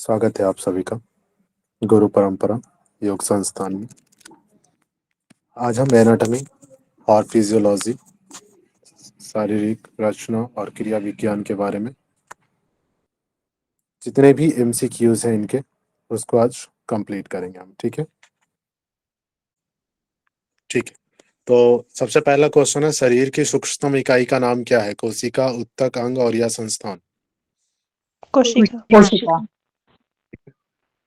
स्वागत है आप सभी का गुरु परंपरा योग संस्थान में। आज हम एनाटॉमी और फिजियोलॉजी, शारीरिक रचना और क्रिया विज्ञान के बारे में जितने भी एमसीक्यूज हैं इनके उसको आज कंप्लीट करेंगे हम। ठीक है। ठीक है, तो सबसे पहला क्वेश्चन है, शरीर की सूक्ष्मतम इकाई का नाम क्या है? कोशिका, उत्तक, अंग और या संस्थान? कोशिका।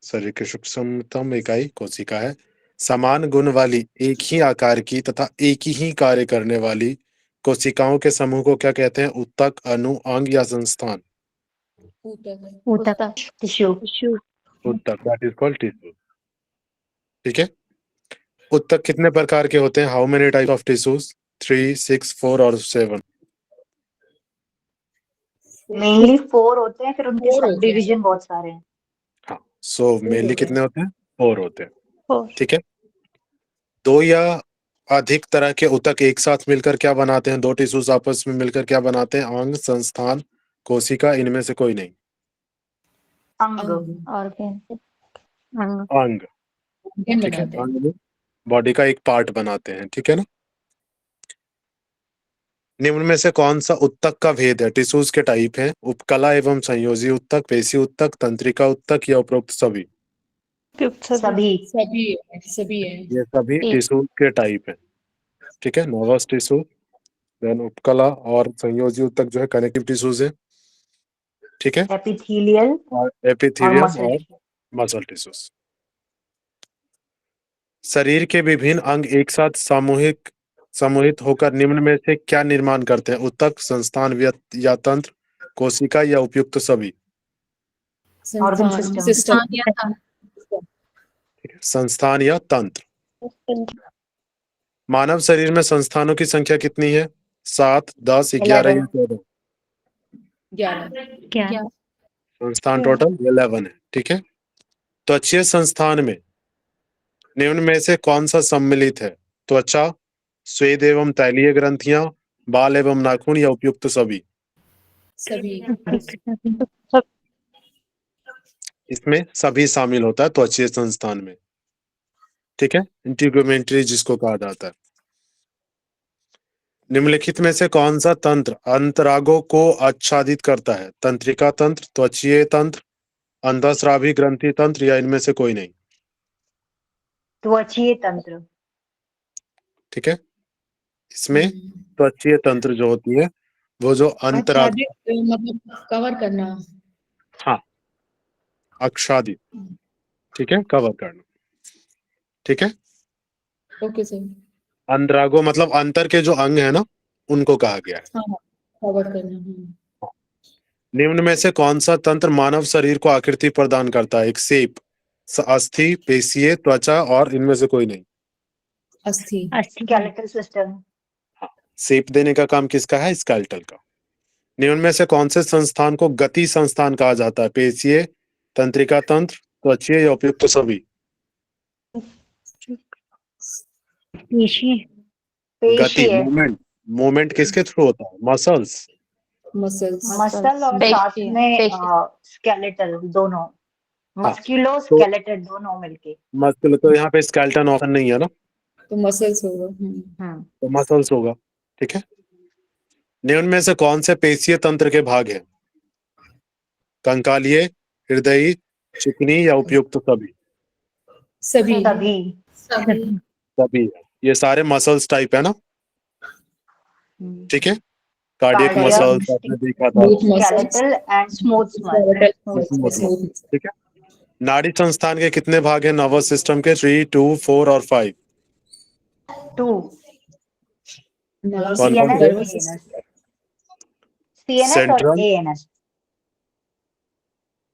शरीर की सूक्ष्मतम इकाई कोशिका है। समान गुण वाली, एक ही आकार की तथा एक ही कार्य करने वाली कोशिकाओं के समूह को क्या कहते हैं? उत्तक, अणु, अंग या संस्थान? ऊतक, टिश्यू। उत्तक, दैट इज कॉल्ड टिश्यू। ठीक है। उत्तक कितने प्रकार के होते हैं? How many type of tissues? 3, 6, 4 और 7? मेनली 4 होते हैं, फिर उनके सब डिवीजन बहुत सारे हैं। हाँ, सो मेनली कितने होते हैं? 4 होते हैं। ठीक है। दो या अधिक तरह के ऊतक एक साथ मिलकर क्या बनाते हैं? दो टिश्यूज आपस में मिलकर क्या बनाते हैं? अंग, संस्थान, कोशिका, इनमें से कोई नहीं। अंग। अंग। ठीक है, अंग में बॉडी का एक पार्ट बनाते हैं। ठीक है ना। निम्न में से कौन सा ऊतक का भेद है? टिश्यूज के टाइप हैं, उपकला एवं संयोजी ऊतक, पेशी ऊतक, तंत्रिका ऊतक या उपरोक्त सभी? सभी। सभी है। ये सभी टिश्यूज के टाइप हैं। ठीक है, नर्वस टिश्यू, देन उपकला और संयोजी ऊतक जो है कनेक्टिव टिश्यूज है। ठीक है, एपिथेलियल और और एपिथेलियम मसल। और मसल टिश्यूज। शरीर के विभिन्न अंग एक साथ समूहित होकर निम्न में से क्या निर्माण करते हैं? ऊतक, संस्थान या तंत्र, कोशिका या उपयुक्त सभी? Organ system. ठीक है, संस्थान या तंत्र। मानव शरीर में संस्थानों की संख्या कितनी है? 7, 10, 11 या 14? 11। संस्थान टोटल 11 है। ठीक है। त्वचीय संस्थान में निम्न में से कौन सा सम्मिलित है? त्वचा, स्वेद एवं तैलीय ग्रंथियां, बाल एवं नाखून या उपयुक्त सभी? सभी। इसमें सभी शामिल होता है त्वचीय संस्थान में। ठीक है, इंटीग्यूमेंट्री जिसको कहा जाता है। निम्नलिखित में से कौन सा तंत्र अंतरागों को आच्छादित करता है? तंत्रिका तंत्र, त्वचीय तंत्र, अंतःस्रावी ग्रंथि तंत्र या इनमें से कोई नहीं? त्वचीय तंत्र। ठीक है, इसमें त्वचीय तंत्र जो होती है वो जो अंतराग, मतलब कवर करना। हाँ, आच्छादित। ठीक है, कवर करना। ठीक है। Okay sir. अंतरागो मतलब अंतर के जो अंग है ना, उनको कहा गया है। हाँ, कवर करना। निम्न में से कौन सा तंत्र मानव शरीर को आकृति प्रदान करता है? एक शेप, अस्थि, पेशीय, त्वचा और इनमें से कोई नहीं? अस्थि। Skeletal system. शेप देने का काम किसका है? स्केलेटल का। निम्न में से कौन से संस्थान को गति संस्थान कहा जाता है? पेशीय, तंत्रिका तंत्र, त्वचीय या उपयुक्त सभी? गति, मूवमेंट। मूवमेंट किसके थ्रू होता है? मसल्स। मसल और साथ में स्केलेटल दोनों, मस्कुलो स्केलेटल दोनों मिलके। मस्कुलर तो यहाँ पे स्केलेटन ऑप्शन नहीं है ना, तो मसल्स होगा। तो मसल्स होगा। ठीक है। निम्न में से कौन से पेशीय तंत्र के भाग हैं? कंकालिय, हृदयी, चिकनी या उपयुक्त सभी? सभी। सभी। ये सारे मसल्स टाइप है ना। ठीक है, कार्डियक मसल्स आपने देखा था। Skeletal and smooth muscle. ठीक है। नाड़ी संस्थान के कितने भाग हैं नर्वस सिस्टम के? 3, 2, 4 और 5? 2। कौन कौन से? सीएनएस और ANS.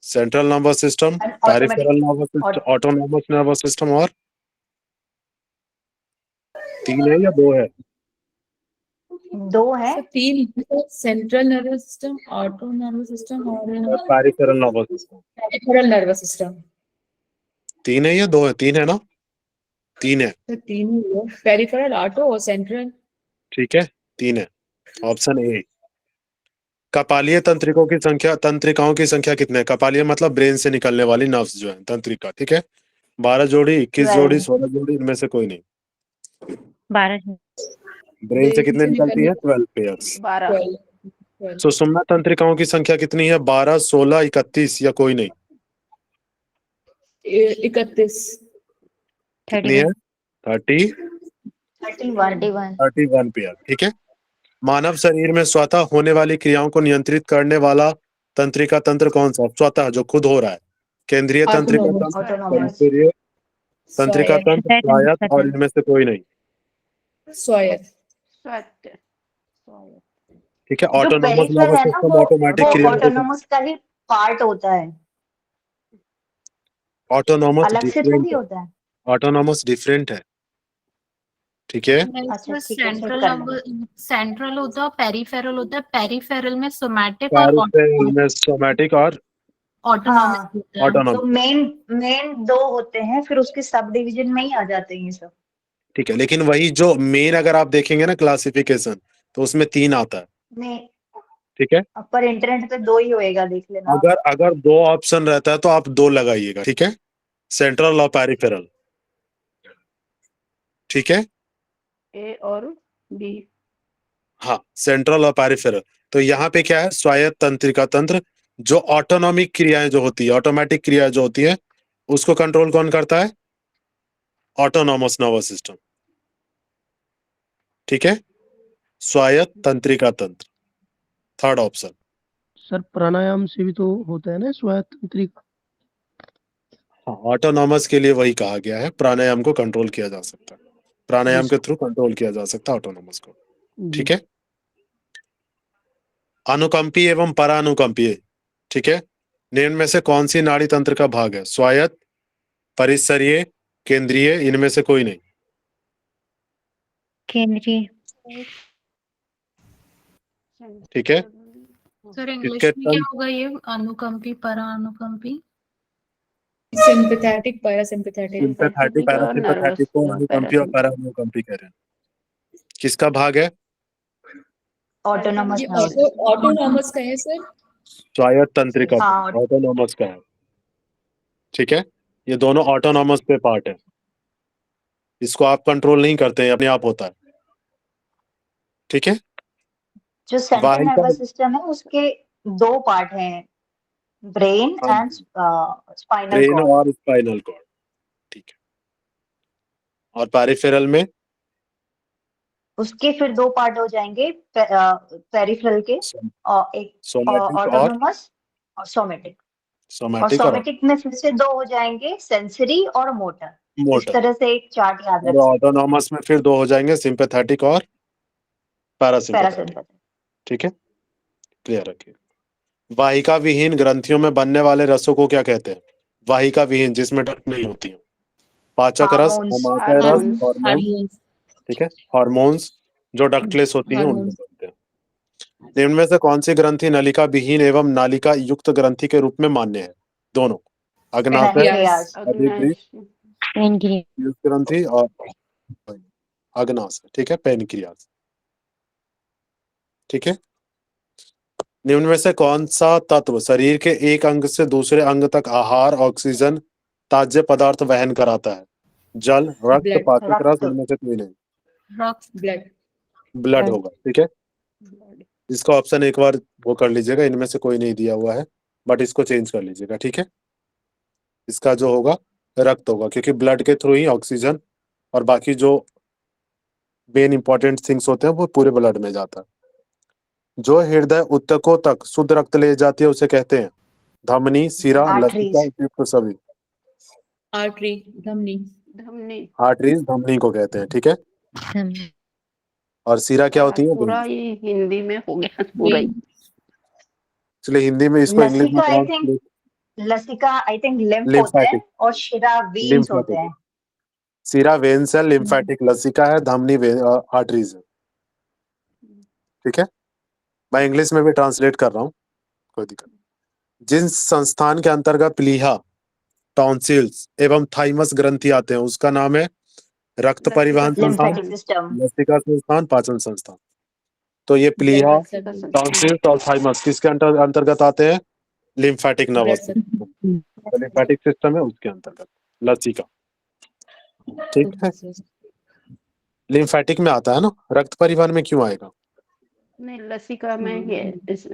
Central nervous system, peripheral nervous system, autonomic nervous system और 3 है या 2 है? 2 है। 3 central nervous system, auto nervous system और peripheral nervous system. Peripheral nervous system. 3 है या 2 है? 3 है ना? 3 है। तो 3 ही है, पेरिफेरल, ऑटो और सेंट्रल। ठीक है, 3 है। Option A. कपालीय तंत्रिकाओं की संख्या कितने हैं? कपालीय मतलब ब्रेन से निकलने वाली नर्व्स जो है, तंत्रिका, ठीक है। 12 जोड़ी, 21 जोड़ी, 16 जोड़ी, इनमें से कोई नहीं। 12 ब्रेन से कितने निकलती है? 12 पेयर्स। 12 सुषुम्ना तंत्रिकाओं की संख्या कितनी है? 12, 16, 31 या कोई नहीं? 31 कितनी है? 30 31 31 पेयर, ठीक है। मानव शरीर में स्वतः होने वाली क्रियाओं को नियंत्रित करने वाला तंत्रिका तंत्र कौन सा? स्वतः जो खुद हो रहा है। केंद्रीय तंत्रिका Autonomous. तंत्र, Autonomous. परिसरीय तंत्रिका स्वायत्त तंत्र, स्वायत्त, और इनमें से कोई नहीं, स्वायत्त ठीक है। जो ऑटोनोमस पेरिफेरल नर्वस है ना सिस्टम वो ऑटोमेटिक क्रिया, ऑटोनोमस का ही पार्ट होता है, ऑटोनोमस अलग से डिफरेंट थोड़ी है, होता है। ऑटोनोमस डिफरेंट है, ठीक है। अच्छा, ठीक है, चेक सेंट्रल कर लेंगे। सेंट्रल होता है, पेरिफेरल होता है, पेरिफेरल में सोमैटिक और पेरिफेरल में सोमैटिक और ऑटोनॉमिक हाँ, होता है। ऑटोनोमस, तो मेन दो होते हैं, फिर उसके सब डिवीजन में ही आ जाते हैं ये सब। ठीक है। लेकिन वही जो मेन अगर आप देखेंगे ना क्लासिफिकेशन, तो उसमें 3 आता है, नहीं, ठीक है। पर इंटरनेट पे 2 ही होएगा, देख लेना। अगर 2 ऑप्शन रहता है तो आप 2 लगाइएगा, ठीक है। सेंट्रल और पेरिफेरल, ठीक है। ए और बी। हाँ, सेंट्रल और पेरिफेरल। तो यहाँ पे क्या है? स्वायत्त तंत्रिका तंत्र, जो ऑटोनॉमिक क्रियाएं जो होती है, ऑटोमेटिक क्रियाएं जो होती है, उसको कंट्रोल कौन करता है? ऑटोनॉमस नर्वस सिस्टम, ठीक है। स्वायत्त तंत्रिका तंत्र, थर्ड ऑप्शन। सर प्राणायाम से भी तो होता है ना स्वायत्त तंत्रिका? हाँ, ऑटोनॉमस के लिए वही कहा गया है, प्राणायाम को कंट्रोल किया जा सकता है, प्राणायाम के थ्रू कंट्रोल किया जा सकता है ऑटोनॉमस को, ठीक है। अनुकंपी एवं परानुकंपीय, ठीक है। निम्न में से कौन सी नाड़ी तंत्र का भाग है? स्वायत्त, परिसरीय, केंद्रीय, इनमें से कोई नहीं। केंद्रीय। ठीक है। सर इंग्लिश इसके में क्या होगा ये? अनुकंपी, परानुकंपी, सिंपैथेटिक, पैरासिम्पैथेटिक। सिंपैथेटिक, पैरासिम्पैथेटिक को अनुकंपी और पैरानुकंपी कह रहे हैं। किसका भाग है? ऑटोनोमस ये नर्वस। ऑटोनॉमस का है सर। स्वायत्त तंत्रिका हाँ, ऑटोनॉमस का है, ठीक है। ये दोनों ऑटोनॉमस पे पार्ट है, इसको आप कंट्रोल नहीं करते हैं, अपने आप होता है, ठीक है। जो सेंट्रल वाहिका, नर्वस सिस्टम है उसके 2 पार्ट हैं, brain and spinal brain cord. और स्पाइनल कॉर्ड, ठीक है। और पेरिफेरल में उसके फिर 2 पार्ट हो जाएंगे, पेरिफेरल के, और एक सोमैटिक और ऑटोनोमस और सोमेटिक। और सोमैटिक और सोमेटिक में फिर से 2 हो जाएंगे, सेंसरी और मोटर। इस मोटर। तरह से एक चार्ट याद और रख सकते ऑटोनॉमस में फिर 2 हो जाएंगे, सिंपैथेटिक और हैं। Parasympathetic, parasympathetic. ठीक है। क्लियर रखिए। वाहिका विहीन ग्रंथियों में बनने वाले रसों को क्या कहते हैं? वाहिका विहीन, जिसमें डक्ट नहीं होती है। पाचक रस, हार्मोन्स। अमाशय रस, हार्मोन्स। हार्मोन, हार्मोन्स, ठीक है। हार्मोन्स जो डक्टलेस होती हैं उनमें हार्मोन्स। बनते हैं। निम्न में से कौन सी ग्रंथि नलिका विहीन एवं नालिका युक्त ग्रंथि के रूप में मान्य है? दोनों, अग्नाशय, पैनक्रियाज। युक्त ग्रंथि और अग्नाशय, ठीक है, पेनक्रियाज, ठीक है। निम्न में से कौन सा तत्व शरीर के एक अंग से दूसरे अंग तक आहार, ऑक्सीजन, ताज्य पदार्थ वहन कराता है? जल, रक्त, ब्लड। पाचक रस, रक्त। इनमें से कोई नहीं। रक्त, ब्लड। ब्लड होगा, ठीक है। इसका ऑप्शन एक बार वो कर लीजिएगा, इनमें से कोई नहीं दिया हुआ है, बट इसको चेंज कर लीजिएगा, ठीक है। इसका जो होगा रक्त होगा, क्योंकि ब्लड के थ्रू ही ऑक्सीजन और बाकी जो मेन इंपॉर्टेंट थिंग्स होते हैं वो पूरे ब्लड में जाता है। जो हृदय ऊतकों तक शुद्ध रक्त ले जाती है उसे कहते हैं? धमनी, सिरा, लसिका, आर्टरीज। उपयुक्त सभी। आर्टरी, धमनी। आर्टरीज धमनी को कहते हैं, ठीक है। और सिरा क्या होती है? पूरा ये हिंदी में हो गया पूरा ही। इसलिए हिंदी में इसको इंग्लिश में लसिका आई थिंक लिम्फ होते हैं, लिम्फेटिक, और शिरा वेन्स होते हैं। सिरा वेन्स है, लिम्फेटिक लसिका है, धमनी आर्टरीज है, ठीक है। मैं इंग्लिश में भी ट्रांसलेट कर रहा हूँ, कोई दिक्कत नहीं। जिन संस्थान के अंतर्गत प्लीहा, टॉन्सिल्स एवं थाइमस ग्रंथि आते हैं उसका नाम है रक्त परिवहन संस्थान, लिम्फेटिक सिस्टम। लसिका संस्थान, पाचन संस्थान, तो ये प्लीहा, Blood टॉन्सिल्स और थाइमस किसके अंतर्गत आते हैं? Lymphatic nervous circulation. System, lymphatic system है उसके अंतर्गत, लसीका। ठीक है, लिम्फेटिक में आता है ना, रक्त परिवहन में क्यों आएगा? नहीं, लसिका में ये इस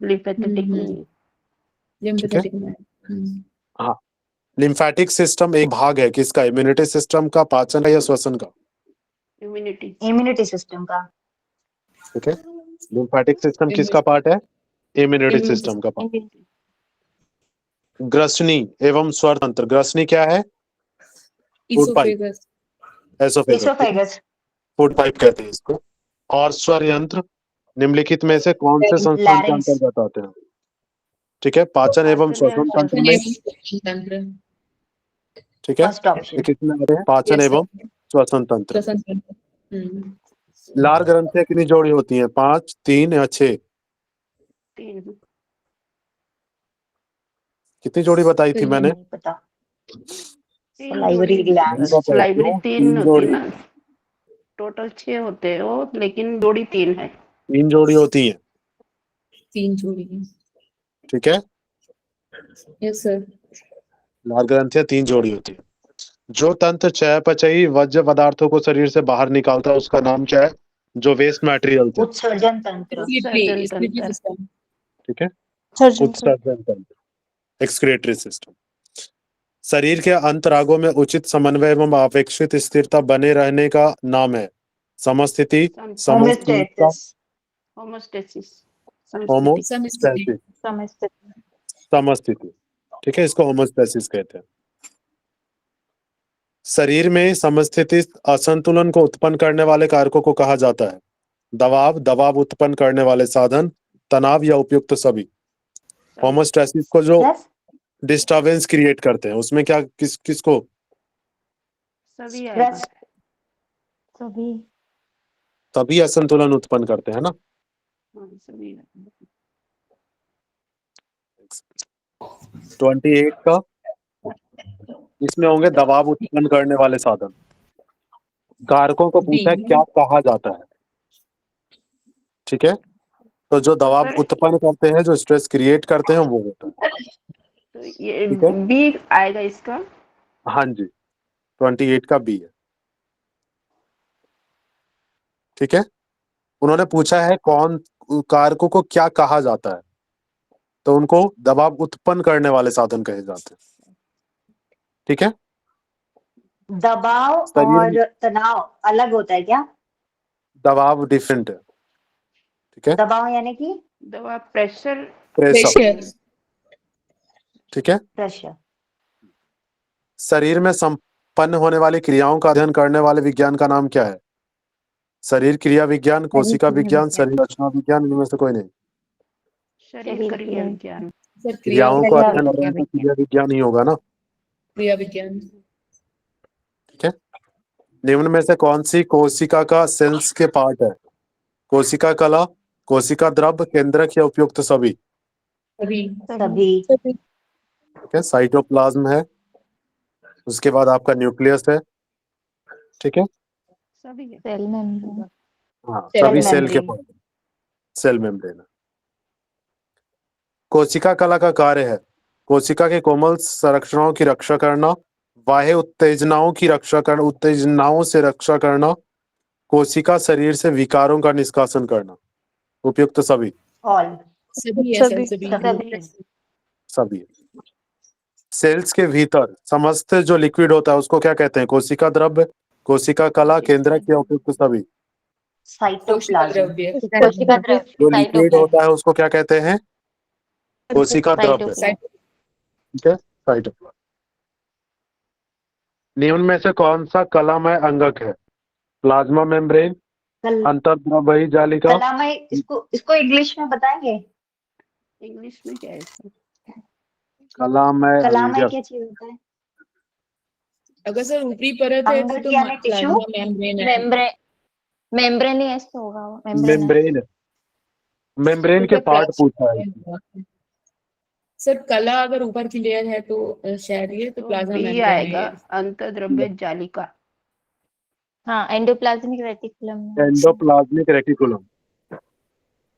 लिम्फेटिक में है। Lymphatic में। हाँ, लिम्फेटिक सिस्टम एक भाग है किसका? इम्यूनिटी सिस्टम का, पाचन का या श्वसन का? इम्यूनिटी सिस्टम का। ठीक है, लिम्फेटिक सिस्टम किसका पार्ट है? इम्यूनिटी Immune सिस्टम का पार्ट। ग्रसनी एवं स्वर तंत्र, ग्रसनी क्या है? Food pipe, Esophagus. Oesophagus, oesophagus. Food pipe कहते हैं इसको। और स्वर यंत्र निम्नलिखित में से कौन से संस्थान के लैरिंक्स। अंतर्गत आते हैं? ठीक है, पाचन एवं श्वसन तंत्र में। तंत्र। ठीक है, फर्स्ट ऑप्शन। ये कितने आते हैं? पाचन Yes, एवं sir. श्वसन तंत्र। श्वसन तंत्र। लार ग्रंथियां कितनी जोड़ी होती हैं? 5, 3 या 6? 3। कितनी जोड़ी बताई थी मैंने? नहीं पता। Salivary gland. सलाइवरी 3 होती जोड़ी, है ना, टोटल 6 होते हैं वो, लेकिन जोड़ी 3 है। 3 जोड़ी होती है। 3 जोड़ी। ठीक है, Yes, sir. लार ग्रंथियां 3 जोड़ी होती है। जो तंत्र चयापचयी वर्ज्य पदार्थों को शरीर से बाहर निकालता है उसका नाम क्या है? जो वेस्ट मटेरियल थे। उत्सर्जन तंत्र। Excretory system. ठीक है, उत्सर्जन तंत्र, एक्सक्रीटरी सिस्टम। शरीर के अंतरांगों में उचित समन्वय एवं अपेक्षित स्थिरता बने रहने का नाम है समस्थिति, समस्थिति, होमोस्टेसिस। होमोस्टैसिस, समस्थिति। ठीक है, इसको होमोस्टैसिस कहते हैं। शरीर में समस्थिति असंतुलन को उत्पन्न करने वाले कारकों को कहा जाता है? दबाव, दबाव उत्पन्न करने वाले साधन, तनाव या उपयुक्त सभी। होमोस्टैसिस को जो डिस्टर्बेंस क्रिएट करते हैं उसमें क्या किसको? सभी आएगा। तभी असंतुलन उत्पन्न करते हैं ना। हाँ, सभी आएगा। 28 का इसमें होंगे दबाव उत्पन्न करने वाले साधन। कारकों को पूछा है क्या कहा जाता है? ठीक है, तो जो दबाव उत्पन्न करते हैं, जो स्ट्रेस क्रिएट करते हैं, वो होता है। तो ये ठीक है? बी आएगा इसका। हाँ जी, 28 का बी है। ठीक है, उन्होंने पूछा है कौन कारकों को क्या कहा जाता है, तो उनको दबाव उत्पन्न करने वाले साधन कहे जाते हैं। ठीक है, दबाव और तनाव अलग होता है क्या? दबाव डिफरेंट है। ठीक है, दबाव यानी कि दवा प्रेशर। प्रेशर। ठीक है, प्रेशर। शरीर में संपन्न होने वाली क्रियाओं का अध्ययन करने वाले विज्ञान का नाम क्या है? शरीर क्रिया विज्ञान, कोशिका विज्ञान, शरीर रचना विज्ञान, इनमें से कोई नहीं। शरीर क्रिया विज्ञान। क्रियाओं को अध्ययन करने का क्रिया विज्ञान ही होगा ना। क्रिया विज्ञान। ठीक है, निम्न में से कौन सी कोशिका का सेल्स के पार्ट है? कोशिका कला, कोशिका द्रव्य, केंद्रक या उपयुक्त सभी। सभी। ठीक है, साइटोप्लाज्म है, उसके बाद आपका न्यूक्लियस है। ठीक है, सभी है। Cell membrane. हाँ, सभी सेल के पार्ट, सेल मेम्ब्रेन है। कोशिका कला का कार्य है कोशिका के कोमल संरचनाओं की रक्षा करना, बाह्य उत्तेजनाओं की रक्षा करना, उत्तेजनाओं से रक्षा करना, कोशिका शरीर से विकारों का निष्कासन करना। उपयुक्त सभी। ऑल। सभी। सेल्स के भीतर समस्त जो लिक्विड होता है उसको क्या कहते हैं? कोशिका द्रव्य, कोशिका कला, केंद्रक या उपयुक्त सभी। साइटोप्लाज्म। जो लिक्विड होता है उसको क्या कहते हैं? कोशिका द्रव्य। ठीक है, साइटोप्लाज्म। निम्न में से कौन सा कलामय अंगक है? Plasma membrane, अंतर्द्रव्यी जालिका। कलामय, इसको इंग्लिश में बताएंगे? इंग्लिश में क्या है इसका? कलामय क्या चीज होता है? अगर सर ऊपरी परत है तो प्लाज्मा मेम्ब्रेन है। मेम्ब्रेन ही ऐसे होगा वो। मेम्ब्रेन के पार्ट पूछा है। सर कला अगर ऊपर की लेयर है तो शायद ये तो प्लाज्मा बी मेम्ब्रेन आएगा, है। अंतर्द्रव्य जालिका। हाँ, एंडोप्लाज्मिक रेटिकुलम। Endoplasmic reticulum.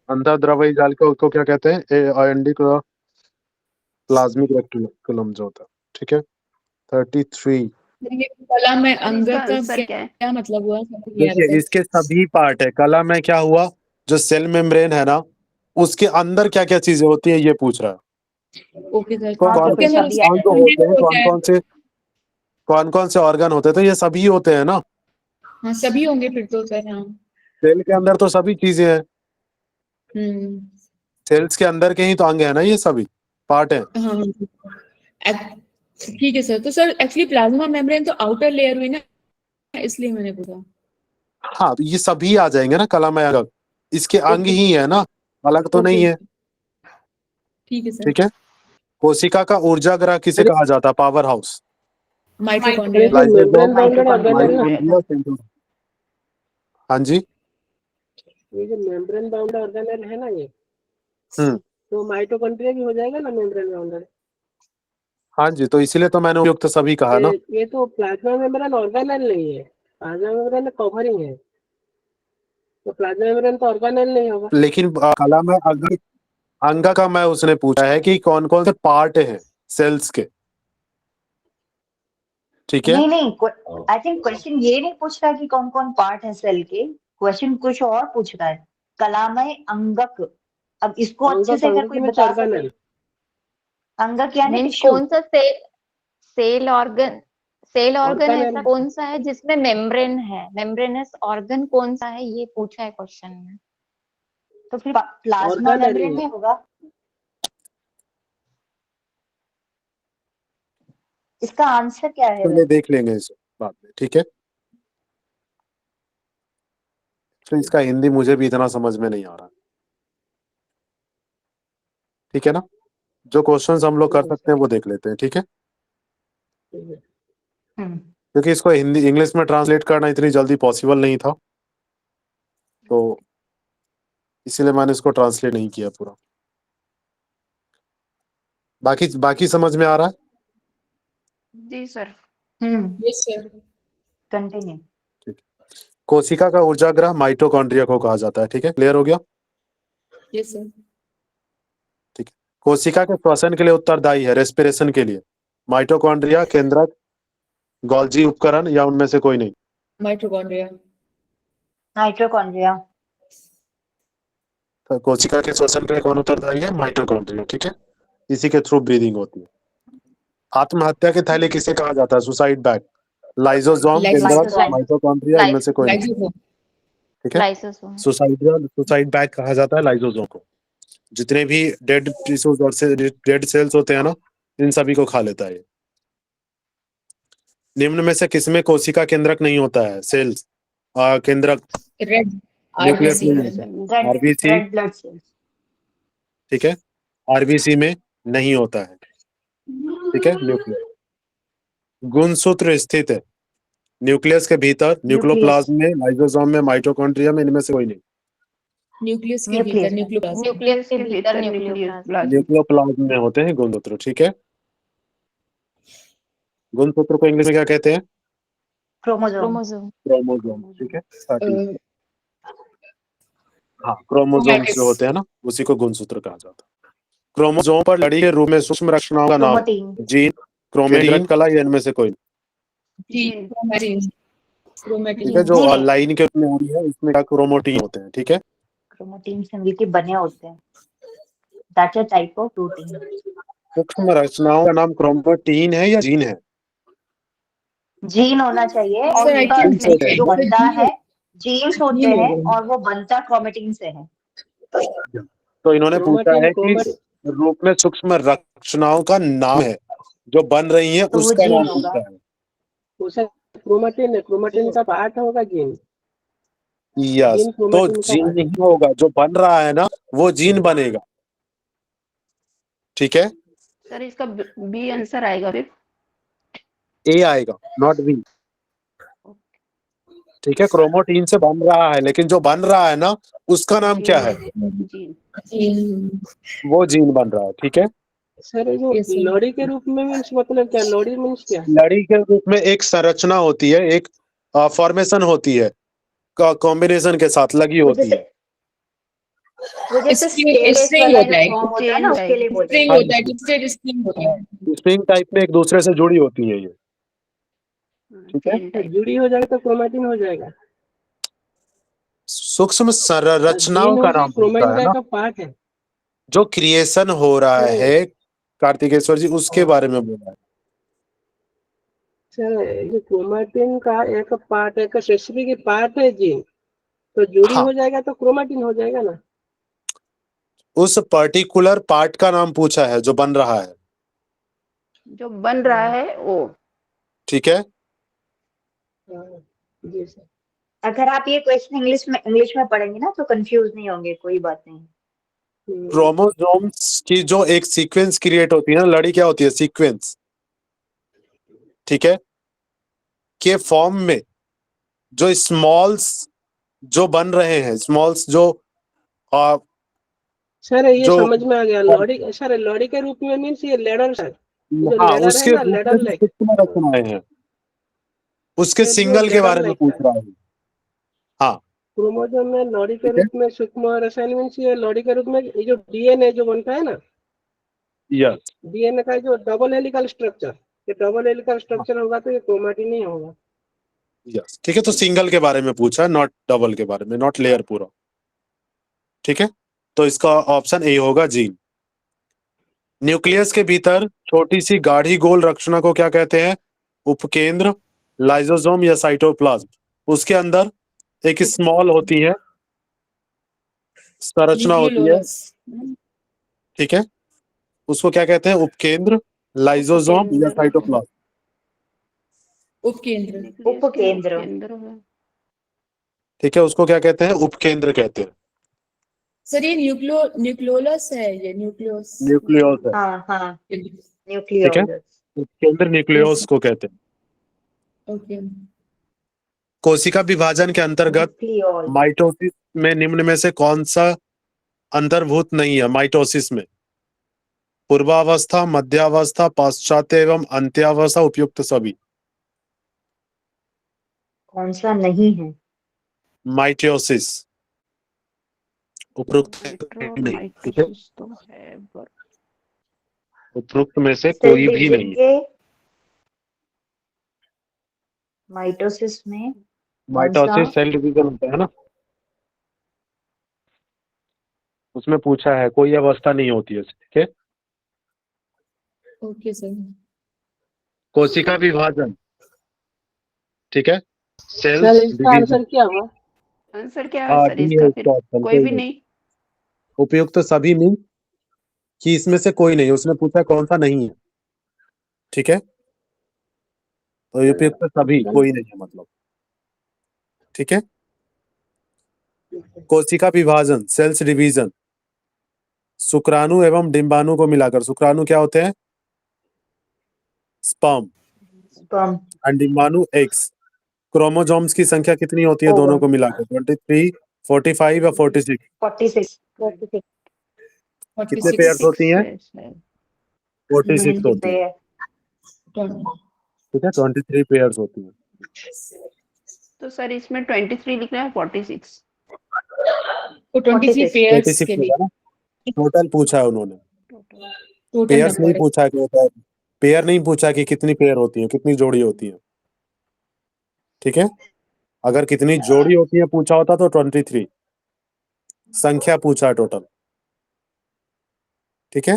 अंतःद्रवयी जाल को उसको क्या कहते हैं? प्लाज्मिक रेटिकुलम जो होता है, ठीक है। 33 ये कला में अंग इसका का आंसर क्या है? क्या मतलब हुआ? देखिए इसके सभी पार्ट है। कला में क्या हुआ, जो सेल मेम्ब्रेन है ना, उसके अंदर क्या क्या चीजें होती है ये पूछ रहा है। ओके सर, तो हाँ, कौन तो फिर उसके अंदर सभी कौन उसका से होते हैं, होता है। कौन कौन से ऑर्गन होते हैं? तो ये सभी होते हैं ना, हाँ सभी होंगे फिर तो सर। हाँ सेल के अंदर तो सभी चीजें हैं। हम्म सेल्स के अंदर के ही तो अंग है ना, ये सभी पार्ट है। हाँ ठीक है सर। तो सर एक्चुअली प्लाज्मा मेम्ब्रेन तो आउटर लेयर हुई ना, इसलिए मैंने पूछा। हाँ, तो ये सभी आ जाएंगे ना कला में अंग, इसके अंग ही है ना, अलग तो नहीं है। ठीक है सर। ठीक है। कोशिका का ऊर्जा ग्रह किसे कहा जाता है? Power house. Mitochondria. Membrane bounded organelle ना, माइटोकॉन्ड्रिया, सेंट्रोल। हाँ जी। ये जो मेम्ब्रेन बाउंडेड ऑर्गेनेल है ना ये, हम्म। तो माइटोकॉन्ड्रिया भी हो जाएगा ना मेम्ब्रेन बाउंडेड? हाँ जी, तो इसीलिए तो मैंने उपयुक्त सभी कहा ना। ये तो प्लाज्मा मेम्ब्रेन ऑर्गेनेल नहीं है, प्लाज्मा मेम्ब्रेन कवरिंग है, तो प्लाज्मा मेम्ब्रेन तो ऑर्गेनेल नहीं होगा। लेकिन कला में अगर अंग का मैं उसने पूछा है कि कौन कौन से पार्ट हैं सेल्स के, ठीक है। नहीं, आई थिंक क्वेश्चन ये नहीं पूछ रहा कि कौन कौन पार्ट है सेल के, क्वेश्चन कुछ और पूछ रहा है। कलामय अंगक, अब इसको अच्छे से अगर कोई बता सके। अंगक यानी मीन्स टिश्यू। कौन सा सेल ऑर्गन ऐसा कौन सा है जिसमें मेम्ब्रेन है, मेम्ब्रेनस ऑर्गन कौन सा है, ये पूछा है क्वेश्चन में। तो फिर प्लाज्मा मेम्ब्रेन में होगा। इसका आंसर क्या है? पहले देख लेंगे इसे बाद में, ठीक है। तो इसका हिंदी मुझे भी इतना समझ में नहीं आ रहा, ठीक है ना। जो क्वेश्चंस हम लोग कर सकते हैं वो देख लेते हैं, ठीक है। क्योंकि इसको हिंदी इंग्लिश में ट्रांसलेट करना इतनी जल्दी पॉसिबल नहीं था, तो इसीलिए मैंने इसको ट्रांसलेट नहीं किया पूरा। बाकी समझ में आ रहा है? जी सर। Yes sir. कंटिन्यू। कोशिका का ऊर्जा ग्रह माइटोकॉन्ड्रिया को कहा जाता है, ठीक है। क्लियर हो गया? Yes sir. ठीक है। कोशिका के श्वसन के लिए उत्तरदायी है, रेस्पिरेशन के लिए, माइटोकॉन्ड्रिया, केंद्रक, गोल्जी उपकरण या उनमें से कोई नहीं? माइटोकॉन्ड्रिया। माइटोकॉन्ड्रिया। तो कोशिका के श्वसन के लिए कौन उत्तरदायी है? माइटोकॉन्ड्रिया, ठीक है। इसी के थ्रू ब्रीदिंग होती है। आत्महत्या के थैले किसे कहा जाता है? सुसाइड बैग, लाइसोसोम, केंद्रक, माइटोकॉन्ड्रिया, इनमें से कोई नहीं, ठीक है। लाइसोसोम। सुसाइड बैग कहा जाता है लाइसोसोम को। जितने भी डेड टिश्यूज और डेड सेल्स होते हैं ना, इन सभी को खा लेता है ये। निम्न में से किसमें कोशिका केंद्रक नहीं होता है? सेल्स केंद्रक, रेड न्यूक्लियस आरबीसी। में, आरबीसी, रेड ब्लड सेल्स। ठीक है। आरबीसी में नहीं होता है, ठीक है। न्यूक्लियस गुणसूत्र स्थित है न्यूक्लियस के भीतर, न्यूक्लियोप्लाज्म में, लाइसोसोम में, माइटोकॉन्ड्रिया में, इनमें से कोई नहीं। न्यूक्लियस के भीतर न्यूक्लियोप्लाज्म। न्यूक्लियस के भीतर न्यूक्लियोप्लाज्म। न्यूक्लियोप्लाज्म में होते हैं गुणसूत्र, ठीक है। गुणसूत्र को इंग्लिश में क्या कहते हैं? क्रोमोसोम। क्रोमोसोम, ठीक है। हाँ, क्रोमोसोम्स जो होते हैं ना, उसी को गुणसूत्र कहा जाता है। क्रोमोसोम पर लड़ी के रूप में सूक्ष्म रचनाओं का नाम? जीन, क्रोमेटिन, कला या इनमें से कोई? ठीक है। जो लाइन के रूप में हो रही है इसमें क्या क्रोमोटीन होते हैं, ठीक है। क्रोमोटीन से मिलके बने होते हैं। That's a type of protein. सूक्ष्म रचनाओं का नाम क्रोमोटीन है या जीन है? जीन होना चाहिए, और जो बनता है जीन्स होते हैं और वो बनता क्रोमेटिन से है। तो इन्होंने पूछा है कि रूप में सूक्ष्म रचनाओं का नाम है, जो बन रही है तो उसका नाम पूछा है। क्रोमेटिन है, क्रोमेटिन का पार्ट होगा जीन। यस, तो जीन नहीं होगा, जो बन रहा है ना वो जीन बनेगा, ठीक है। सर इसका बी आंसर आएगा फिर? ए आएगा, नॉट बी, ठीक है। क्रोमोटीन से बन रहा है, लेकिन जो बन रहा है ना उसका नाम क्या है? जीन। वो जीन बन रहा है, ठीक है। सर जो लड़ी के रूप में मीन्स मतलब क्या? लड़ी मीन्स क्या? लड़ी के रूप में एक संरचना होती है, एक फॉर्मेशन होती है, कॉम्बिनेशन के साथ लगी होती है। वो जैसे String- स्केलेस string वाला होता है, जो फॉर्म होता है ना, उसके लिए बोल रहे स्ट्रिंग हैं। होता है, twisted string होता है। स्ट्रिंग टाइप में एक दूसरे से जुड़ी होती है ये, ठीक है। चेन तो टाइप। जुड़ी हो जाएगा तो क्रोमेटिन हो जाएगा। सूक्ष्म संरचनाओं जीन का हो गई नाम पूछा है क्रोमेटिन ना, का पार्ट है। जो क्रिएशन हो रहा नहीं। है कार्तिकेश्वर जी, उसके बारे में बोला है। सर ये क्रोमेटिन का एक पार्ट है, स्पेसिफिक पार्ट है जीन, तो जुड़ी हाँ, हो जाएगा तो क्रोमेटिन हो जाएगा ना। उस पर्टिकुलर पार्ट का नाम पूछा है जो बन रहा है, जो बन रहा है वो। ठीक है। हाँ, जी सर। अगर आप ये क्वेश्चन इंग्लिश में पढ़ेंगे ना तो कंफ्यूज नहीं होंगे, कोई बात नहीं। क्रोमोसोम्स की जो एक सीक्वेंस क्रिएट होती है ना, लड़ी क्या होती है, सीक्वेंस, ठीक है, के फॉर्म में जो स्मॉल्स जो बन रहे हैं, स्मॉल्स जो आ, सर ये जो समझ में आ गया, लॉडी सर, लॉडी के रूप में मीन्स ये लेडर सर, जो हाँ, लेडर है उसके ना, रूप लेडर में लाइक, सूक्ष्म रचनाएं हैं, उसके जो सिंगल के लेडर बारे में लाइक पूछ है। रहा है। हाँ, क्रोमोसोम में लॉडी के ठीक है, रूप में सूक्ष्म रसायन मीन्स ये लॉडी के रूप में ये जो डीएनए जो बनता है ना, यस, डीएनए का जो डबल हेलिकल स्ट्रक्चर, ये डबल हेलिकल स्ट्रक्चर होगा तो ये क्रोमेटिन नहीं होगा। यस, ठीक है। तो सिंगल के बारे में पूछा, नॉट डबल के बारे में, नॉट लेयर पूरा, ठीक है। तो इसका ऑप्शन ए होगा, जीन। न्यूक्लियस के भीतर छोटी सी गाढ़ी गोल रचना को क्या कहते हैं, उपकेंद्र, लाइसोसोम या साइटोप्लाज्म। उसके अंदर एक स्मॉल होती है, संरचना होती है, न्यूक्लियोलस। ठीक है, उसको क्या कहते हैं, उपकेंद्र, लाइसोसोम या उपकेंद्र। साइटोप्लाज्म, उपकेंद्र। उपकेंद्र। केंद्र है। ठीक है, उसको क्या कहते हैं, उपकेंद्र कहते हैं। सर ये न्यूक्लियोलस है, ये न्यूक्लियोस। न्यूक्लियोस है, हाँ हाँ, ठीक है, न्यूक्लियोलस। उपकेंद्र न्यूक्लियोस को कहते हैं। ओके। कोशिका विभाजन के अंतर्गत न्यूक्लियोल। माइटोसिस में निम्न में से कौन सा अंतर्भूत नहीं है, माइटोसिस में, पूर्वावस्था, मध्यावस्था, पाश्चात्य एवं अंत्यावस्था, उपयुक्त सभी। कौन सा नहीं है? माइटोसिस उपरोक्त नहीं, ठीक है, माइटोसिस तो है पर उपरोक्त में से सेल कोई भी डिवीजन नहीं है। के माइटोसिस में कौन सा? माइटोसिस सेल डिवीजन होता है ना, उसमें पूछा है, कोई अवस्था नहीं होती है, ठीक है। Okay sir. कोशिका विभाजन, ठीक है, सर सेल्स इसका डिवीजन, आंसर क्या हुआ? आंसर क्या है सर डी इसका है फिर? इसका ऑप्शन, कोई भी नहीं। उपयुक्त सभी मीन कि इसमें से कोई नहीं, उसने पूछा कौन सा नहीं है, ठीक है, तो उपयुक्त सभी, कोई नहीं है मतलब, ठीक है। कोशिका विभाजन, सेल्स डिवीजन, शुक्राणु एवं डिंबाणु को मिलाकर, शुक्राणु क्या होते हैं, स्पर्म, स्पर्म। एंड डिंबाणु एग्स। क्रोमोसोम्स की संख्या कितनी होती है ओवम। दोनों को मिलाकर, 23, 45 या 46? 46। कितने पेयर्स होती हैं, 46 होती है, पेयर। ठीक है, 23 पेयर्स होती है। तो सर इसमें 23 लिखना है 46? तो 23 पेयर्स 26 के लिए होगा ना, टोटल पूछा है उन्होंने, टोटल पेयर्स नहीं नंबर। पूछा कि होता है, पेयर नहीं पूछा कि कितनी पेयर होती है, कितनी जोड़ी होती है, ठीक है। अगर कितनी जोड़ी होती है पूछा होता तो 23 संख्या पूछा है टोटल, ठीक है।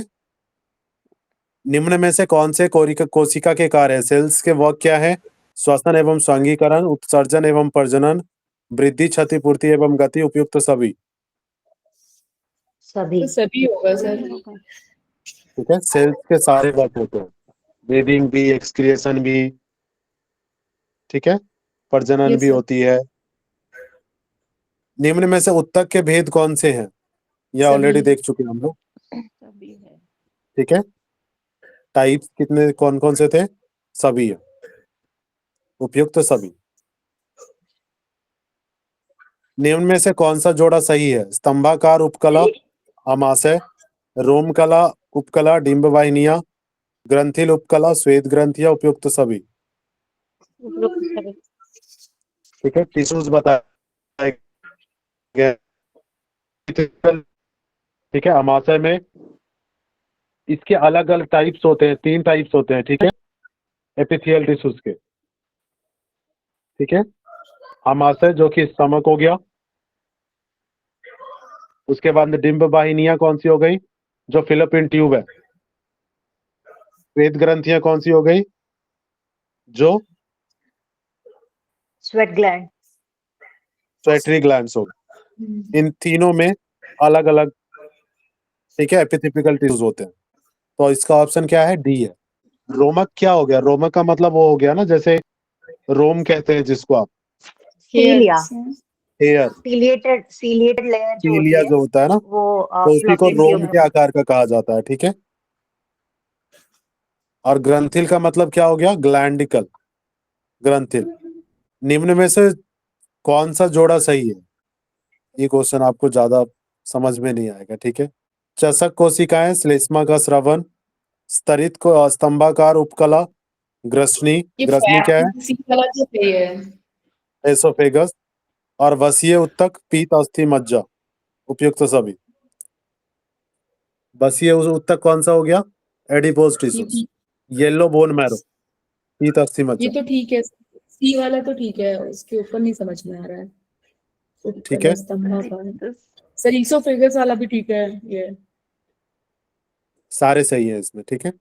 निम्न में से कौन से कोशिका के कार्य है, सेल्स के वर्क क्या है, श्वसन एवं स्वांगीकरण, उत्सर्जन एवं प्रजनन, वृद्धि, क्षतिपूर्ति एवं गति, उपयुक्त सभी। सभी। तो सभी होगा सर। ठीक है, सेल्स के सारे वर्क होते हैं, ब्रीदिंग भी, एक्सक्रिएशन भी, ठीक है, प्रजनन Yes, भी sir. होती है। निम्न में से उत्तक के भेद कौन से हैं, यह सभी। ऑलरेडी देख चुके हैं हम लोग, सभी है। ठीक है। टाइप्स कितने, कौन कौन से थे, सभी है, उपयुक्त सभी। निम्न में से कौन सा जोड़ा सही है, स्तंभाकार उपकला, आमाशय, रोमकला उपकला, डिंब वाहिनियां, ग्रंथिल उपकला, श्वेत ग्रंथियां, उपयुक्त सभी। ठीक है, टिश्यूज बताए गए, ठीक है। आमाशय में इसके अलग अलग टाइप्स होते हैं, 3 टाइप्स होते हैं, ठीक है, एपिथेलियल टिश्यूज के, ठीक है। आमाशय जो कि स्टमक हो गया, उसके बाद में डिंब वाहिनियां कौन सी हो गई, जो फिलिपिन ट्यूब है। श्वेत ग्रंथियां कौन सी हो गई, जो स्वेट ग्लैंड। स्वेटरी ग्लैंड्स हो गई। इन तीनों में अलग अलग, ठीक है, एपिथेलियल टिश्यूज होते हैं। तो इसका ऑप्शन क्या है, डी है। रोमक क्या हो गया, रोमक का मतलब वो हो गया ना, जैसे रोम कहते हैं जिसको आप, सीलिया, हेयर, सीलिएटेड लेयर जो होती सीलिया है जो होता है ना, वो तो उसी को fallopian रोम tube के आकार का कहा जाता है, ठीक है। और ग्रंथिल का मतलब क्या हो गया, ग्लैंडिकल, ग्रंथिल। निम्न में से कौन सा जोड़ा सही है, ये क्वेश्चन आपको ज्यादा समझ में नहीं आएगा, ठीक है। चषक कोशिकाएं, श्लेष्मा का स्रवन, स्तरित को स्तंभाकार उपकला, ग्रसनी, ग्रसनी क्या है, सी वाला जो है एसोफेगस, और वसीय उत्तक, पीत अस्थि मज्जा, उपयुक्त सभी। वसीय उत्तक कौन सा हो गया, adipose tissues, yellow bone marrow, पीत अस्थि ये मज्जा, तो ठीक है, सी वाला तो ठीक है, उसके ऊपर नहीं समझ में आ रहा है। ठीक है। स्तंभाकार, सर ईसोफेगस वाला भी ठीक है ये। सारे सही है इसमें, ठीक है।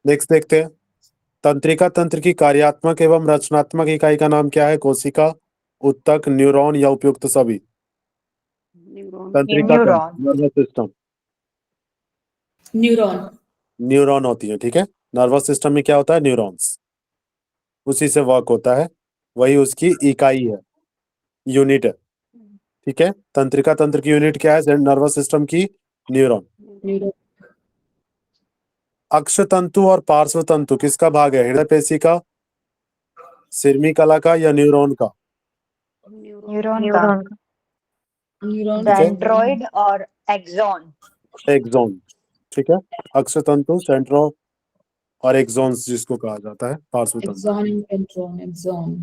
नेक्स्ट देखते हैं, तंत्रिका तंत्र की कार्यात्मक एवं रचनात्मक इकाई का नाम क्या है, कोशिका, उत्तक, न्यूरॉन या उपयुक्त सभी। न्यूरॉन। तंत्रिका neuron. Nervous system, neuron. Neuron होती है, ठीक है। नर्वस सिस्टम में क्या होता है, न्यूरॉन्स, उसी से वर्क होता है, वही उसकी इकाई है, यूनिट है, ठीक है। तंत्रिका तंत्र की यूनिट क्या है, नर्वस सिस्टम की, न्यूरॉन। न्यूरॉन। अक्ष तंतु और पार्श्व तंतु किसका भाग है, हृदय पेशी का, सिरमी कला का या न्यूरॉन का। न्यूरॉन का। न्यूरॉन। डेंड्रॉइड और एक्सॉन। एक्सॉन, ठीक है। अक्ष तंतु, सेंट्रो और एक्सॉन्स जिसको कहा जाता है, पार्श्व तंतु, एक्सॉन, एंट्रॉन, एक्सॉन।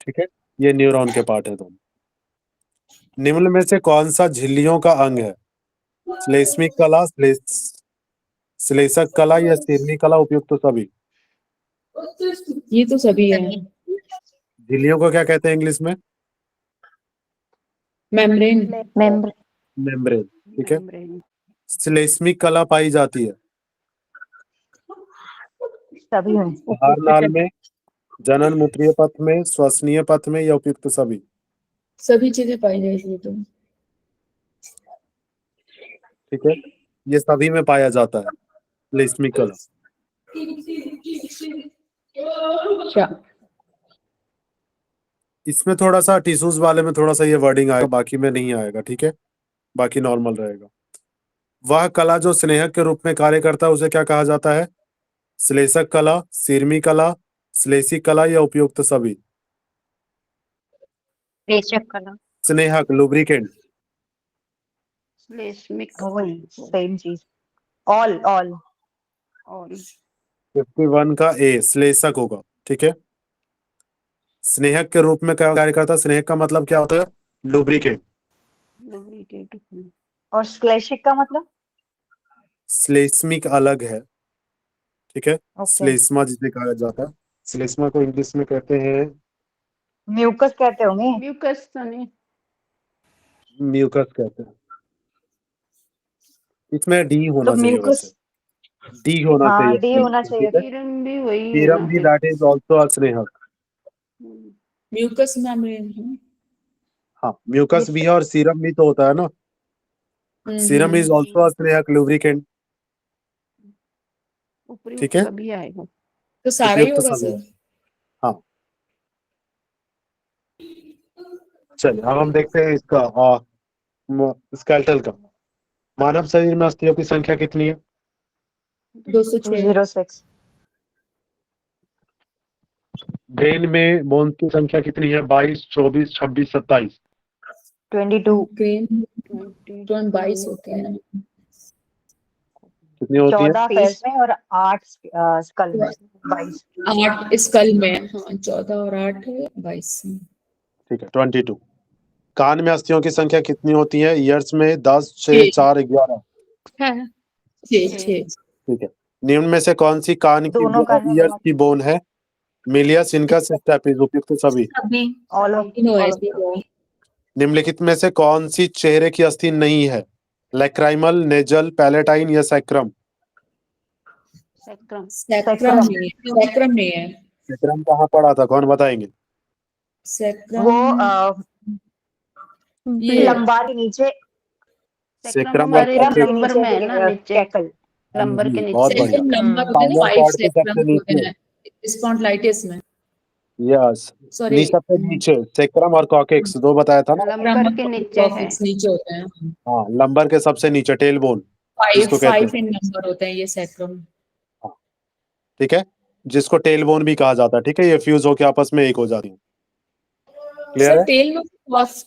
ठीक है। ये न्यूरॉन के पार्ट है दोनों। निम्न में से कौन सा झिल्लियों का अंग है, श्लेष्मिक कला, श्लेषक कला या सिरमी कला, उपयुक्त सभी। ये तो सभी है। झिल्लियों को क्या कहते हैं इंग्लिश में, मेम्ब्रेन। मेम्ब्रेन, ठीक है। श्लेष्मिक कला पाई जाती है सभी हैं। आहार नाल में, जनन मूत्रीय पथ में, श्वसनीय पथ में या उपयुक्त सभी। सभी चीजें पाई जाएगी ये तो। ठीक है, ये सभी में पाया जाता है श्लेष्मिक कला। क्या इसमें थोड़ा सा टिश्यूज वाले में थोड़ा सा ये वर्डिंग आएगा, बाकी में नहीं आएगा, ठीक है, बाकी नॉर्मल रहेगा। वह कला जो स्नेहक के रूप में कार्य करता है उसे क्या कहा जाता है, श्लेषक कला, सिरमी कला, श्लेषिक कला या उपयुक्त सभी। कला। स्नेहक, लुब्रिकेंट, श्लेष्मिक। वही सेम चीज। All all. 51 का ए श्लेषक होगा, ठीक है। स्नेहक के रूप में क्या कार्य करता है, स्नेहक का मतलब क्या होता है, लुब्रिकेंट। और श्लेषिक का मतलब, श्लेष्मिक अलग है, ठीक है। ओके। श्लेष्मा जिसे कहा जाता है, श्लेष्मा को इंग्लिश में कहते हैं म्यूकस कहते होंगे। म्यूकस तो नहीं, म्यूकस कहते हैं। इसमें डी होना तो चाहिए, म्यूकस, वैसे डी होना हाँ चाहिए, डी होना चाहिए। सीरम भी वही है सीरम ना भी फिर। दैट इज आल्सो अ स्नेहक। म्यूकस मेम्ब्रेन है। हाँ, म्यूकस भी है और सीरम भी तो होता है ना, सीरम इज आल्सो अ स्नेहक, लुब्रिकेंट, ठीक है। सभी आएगा। तो सारा ही उपयुक्त होगा सभी। सर। हाँ, चलिए अब हम देखते हैं इसका स्केलेटल का। मानव शरीर में अस्थियों की संख्या कितनी है, 206। 206। ब्रेन में बोन की संख्या कितनी है, 22, 24, 26, 27। 22। ब्रेन 22 होते हैं। कितनी होती है, 14 फेस में और 8 स्कल में। 22। 8 स्कल में, हाँ 14 और 8 है 22। ठीक है, 22। कान में अस्थियों की संख्या कितनी होती है? ईयर्स में 10, 6, 4, 11। है 6। ठीक है। निम्न में से कौन सी कान की दोनों कान में ईयर्स बना- की बोन है? मिलियस, इनकस, स्टेपिस, उपयुक्त सभी। अभी all of तीनों all of ऐसे them. निम्नलिखित में से कौन सी चेहरे की अस्थि नहीं है? लैक्राइमल, नेजल, पैलेटाइन या सैक्रम? सैक्रम। सैक्रम नहीं है। सैक्रम कहाँ पड़ा था, कौन बताएंगे? सैक्रम वो ये लंबार के नीचे सैक्रम हमारे और लंबर में है ना, नीचे कैकल लंबर के बहुत नीचे। बढ़िया। सैक्रम लंबर होते हैं ना, Spinal 5 cord के सबसे सैक्रम होते नीचे। हैं स्पॉन्डिलाइटिस में। यस, सॉरी, सबसे नीचे सैक्रम और कॉकेक्स दो बताया था ना। लंबर के नीचे है। नीचे होते हैं। हाँ, लंबर के सबसे नीचे टेल बोन जिसको कहते 5 इन नंबर होते हैं ये सैक्रम। ठीक है, जिसको टेल बोन भी कहा जाता है। ठीक है, ये फ्यूज होके आपस में एक हो जाती है। क्लियर सर है? टेल में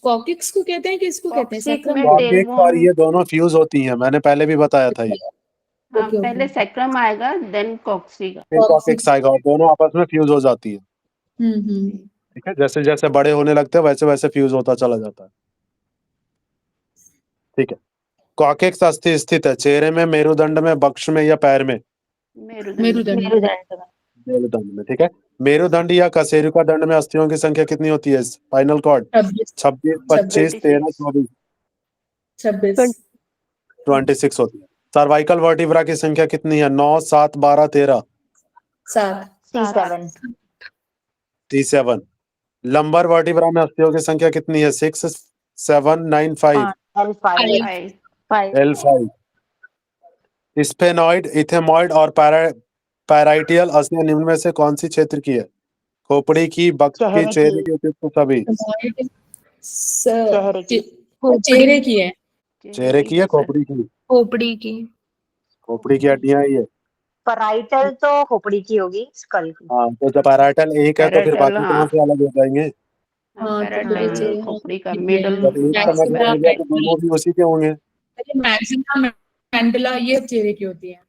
कॉकिक्स को कहते हैं कि इसको कहते हैं? कॉक्सिक सैक्रम में को? टेल कॉकेक्स और ये दोनों फ्यूज होती हैं, मैंने पहले भी बताया था ये। हाँ, ओके, ओके। पहले सैक्रम आएगा, देन कॉक्सिक। फिर कॉकेक्स आएगा और दोनों आपस में फ्यूज हो जाती है। हम्म। ठीक है, जैसे जैसे बड़े होने लगते हैं वैसे वैसे फ्यूज होता चला जाता है। ठीक है, कॉकेक्स अस्थि स्थित है चेहरे में, मेरुदंड में, बक्ष में या पैर में? मेरुदंड। मेरुदंड में। ठीक है, मेरुदंड या कशेरुका दंड में अस्थियों की संख्या कितनी होती है? Spinal cord 26, 25, 13, 24, 26। 26 होती है। सर्वाइकल वर्टिब्रा की संख्या कितनी है? 9, 7, 12, 13, 7। 37 37। लंबर वर्टिब्रा में अस्थियों की संख्या कितनी है? 6, 7, 9, 5, L5 L5। स्फेनॉइड, इथेमॉइड और पैराइटियल अस्थियां निम्न में से कौन सी क्षेत्र की है? खोपड़ी की, बक्ष की, चेहरे चेहरे की। की, उपयुक्त सभी। चेहरे की। चेहरे की है। चेहरे की है, खोपड़ी की? खोपड़ी की। खोपड़ी की हड्डियां ही है। पैराइटल तो खोपड़ी की होगी, स्कल की। हाँ, तो जब पैराइटल एक है तो फिर पैराइटल, बाकी हाँ। कहाँ से अलग हो जाएंगे? हाँ, तो पैराइटल खोपड़ी का मिडल। जब एक समझ में आ गया तो दोनों भी उसी के होंगे। मैक्सिमा मैंडला ये चेहरे की होती है।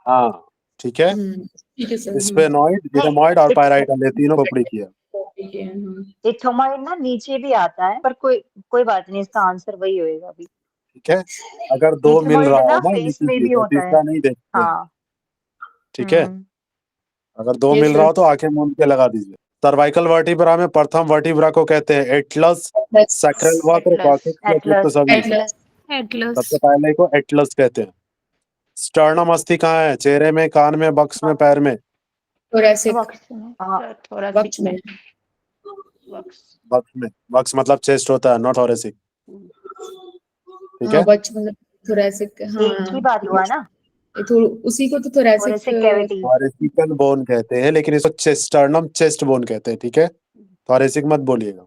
हाँ, ठीक है। ठीक है सर। स्फेनॉइड, इथेमॉइड और पैराइटल, ये तीनों खोपड़ी की है। ठीक है। इथोमाइड ना नीचे भी आता है, पर कोई बात नहीं, इसका आंसर वही होएगा अभी। ठीक है, अगर दो मिल इथोमाइड रहा ना हो ना फेस इसी में की, भी तो होता है। तीसरा नहीं देखते। हाँ। ठीक है, अगर दो Yes, मिल sir. रहा हो तो आंखें मूंद के लगा दीजिए। सर्वाइकल वर्टिब्रा में प्रथम वर्टिब्रा को कहते हैं एटलस, सैक्रल वक्र, कॉर्टेक्स, एटलस। सभी। एटलस। एटलस। सबसे पहले को एटलस कहते हैं। स्टर्नम अस्थि कहाँ है? चेहरे में, कान में, बक्स में, पैर में? थोरैसिक। थोड़ा बक्ष में। बक्स में। बक्स मतलब चेस्ट होता है, नॉट थोरेसिक। ठीक है, हाँ, बक्ष मतलब थोरैसिक। हाँ, एक ही बात हुआ ना, उसी को तो थोरैसिक थोरेसिक कैविटी। थोरेसिकल बोन कहते हैं, लेकिन इसको स्टर्नम चेस्ट बोन कहते हैं। ठीक है, थोरेसिक मत बोलिएगा,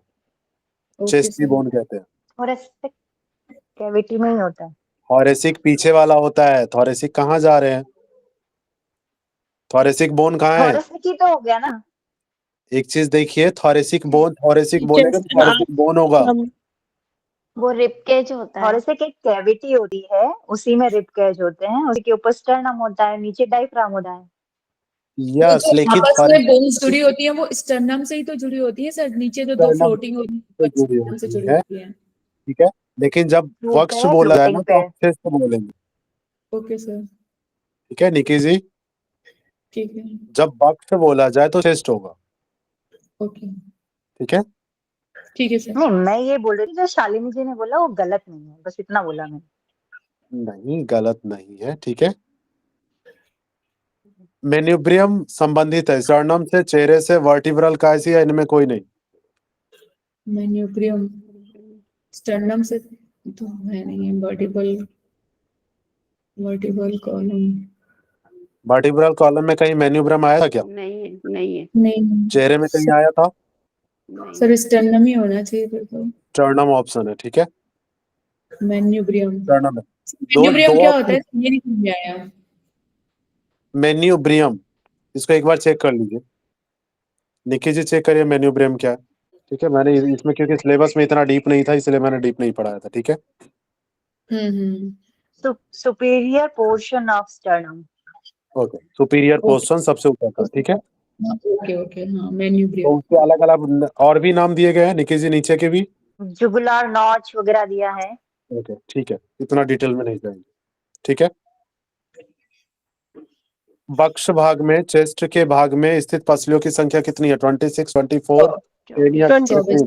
चेस्ट की बोन कहते हैं। थोरेसिक कैविटी में ही होता है। थोरेसिक पीछे वाला होता है, थोरेसिक कहाँ जा रहे हैं? थोरेसिक बोन कहाँ है? थोरेसिक ही तो हो गया ना। एक चीज देखिए, थोरेसिक बोन, थोरेसिक बोलेगा तो थोरेसिक बोन होगा। वो रिबकेज होता है। थोरेसिक एक कैविटी होती है, उसी में रिब कैज होते हैं, उसी के ऊपर स्टर्नम होता है, नीचे डायफ्राम होता है। यस, लेकिन आपस में बोन्स जुड़ी होती है वो स्टर्नम से ही तो जुड़ी होती है सर। नीचे जो दो Sternum फ्लोटिंग होती है स्टर्नम से जुड़ी होती है। ठीक है, लेकिन जब वक्ष बोला जाए ना तो आप चेस्ट बोलेंगे। Okay sir. ठीक है निकी जी, ठीक है। जब वक्ष बोला जाए तो चेस्ट होगा। ओके, ठीक है, ठीक है सर। नहीं, मैं ये बोल रही थी जो शालिनी जी ने बोला वो गलत नहीं है, बस इतना बोला मैंने। नहीं गलत नहीं है। ठीक है, मेन्यूब्रियम संबंधित है स्टर्नम से, चेहरे से, वर्टिब्रल कायसी, इनमें कोई नहीं। मेन्यूब्रियम स्टर्नम से तो है नहीं है। Vertebral column. वर्टिब्रल कॉलम में कहीं मेन्यूब्रियम आया था क्या? नहीं है। नहीं चेहरे में कहीं आया था? सर, स्टर्नम ही होना चाहिए फिर तो। स्टर्नम ऑप्शन है। ठीक है, मेन्यूब्रियम। स्टर्नम है। मेन्यूब्रियम क्या होता है ये नहीं समझ आया। मेन्यूब्रियम, इसको एक बार चेक कर लीजिए। निकी जी चेक करिए मेन्यूब्रियम क्या है। ठीक है, मैंने इसमें क्योंकि सिलेबस में इतना डीप नहीं था इसलिए मैंने डीप नहीं पढ़ाया था। ठीक है, superior portion of sternum. Okay, superior portion सबसे ऊपर का। ठीक है, ओके हाँ, तो मेन्यूब्रियम। उसके अलग अलग और भी नाम दिए गए हैं निकी जी, नीचे के भी। जुगुलार नॉच वगैरह दिया है। ओके ठीक है, इतना डिटेल में नहीं जाएंगे, ठीक है। वक्ष भाग में, चेस्ट के भाग में स्थित पसलियों की संख्या कितनी है? 26, 24, 10 या 24।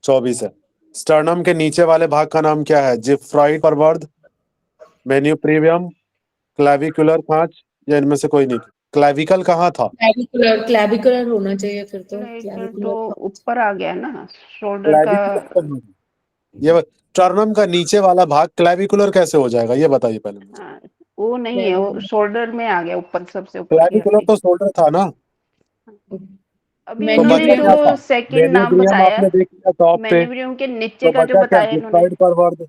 24 है। स्टर्नम के नीचे वाले भाग का नाम क्या है? जिफ्राइड प्रवर्ध, मेन्यूप्रीवियम, क्लैविकुलर खांच, या इनमें से कोई नहीं? क्लैविकल कहाँ था? क्लैविकुलर होना चाहिए फिर तो। क्लैविकुलर तो ऊपर आ गया ना, शोल्डर का। क्लैविकुलर ये स्टर्नम का नीचे वाला भाग क्लैविकुलर कैसे हो जाएगा, ये बताइए पहले मुझे। हाँ, वो नहीं है, वो शोल्डर में आ गया, ऊपर सबसे ऊपर की क्लैविकुलर हड्डी। तो शोल्डर था ना। अभी तो उन्होंने बचा क्या था? जो सेकंड नाम मेन्यूब्रियम बताया, आपने देख लिया टॉप पे, मेन्यूब्रियम के नीचे तो का जो बचा क्या? बताया इन्होंने, जिफ्राइड प्रवर्ध।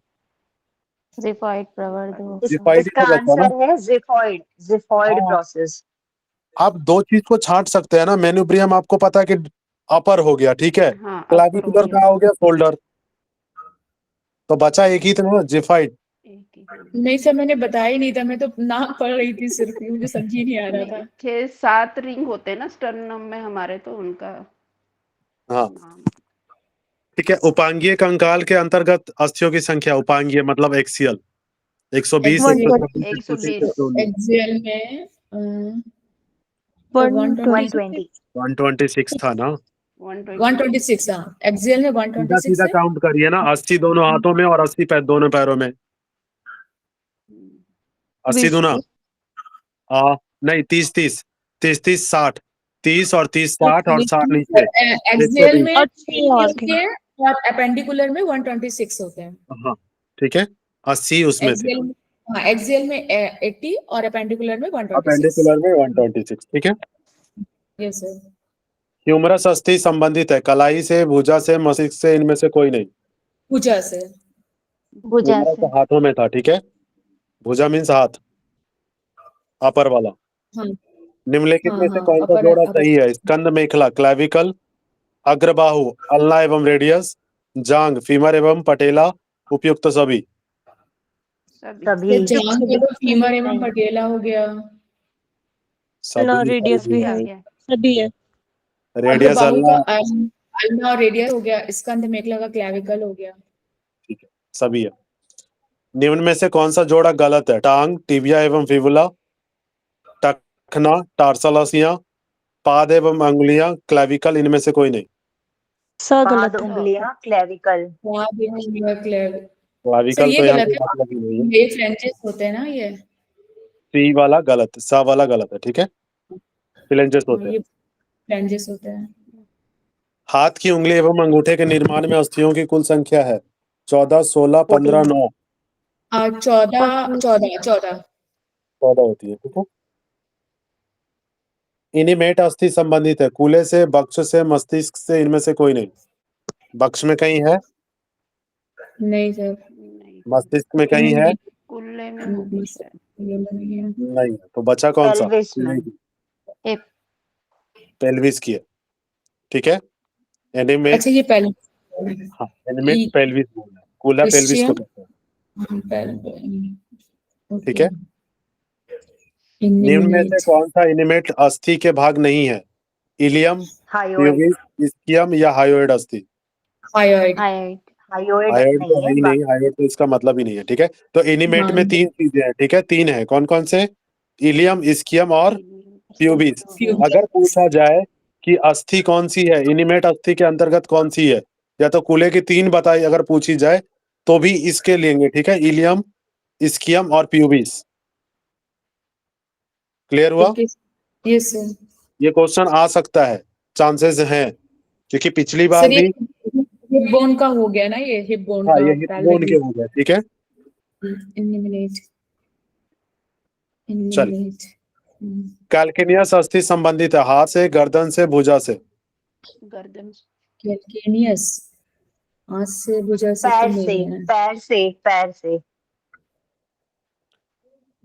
जिफॉइड प्रवर्ध जिफाइड इसका का बचा ना। आंसर है जिफॉइड, जिफॉइड हाँ। प्रोसेस। आप दो चीज को छांट सकते हैं ना। मेन्यूब्रियम आपको पता है कि अपर हो गया, ठीक है। हाँ अपर हो क्लैविकुलर गया। कहाँ हो गया? शोल्डर। तो बचा एक ही तो, जिफाइड। एक ही हो नहीं सर, मैंने बताया ही नहीं था, मैं तो नाम पढ़ रही थी सिर्फ, मुझे समझ ही नहीं आ रहा गया। था। 6-7 रिंग होते हैं ना स्टर्नम में हमारे, तो उनका हाँ नाम। ठीक है। उपांगीय कंकाल के अंतर्गत अस्थियों की संख्या, उपांगीय मतलब एक्सियल, 120, 126, 130, 119, एक्सियल में तो 120। 126 था ना। 126। हाँ, एक्सियल में सीधा 126 सीधा है। काउंट करिए ना, 80 दोनों हाथों में और 80 दोनों पैरों में। 80 दूना नहीं, 30 30, 30 30 60, 30 और 30 60 और 60 नीचे एक्सियल 120। में 80 होते हैं और एपेंडिकुलर में 126 होते हैं। हाँ ठीक है, 80 उसमें थे, एक्सियल, हाँ एक्सियल में 80 और एपेंडिकुलर में 126। अपेंडिकुलर में 126, ठीक है। Yes sir. ह्यूमरस अस्थि संबंधित है कलाई से, भुजा से, मस्तिष्क से, इनमें से कोई नहीं। भुजा से। भुजा ह्यूमरस से। हाथों में था, ठीक है। भुजा मीन्स हाथ, अपर वाला। हाँ निम्नलिखित में से हाँ, कौन सा अपर जोड़ा सही है? स्कंद मेखला, क्लैविकल, अग्रबाहु, अल्ना एवं रेडियस, जांग, फीमर एवं पटेला, उपयुक्त सभी। सभी। जांग के तो फीमर एवं पटेला हो गया। सभी रेडियस भी आ गया। सभी है। रेडियस बाहु का अल्ना, अल्ना और रेडियस हो गया, स्कंद मेखला का क्लैविकल हो गया। ठीक है, सभी है। निम्न में से कौन सा जोड़ा गलत है? टांग, टिबिया एवं फिबुला, टखना, टार्सलसिया, पाद एवं अंगुलियां, क्लैविकल, इनमें से कोई नहीं। पाद उंगलियां, क्लेविकल। सर क्लैविकल ये तो यहाँ गलत पे है, मतलब ही नहीं है। ये फ्रेंचेस होते हैं ना ये। सी वाला गलत, सा वाला गलत है, ठीक है। फिलेंजेस होते हैं। ये फ्रेंचेस होते हैं। हाथ की उंगली एवं अंगूठे के निर्माण में अस्थियों की कुल संख्या है 14, 16, 15, 9। 14 14 14। 14 होती है, ठीक है। इनिमेट अस्थि संबंधित है कूले से, बक्ष से, मस्तिष्क से, इनमें से कोई नहीं। बक्ष में कहीं है, नहीं सर। मस्तिष्क में कहीं है, कुल्ले में होगी शायद। नहीं है। तो बचा कौन सा? पेल्विस में। हिप। पेल्विस की है, ठीक है। एनिमेट, अच्छा ये पहले हाँ एनिमेट पेल्विस बोलना है, कूला पेल्विस को कहते हैं, ठीक है। निम्न में से कौन सा इनिमेट अस्थि के भाग नहीं है? Ilium, hyoid. प्यूबिस, इस्कियम या हायोइड अस्थि? हायोइड। हाइट। हायोइड हायोइड तो नहीं है है, ही नहीं, हायोइड तो इसका मतलब ही नहीं है, ठीक है। तो इनिमेट में 3 चीजें हैं, ठीक है। 3 है, कौन कौन से? इलियम, इस्कियम और प्यूबिस। अगर पूछा जाए कि अस्थि कौन सी है, इनिमेट अस्थि के अंतर्गत कौन सी है, या तो कूले की 3 बताई अगर पूछी जाए तो भी इसके लेंगे, ठीक है। इलियम, इस्कियम और प्यूबिस। क्लियर हुआ? Yes sir. ये क्वेश्चन आ सकता है, चांसेस हैं, क्योंकि पिछली बार सर ये भी, हिप बोन का हो गया ना, ये हिप बोन हाँ का ये हिप बोन के हो गए, ठीक है। चल, कैल्केनियस अस्थि संबंधित है हाथ से, गर्दन से, भुजा से? गर्दन। कैल्केनियस हाथ से, भुजा से तो पैर से, नहीं है। पैर से, पैर से।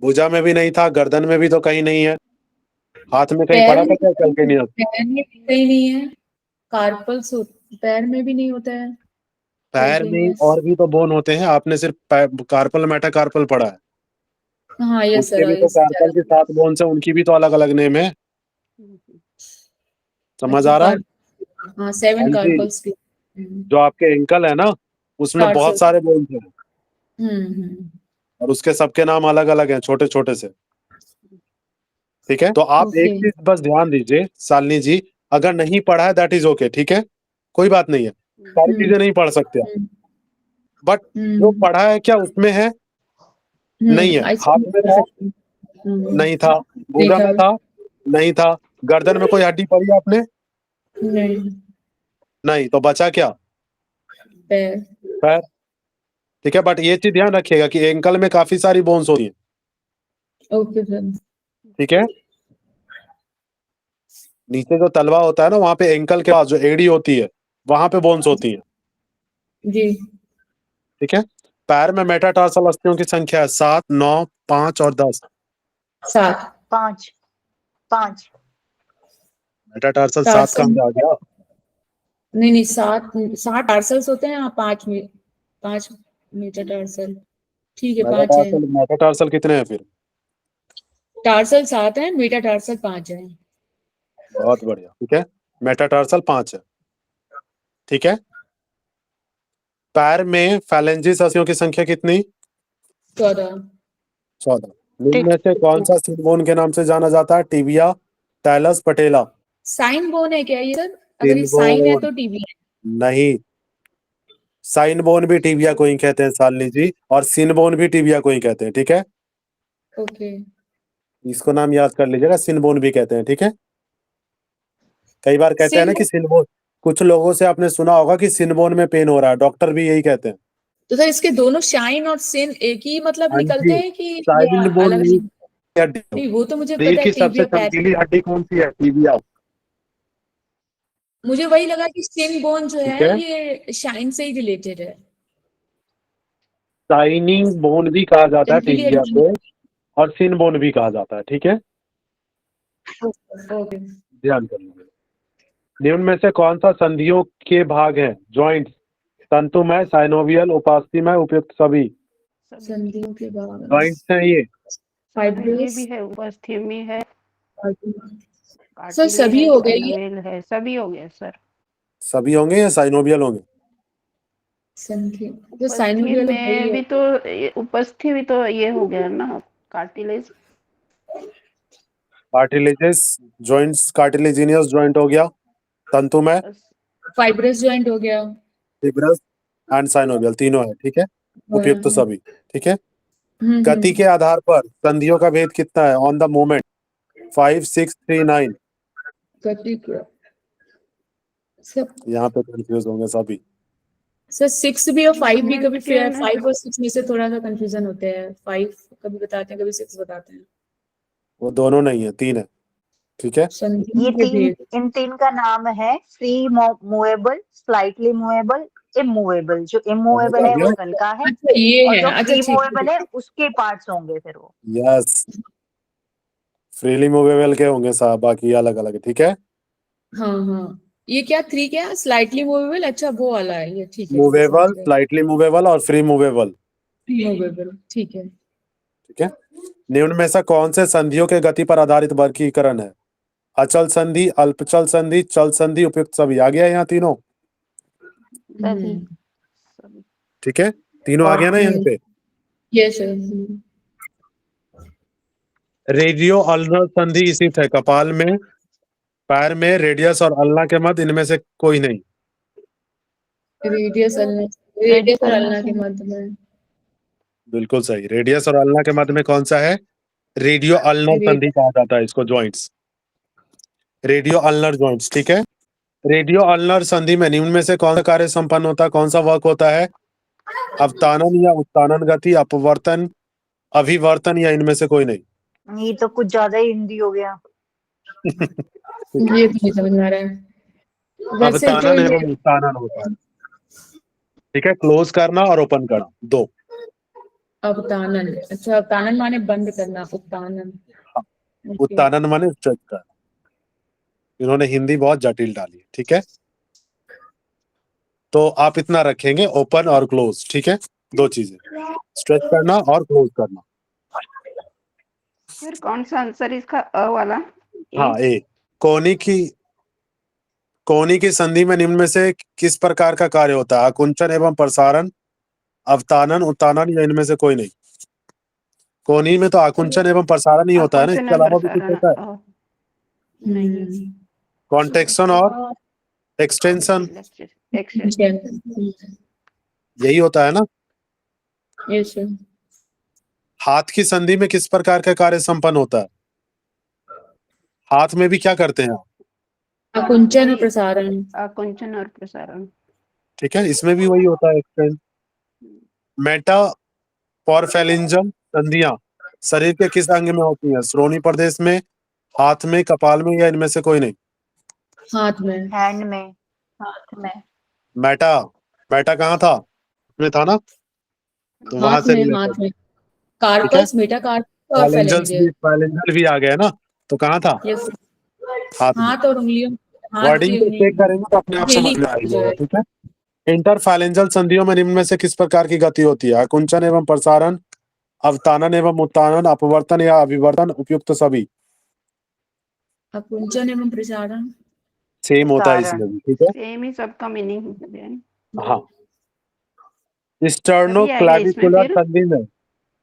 भुजा में भी नहीं था, गर्दन में भी तो कहीं नहीं है, हाथ में कहीं पैर पड़ा था में क्या कैल्केनियस? पैर में भी कहीं नहीं है। कार्पल्स पैर में भी नहीं होता है पैर में कैल्केनियस। और भी तो बोन होते हैं, आपने सिर्फ कार्पल मेटाकार्पल पढ़ा है, हाँ यस उसके सर। भी तो कार्पल के 7 बोन से, उनकी भी तो अलग अलग नेम है, समझ आ रहा है? हाँ 7 हाँ जी। कार्पल्स की। जो आपके एंकल है ना, उसमें बहुत टार्सल। सारे बोन्स हैं हम्म। और उसके सबके नाम अलग अलग हैं, छोटे छोटे से। ठीक है, तो आप एक ओके। चीज बस ध्यान दीजिए शालिनी जी, अगर नहीं पढ़ा है दैट इज ओके, ठीक है, कोई बात नहीं है, सारी चीजें नहीं पढ़ सकते आप, बट जो पढ़ा है क्या उसमें है, नहीं है, हाथ में था, नहीं था, भुजा में था, नहीं था, गर्दन में कोई हड्डी पड़ी आपने, नहीं। नहीं, तो बचा क्या, पैर। पैर। ठीक है, बट ये चीज ध्यान रखिएगा कि एंकल में काफी सारी बोन्स होती है। Okay sir. ठीक है, नीचे जो तलवा होता है ना, वहां पे एंकल के पास जो एड़ी होती है वहां पे बोन्स होती है। जी। ठीक है, पैर में मेटाटार्सल अस्थियों की संख्या है 7, 9, 5 और 10। 7। 5 5 मेटाटार्सल 7 टार्सल। कहाँ से आ गया? नहीं 7 टार्सल्स होते हैं, 5 मीटर टार्सल। ठीक है, 5 है। मेटाटार्सल कितने हैं फिर? टार्सल 7 है, मीटर टार्सल 5 है। बहुत बढ़िया। ठीक है, मेटाटार्सल 5 है। ठीक है, पैर में फैलेंजिस अस्थियों की संख्या कितनी? 14। 14। निम्न में से कौन सा सिन बोन के नाम से जाना जाता है? टिबिया, टैलस, पटेला। साइन बोन है क्या ये सर? अगर ये सिन साइन है बोन तो टीबी है। नहीं, साइन बोन भी टिबिया को ही कहते हैं शालिनी जी, और सिन बोन भी टिबिया को ही कहते हैं। ठीक है, ओके। इसको नाम याद कर लीजिएगा, सिन बोन भी कहते हैं। ठीक है, कई बार कहते हैं ना सिन कि सिन बोन, कुछ लोगों से आपने सुना होगा कि सिन बोन में पेन हो रहा है, डॉक्टर भी यही कहते हैं। तो सर इसके दोनों शाइन और सिन एक ही मतलब हाँ निकलते जी, हैं कि साइन अलग बोन अलग? हड्डी, नहीं वो तो मुझे शरीर पता है, की सबसे टीबिया पैर। चमकीली हड्डी कौन सी है? टिबिया। मुझे वही लगा कि सिन बोन जो ठीक है है, ये शाइन से ही रिलेटेड है। साइनिंग बोन भी कहा जाता है चमकीली टिबिया हड्डी। को, और सिन बोन भी कहा जाता है। ठीक है, ओके। ध्यान कर लीजिए। निम्न में से कौन सा संधियों के भाग है? जॉइंट्स, तंतुमय, साइनोवियल, उपास्थीमय, उपयुक्त सभी। संधियों के बाद जॉइंट्स हैं ये। ये फाइब्रस। भी है, उपस्थी है, सर सभी हो गए ये? साइनोवियल है, सभी हो गए सर। सभी होंगे या साइनोवियल होंगे? संधि जो उपस्थी साइनोवियल है में भी तो उपस्थी भी तो ये हो गया ना, cartilage. Cartilages joints, cartilaginous joint हो गया, तंतुमय, फाइब्रस जॉइंट हो गया। फिब्रस एंड साइनोवियल, तीनों है। ठीक है, उपयुक्त सभी। ठीक है, गति के आधार पर संधियों का भेद कितना है? On the moment 5, 6, 3, 9। गति का सब यहाँ पे कंफ्यूज होंगे सभी। सर 6 भी और 5 भी, कभी Momentum है। 5 और 6 में से थोड़ा सा कंफ्यूजन होते हैं। 5 कभी बताते हैं, कभी 6 बताते हैं। वो दोनों नहीं है, 3 है। ठीक है, संधि ये के भेद। इन 3 का नाम है free movable, slightly movable, immovable. जो इमूवेबल है वो कल का है, अच्छा ये और है। जो अच्छा फ्री ठीक मूवेबल है उसके पार्ट्स होंगे फिर वो। यस, फ्रीली मूवेबल के होंगे साहब, बाकी अलग अलग। ठीक है, हाँ ये क्या 3 क्या स्लाइटली मूवेबल? अच्छा वो वाला है ये, ठीक है मूवेबल, स्लाइटली मूवेबल और फ्री मूवेबल। मूवेबल ठीक है। ठीक है, निम्न में से कौन से संधियों के गति पर आधारित वर्गीकरण है? अचल संधि, अल्पचल संधि, चल संधि, उपयुक्त सभी। आ गया यहाँ तीनों? सभी। ठीक है, तीनों आ गया ना यहाँ पे? Yes sir. रेडियो अल्नर संधि स्थित है कपाल में, पैर में, रेडियस और अल्ना के मध्य, इनमें से कोई नहीं। रेडियस और अल्ना के मध्य में। बिल्कुल सही, रेडियस और अल्ना के मध्य में कौन सा है? रेडियो अल्नर संधि कहा जाता है इसको, जॉइंट्स, रेडियो अल्नर जॉइंट्स। ठीक है, रेडियो अल्नर संधि में निम्न में से कौन सा कार्य संपन्न होता है? कौन सा वर्क होता है? अवतानन या उत्तानन गति, अपवर्तन, अभिवर्तन, या इनमें से कोई नहीं? ये तो कुछ ज्यादा ही हिंदी हो गया। ये तो नहीं समझ में आ रहा है वैसे जो अवतानन ये एवं उत्तानन होता है। ठीक है, क्लोज करना और ओपन करना, दो। अवतानन। अच्छा अवतानन माने बंद करना, उत्तानन। ओके। उत्तानन माने स्ट्रेच करना। इन्होंने हिंदी बहुत जटिल डाली है। ठीक है, तो आप इतना रखेंगे, ओपन और क्लोज। ठीक है, दो चीजें, स्ट्रेच करना और क्लोज करना। फिर कौन सा आंसर इसका? अ वाला? हाँ, ए। कोनिक की कोहनी की संधि में निम्न में से किस प्रकार का कार्य होता है? आकुंचन एवं प्रसारण, अवतानन, उत्तानन या इनमें से कोई नहीं? कोहनी में तो आकुंचन एवं प्रसारण ही होता है ना, इसके अलावा भी कुछ होता है? नहीं, कॉन्ट्रैक्शन और एक्सटेंशन, यही होता है ना? Yes sir. हाथ की संधि में किस प्रकार का कार्य संपन्न होता है? हाथ में भी क्या करते हैं? आकुंचन और प्रसारण। आकुंचन और प्रसारण। ठीक है, इसमें भी वही होता है एक्सटेंड। मेटाफॉरफैलिंजल संधियां शरीर के किस अंग में होती हैं? श्रोणी प्रदेश में, हाथ में, कपाल में या इनमें से कोई नहीं? हाथ में। हैंड में, हाथ में। मेटा कहाँ था? में था ना, तो वहां हाथ से में, related हाथ है। में। कार्पस, मेटाकार्पस और फाइलेंजल फेलेंजियल। भी आ गया ना, तो कहाँ था? यस। हाथ में। हाथ और उंगलियों, हाथ वर्डिंग की को उंगली चेक करेंगे तो अपने आप डेली समझ में आ जो जाएगा। है। ठीक है, इंटरफैलेंजल संधियों में निम्न में से किस प्रकार की गति होती है? आकुंचन एवं प्रसारण, अवतानन एवं उत्तानन, अपवर्तन या अभिवर्तन, उपयुक्त सभी? आकुंचन एवं प्रसारण। सेम होता है प्रसारण। इसमें भी। ठीक है, सेम ही सबका मीनिंग है। हाँ। सभी स्टर्नो आ गया इसमें क्लैविकुलर फिर। संधि में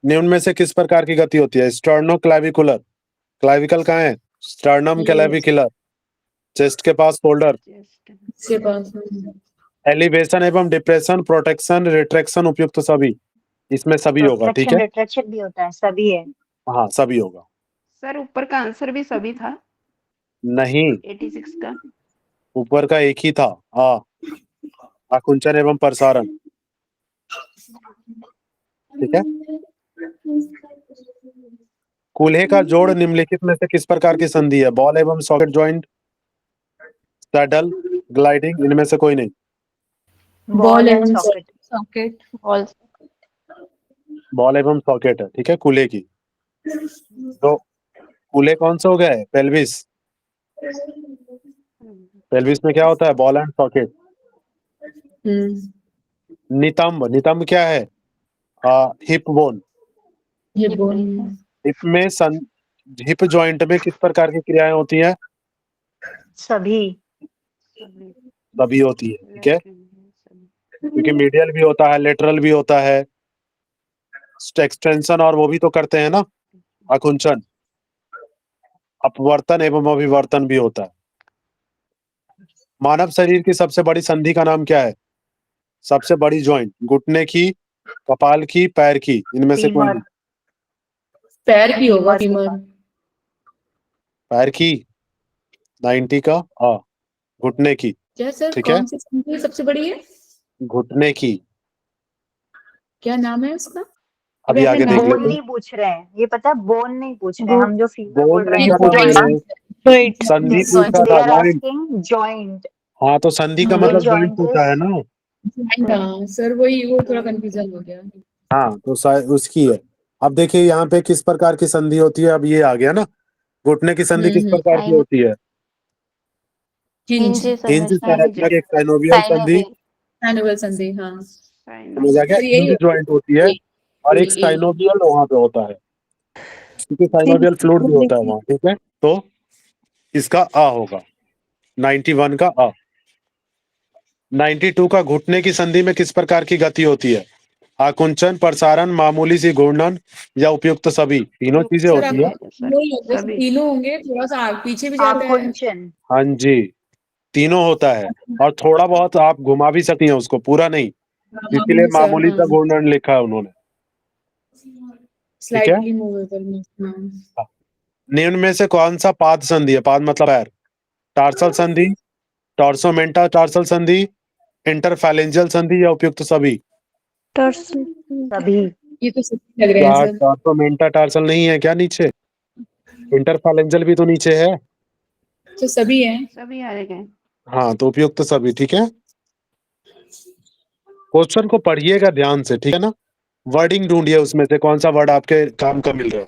निम्न में से किस प्रकार की गति होती है? स्टर्नो क्लैविकुलर, क्लैविकल कहाँ है? स्टर्नम ये क्लैविकुलर, चेस्ट के पास शोल्डर। इसके पास। एलिवेशन एवं डिप्रेशन, प्रोटेक्शन, रिट्रैक्शन, उपयुक्त सभी? इसमें सभी होगा। ठीक प्रोटेक्शन है, रिट्रैक्शन भी होता है, सभी है। हाँ सभी होगा। सर ऊपर का आंसर भी सभी था, नहीं, 86 का। ऊपर का एक ही था। आकुंचन एवं प्रसारण। ठीक है, कूल्हे का जोड़ निम्नलिखित में से किस प्रकार की संधि है? बॉल एवं सॉकेट जॉइंट, सैडल, ग्लाइडिंग, इनमें से कोई नहीं? Ball and socket. Socket, ball. Ball एवं सॉकेट है। ठीक है, कूल्हे की। तो कूल्हे कौन से हो गए? पेल्विस। पेल्विस में क्या होता है? Ball and socket. नितंब, नितंब क्या है? Hip bone. ये बोन। हिप में हिप जॉइंट में किस प्रकार की क्रियाएं होती हैं? सभी। सभी होती है। ठीक है, क्योंकि मीडियल भी होता है, लेटरल भी होता है, एक्सटेंशन और वो भी तो करते हैं ना, आकुंचन। अपवर्तन एवं अभिवर्तन भी होता है। मानव शरीर की सबसे बड़ी संधि का नाम क्या है? सबसे बड़ी जॉइंट, घुटने की, कपाल की, पैर की, इनमें से कोई फीमर। नहीं? पैर की होगा, फीमर। फीमर। पैर की 90 का घुटने की। क्या सर, ठीक है, कौन सी संधि सबसे बड़ी है? घुटने की। क्या नाम है उसका? अभी आगे देख बोन लेते हैं। नहीं पूछ रहे हैं, ये पता है, बोन नहीं पूछ रहे हैं हम, जो फीमर बोन बोल रहे नहीं हैं करना वो है, संधि पूछा दे था, आर जॉइंट। Asking joint. हाँ, तो संधि का हाँ, मतलब जॉइंट जॉइंट पूछा है ना। हाँ सर, वही वो थोड़ा कंफ्यूजन हो गया। हाँ, तो उसकी है। अब देखिए यहाँ पे किस प्रकार की संधि होती है। अब ये आ गया ना, घुटने की संधि किस प्रकार की होती है? हिंज। हिंज सैरेक्टनर एक साइनोवियल संधि। एनुअल संधि, हाँ। समझ आ गया, तो यही हिंज जॉइंट होती है, और एक साइनोवियल वहां पे होता है, क्योंकि साइनोवियल फ्लूइड भी होता है वहां। ठीक है, तो इसका आ होगा 91 का आ। 92 का घुटने की संधि में किस प्रकार की गति होती है? आकुंचन, प्रसारण, मामूली सी घूर्णन या उपयुक्त सभी? तीनों चीजें सर होती है। सभी। तीनों होंगे, थोड़ा सा पीछे भी जाता है। आकुंचन। हाँ जी, तीनों होता है, और थोड़ा बहुत आप घुमा भी सकती हैं उसको, पूरा नहीं, इसीलिए मामूली सा घूर्णन लिखा है उन्होंने। ठीक है, स्लाइटली मूवेबल। निम्न में से कौन सा पाद संधि है? पाद मतलब पैर। टार्सल संधि, टॉर्सोमेंटा टार्सल संधि, इंटरफैलेंजियल संधि या उपयुक्त सभी? सभी। ये तो सही लग रहे हैं सर। टॉर्सोमेंटा टार्सल नहीं है क्या नीचे? इंटरफैलेंजियल भी तो नीचे है। तो सभी है। सभी आ गए। हाँ, तो उपयुक्त सभी। ठीक है, क्वेश्चन को पढ़िएगा ध्यान से। ठीक है ना, वर्डिंग ढूंढिए उसमें से कौन सा वर्ड आपके काम का मिल रहा है।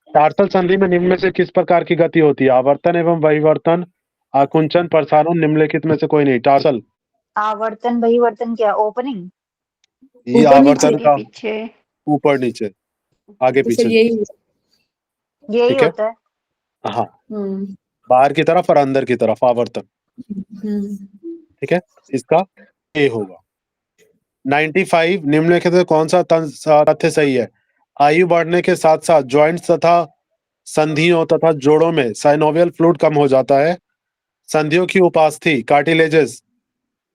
टार्सल संधि में निम्न में से किस प्रकार की गति होती है? आवर्तन एवं बहिवर्तन, आकुंचन, प्रसारण, निम्नलिखित में से कोई नहीं? टार्सल, आवर्तन बहिवर्तन क्या? ओपनिंग। ये ऊपर आवर्तन नीचे। का पीछे। ऊपर नीचे, आगे तो सर पीछे। यही। यही ठीक है, होता है। हाँ, बाहर की तरफ और अंदर की तरफ आवर्तन। ठीक है, इसका ए होगा। 95 निम्नलिखित में कौन सा तथ्य सही है? आयु बढ़ने के साथ साथ जॉइंट्स तथा संधियों तथा जोड़ों में साइनोवियल फ्लूइड कम हो जाता है। संधियों की उपास्थि कार्टिलेजेस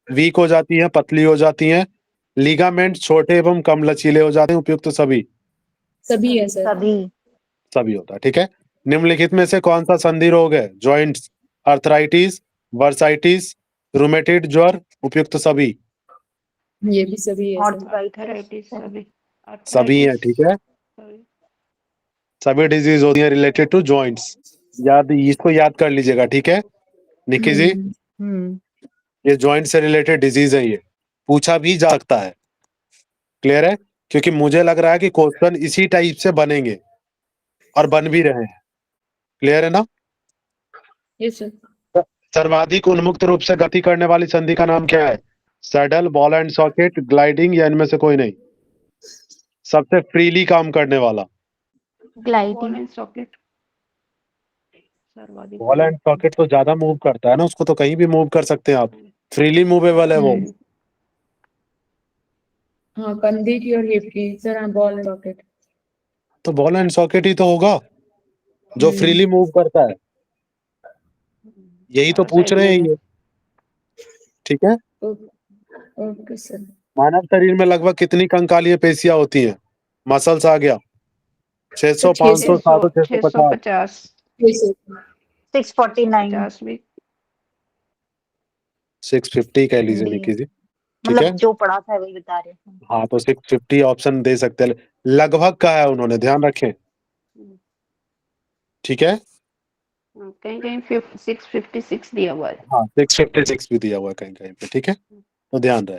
वीक हो जाती हैं, पतली हो जाती हैं। लिगामेंट छोटे एवं कम लचीले हो जाते हैं। उपयुक्त सभी है सर। सभी होता है। ठीक है, निम्नलिखित में से कौन सा संधि रोग है? जॉइंट्स, अर्थराइटिस, बर्साइटिस, रूमेटिड ज्वर। उपयुक्त सभी ये भी सभी है सर। आर्थराइटिस सभी है। ठीक है, सभी डिजीज होती है रिलेटेड टू जॉइंट्स। इसको याद कर लीजिएगा। ठीक है निक्की जी, ये जॉइंट से रिलेटेड डिजीज है, ये पूछा भी जा सकता है। क्लियर है? क्योंकि मुझे लग रहा है कि क्वेश्चन इसी टाइप से बनेंगे और बन भी रहे हैं। क्लियर है ना? Yes sir. सर्वाधिक उन्मुक्त रूप से गति करने वाली संधि का नाम क्या है? Saddle, ball and socket, gliding या इनमें से कोई नहीं? सबसे फ्रीली काम करने वाला gliding socket. Ball and socket तो ज्यादा मूव करता है ना, उसको तो कहीं भी मूव कर सकते हैं आप। फ्रीली मूवेबल है वो। हाँ, कंधे की और हिप की सर। हाँ, बॉल एंड सॉकेट। तो बॉल एंड सॉकेट ही तो होगा जो फ्रीली मूव करता है। यही तो पूछ रहे हैं ये। ठीक है, ओके सर। मानव शरीर में लगभग कितनी कंकालीय पेशियां होती हैं? मसल्स आ गया। 600, 500, 700, 650, 649 650 कह लीजिए निकी जी। ठीक है, मतलब जो पढ़ा था वही बता रहे हैं। हाँ तो 650 ऑप्शन दे सकते हैं। लगभग का है, उन्होंने ध्यान रखें। ठीक है, कहीं कहीं 656 दिया हुआ है। हाँ 656 भी दिया हुआ है कहीं कहीं पे। ठीक है, तो ध्यान रहे,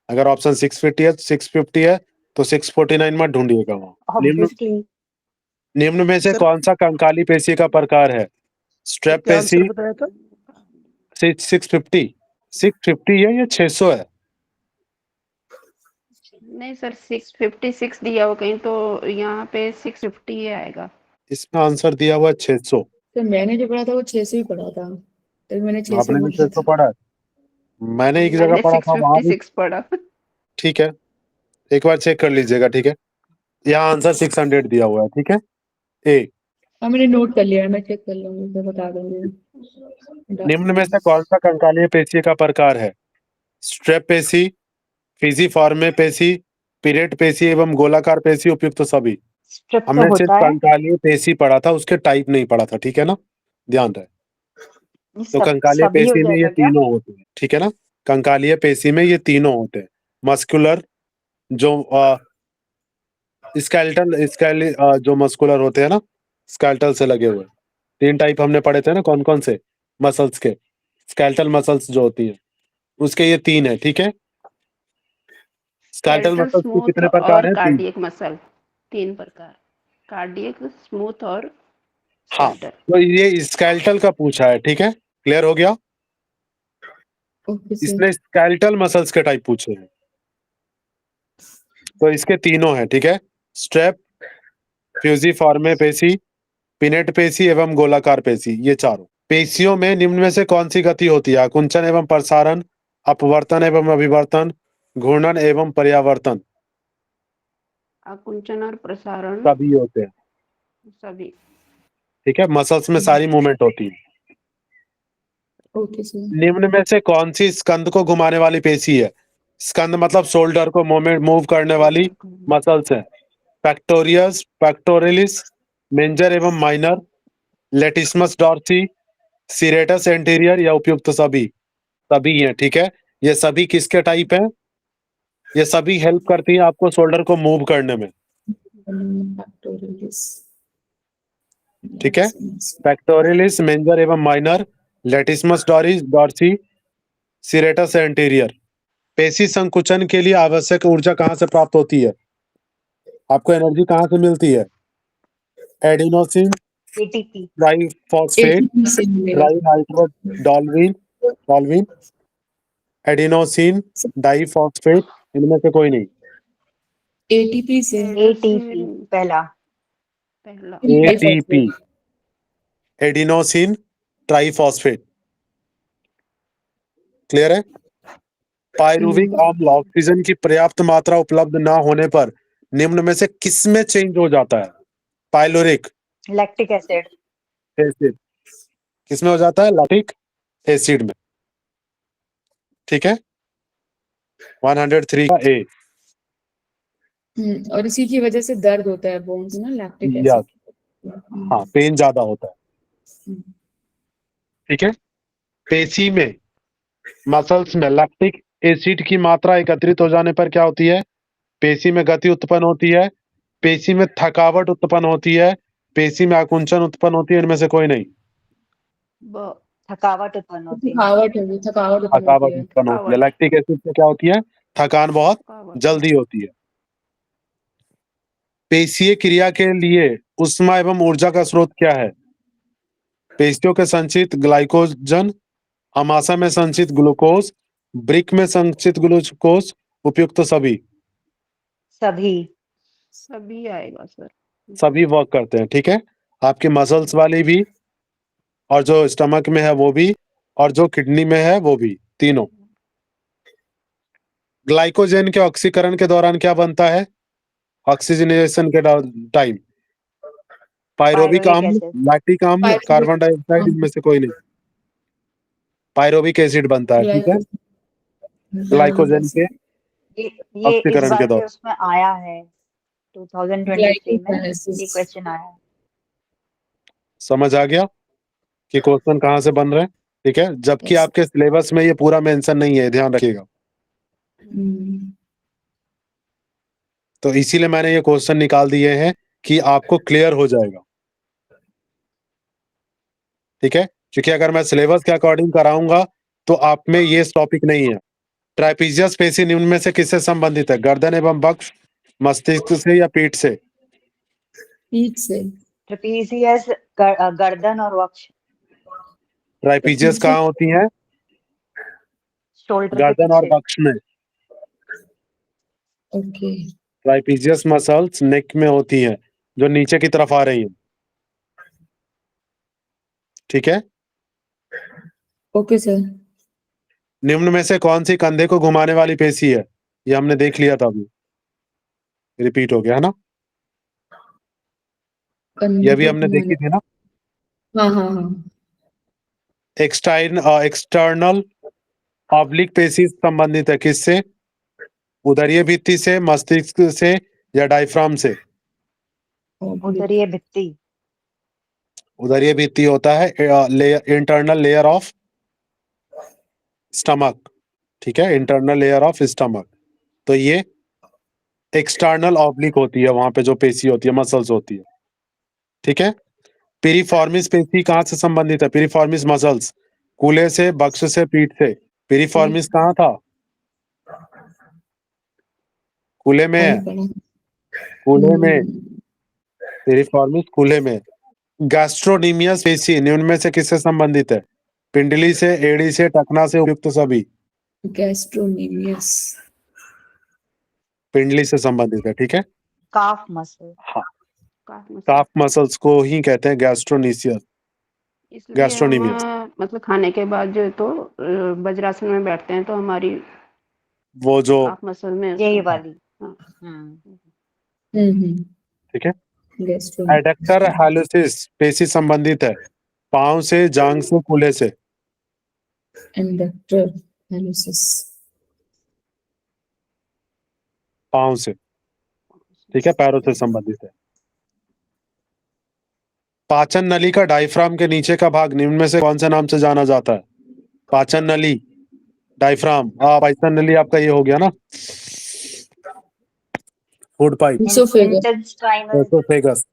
अगर ऑप्शन 650 है तो 649 मत ढूंढिएगा वहाँ। निम्न में से कौन सा कंकाली पेशी का प्रकार है? स्ट्रेप पेशी। बताया था 650 है या 600 है? नहीं सर 656 दिया हुआ कहीं, तो यहाँ पे 650 ही आएगा। इसका आंसर दिया हुआ है 600। तो मैंने जो पढ़ा था वो 600 ही पढ़ा था, तो मैंने 600 आपने भी बोल दिया 600 पढ़ा है? मैंने एक जगह मैंने पढ़ा था वहां भी। 656 पढ़ा। ठीक है, एक बार चेक कर लीजिएगा। ठीक है, यहाँ आंसर 600 दिया हुआ है। ठीक है, ए। हाँ, मैंने नोट कर लिया, मैं चेक कर लूंगी, मैं बता दूंगी। निम्न में से कौन सा कंकालीय पेशी का प्रकार है? स्ट्रेप पेशी, फिजिफॉर्मे पेशी, पिरेट पेशी एवं गोलाकार पेशी। उपयुक्त सभी। हमने सिर्फ कंकालीय पेशी पढ़ा था, उसके टाइप नहीं पढ़ा था। ठीक है ना, ध्यान रहे। तो कंकालीय पेशी में ये तीनों होते हैं। ठीक है ना, कंकालीय पेशी में ये तीनों होते हैं। मस्कुलर, जो स्केलेटल जो मस्कुलर होते हैं ना, स्केलेटल से लगे हुए। 3 टाइप हमने पढ़े थे ना, कौन कौन से? मसल्स के, स्केलेटल मसल्स जो होती है उसके ये 3 है। ठीक है, स्केलेटल मसल्स के कितने प्रकार हैं? 3। कार्डियक मसल 3 प्रकार, कार्डियक, स्मूथ और हाँ, तो ये स्केलेटल का पूछा है। ठीक है, क्लियर हो गया? इसने स्केलेटल मसल्स के टाइप पूछे हैं, तो इसके तीनों हैं। ठीक है, स्ट्रेप, फ्यूजिफॉर्मे पेशी, पिनेट पेशी एवं गोलाकार पेशी, ये चारों। पेशियों में निम्न में से कौन सी गति होती है? आकुंचन एवं प्रसारण, अपवर्तन एवं अभिवर्तन, घूर्णन एवं पर्यावर्तन। आकुंचन और प्रसारण सभी होते हैं। सभी। ठीक है, मसल्स में सारी मूवमेंट होती है। Okay sir. निम्न में से कौन सी स्कंद को घुमाने वाली पेशी है? स्कंद मतलब शोल्डर को मूव करने वाली मसल्स है। पेक्टोरियस, पेक्टोरिलिस, मेंजर एवं माइनर, लेटिस्मस डॉर्सी, सीरेटस एंटीरियर या उपयुक्त सभी? सभी हैं। ठीक है, ये सभी किसके टाइप हैं? ये सभी हेल्प करती हैं आपको शोल्डर को मूव करने में। ठीक है, पेक्टोरिलिस, मेंजर एवं माइनर, लेटिस्मस डॉर्सी, सीरेटस एंटीरियर। पेशी संकुचन के लिए आवश्यक ऊर्जा कहाँ से प्राप्त होती है? आपको एनर्जी कहाँ से मिलती है? एडिनोसिन ट्राइफॉस्फेट, डाइहाइड्रोडोल्विन, एडिनोसिन डाइफॉस्फेट, इनमें से कोई नहीं। एटीपी से। एटीपी पहला एटीपी, एडिनोसिन ट्राइफॉस्फेट। क्लियर है? पायरुविक अम्ल ऑक्सीजन की पर्याप्त मात्रा उपलब्ध ना होने पर निम्न में से किस में चेंज हो जाता है? Pyloric lactic acid. एसिड किस में हो जाता है? लैक्टिक एसिड में। ठीक है, 103 का ए। और इसी की वजह से दर्द होता है बोन्स में, लैक्टिक यस, एसिड। हाँ, पेन ज्यादा होता है। ठीक है, पेशी में, मसल्स में लैक्टिक एसिड की मात्रा एकत्रित हो जाने पर क्या होती है? पेशी में गति उत्पन्न होती है, पेशी में थकावट उत्पन्न होती है, पेशी में आकुंचन उत्पन्न होती है, इनमें से कोई नहीं। थकावट उत्पन्न होती है। थकावट होगी, थकावट उत्पन्न थकावट होती है। उत्पन्न होती है। लैक्टिक एसिड से क्या होती है? थकान बहुत जल्दी होती है। पेशीय क्रिया के लिए उष्मा एवं ऊर्जा का स्रोत क्या है? पेशियों के संचित ग्लाइकोजन, अमाशय में संचित ग्लूकोज, ब्रिक में संचित ग्लूकोज, उपयुक्त सभी। सभी आएगा सर। सभी वर्क करते हैं। ठीक है, आपके मसल्स वाली भी, और जो स्टमक में है वो भी, और जो किडनी में है वो भी, तीनों। ग्लाइकोजन के ऑक्सीकरण के दौरान क्या बनता है? ऑक्सीजनेशन के टाइम पायरोबिक अम्ल, लैक्टिक अम्ल, कार्बन डाइऑक्साइड, इनमें से कोई नहीं। पायरोबिक एसिड बनता है। ठीक है, ग्लाइकोजन के ये इस ऑक्सीकरण के बार के दौरान। उसमें आया है 2023 में, ये क्वेश्चन आया है। समझ आ गया कि क्वेश्चन कहाँ से बन रहे हैं? ठीक है, जबकि Yes. आपके सिलेबस में ये पूरा मेंशन नहीं है, ध्यान रखिएगा। तो इसीलिए मैंने ये क्वेश्चन निकाल दिए हैं कि आपको क्लियर हो जाएगा। ठीक है, क्योंकि अगर मैं सिलेबस के अकॉर्डिंग कराऊंगा तो आप में ये टॉपिक नहीं है। ट्राइपीजियस पेशी निम्न में से किससे संबंधित है? गर्दन एवं वक्ष, मस्तिष्क से या पीठ से? पीठ से। ट्रेपीजियस गर्दन और वक्ष। ट्राइपीजियस कहाँ होती है? शोल्डर के गर्दन और पीछे। वक्ष में। ओके। ट्राइपीजियस मसल्स नेक में होती हैं, जो नीचे की तरफ आ रही हैं। ठीक है, ओके सर। निम्न में से कौन सी कंधे को घुमाने वाली पेशी है? ये हमने देख लिया था, अभी रिपीट हो गया है ना? ये भी हमने देखी थी ना? हाँ हाँ हाँ। एक्सटर्नल ऑब्लिक पेशी संबंधित है किससे? उदरीय भित्ति से, मस्तिष्क से या डायफ्राम से? उदरीय भित्ति। उदरीय भित्ति होता है इंटरनल लेयर ऑफ स्टमक। ठीक है, इंटरनल लेयर ऑफ स्टमक। तो ये एक्सटर्नल ऑब्लिक होती है, वहां पे जो पेशी होती है, मसल्स होती है। ठीक है, पिरिफॉर्मिस पेशी कहाँ से संबंधित है? पिरिफॉर्मिस मसल्स कूल्हे से, बक्ष से, पीठ से। पिरिफॉर्मिस कहाँ था? कूल्हे में है, कूल्हे में। पिरिफॉर्मिस कूल्हे में। गैस्ट्रोनीमियस पेशी निम्न में से किससे संबंधित है? पिंडली से, एड़ी से, टखना से, उपयुक्त सभी। गैस्ट्रोनीमियस। पिंडली से संबंधित है। ठीक है, काफ मसल। हाँ, काफ मसल्स को ही कहते हैं गैस्ट्रोनीसियस, इसलिए गैस्ट्रोनीमियस। हम मतलब खाने के बाद जो तो वज्रासन में बैठते हैं तो हमारी वो जो काफ मसल में यही वाली। ठीक है, एडक्टर हाइलोसिस पेशी संबंधित है पांव से, जांग से, कूल्हे से। एडक्टर हाइलोसिस पांव से। ठीक है, पैरों से संबंधित है। पाचन नली का डायफ्राम के नीचे का भाग निम्न में से कौन से नाम से जाना जाता है? पाचन नली, डायफ्राम। पाचन नली आपका ये हो गया ना, फूड पाइप, एसोफेगस।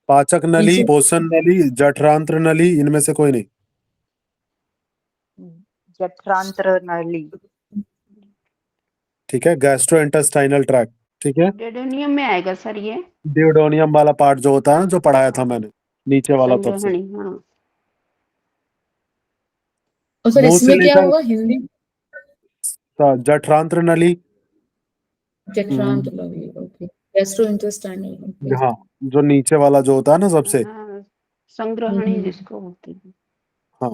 पाचक नली, पोषण नली, जठरांत्र नली, इनमें से कोई नहीं। जठरांत्र नली। ठीक है, गैस्ट्रोइंटेस्टाइनल ट्रैक्ट। ठीक है, डेडोनियम में आएगा सर ये। डियोडोनियम वाला पार्ट जो होता है, जो पढ़ाया था मैंने, नीचे वाला तब से। हाँ। और सर इसमें क्या होगा हिंदी? जठरांत्र नली। जठरांत्र नली, ओके। गैस्ट्रोइंटेस्टाइनल, हाँ, जो नीचे वाला जो होता है ना सबसे। संग्रहणी जिसको बोलते हैं। हाँ,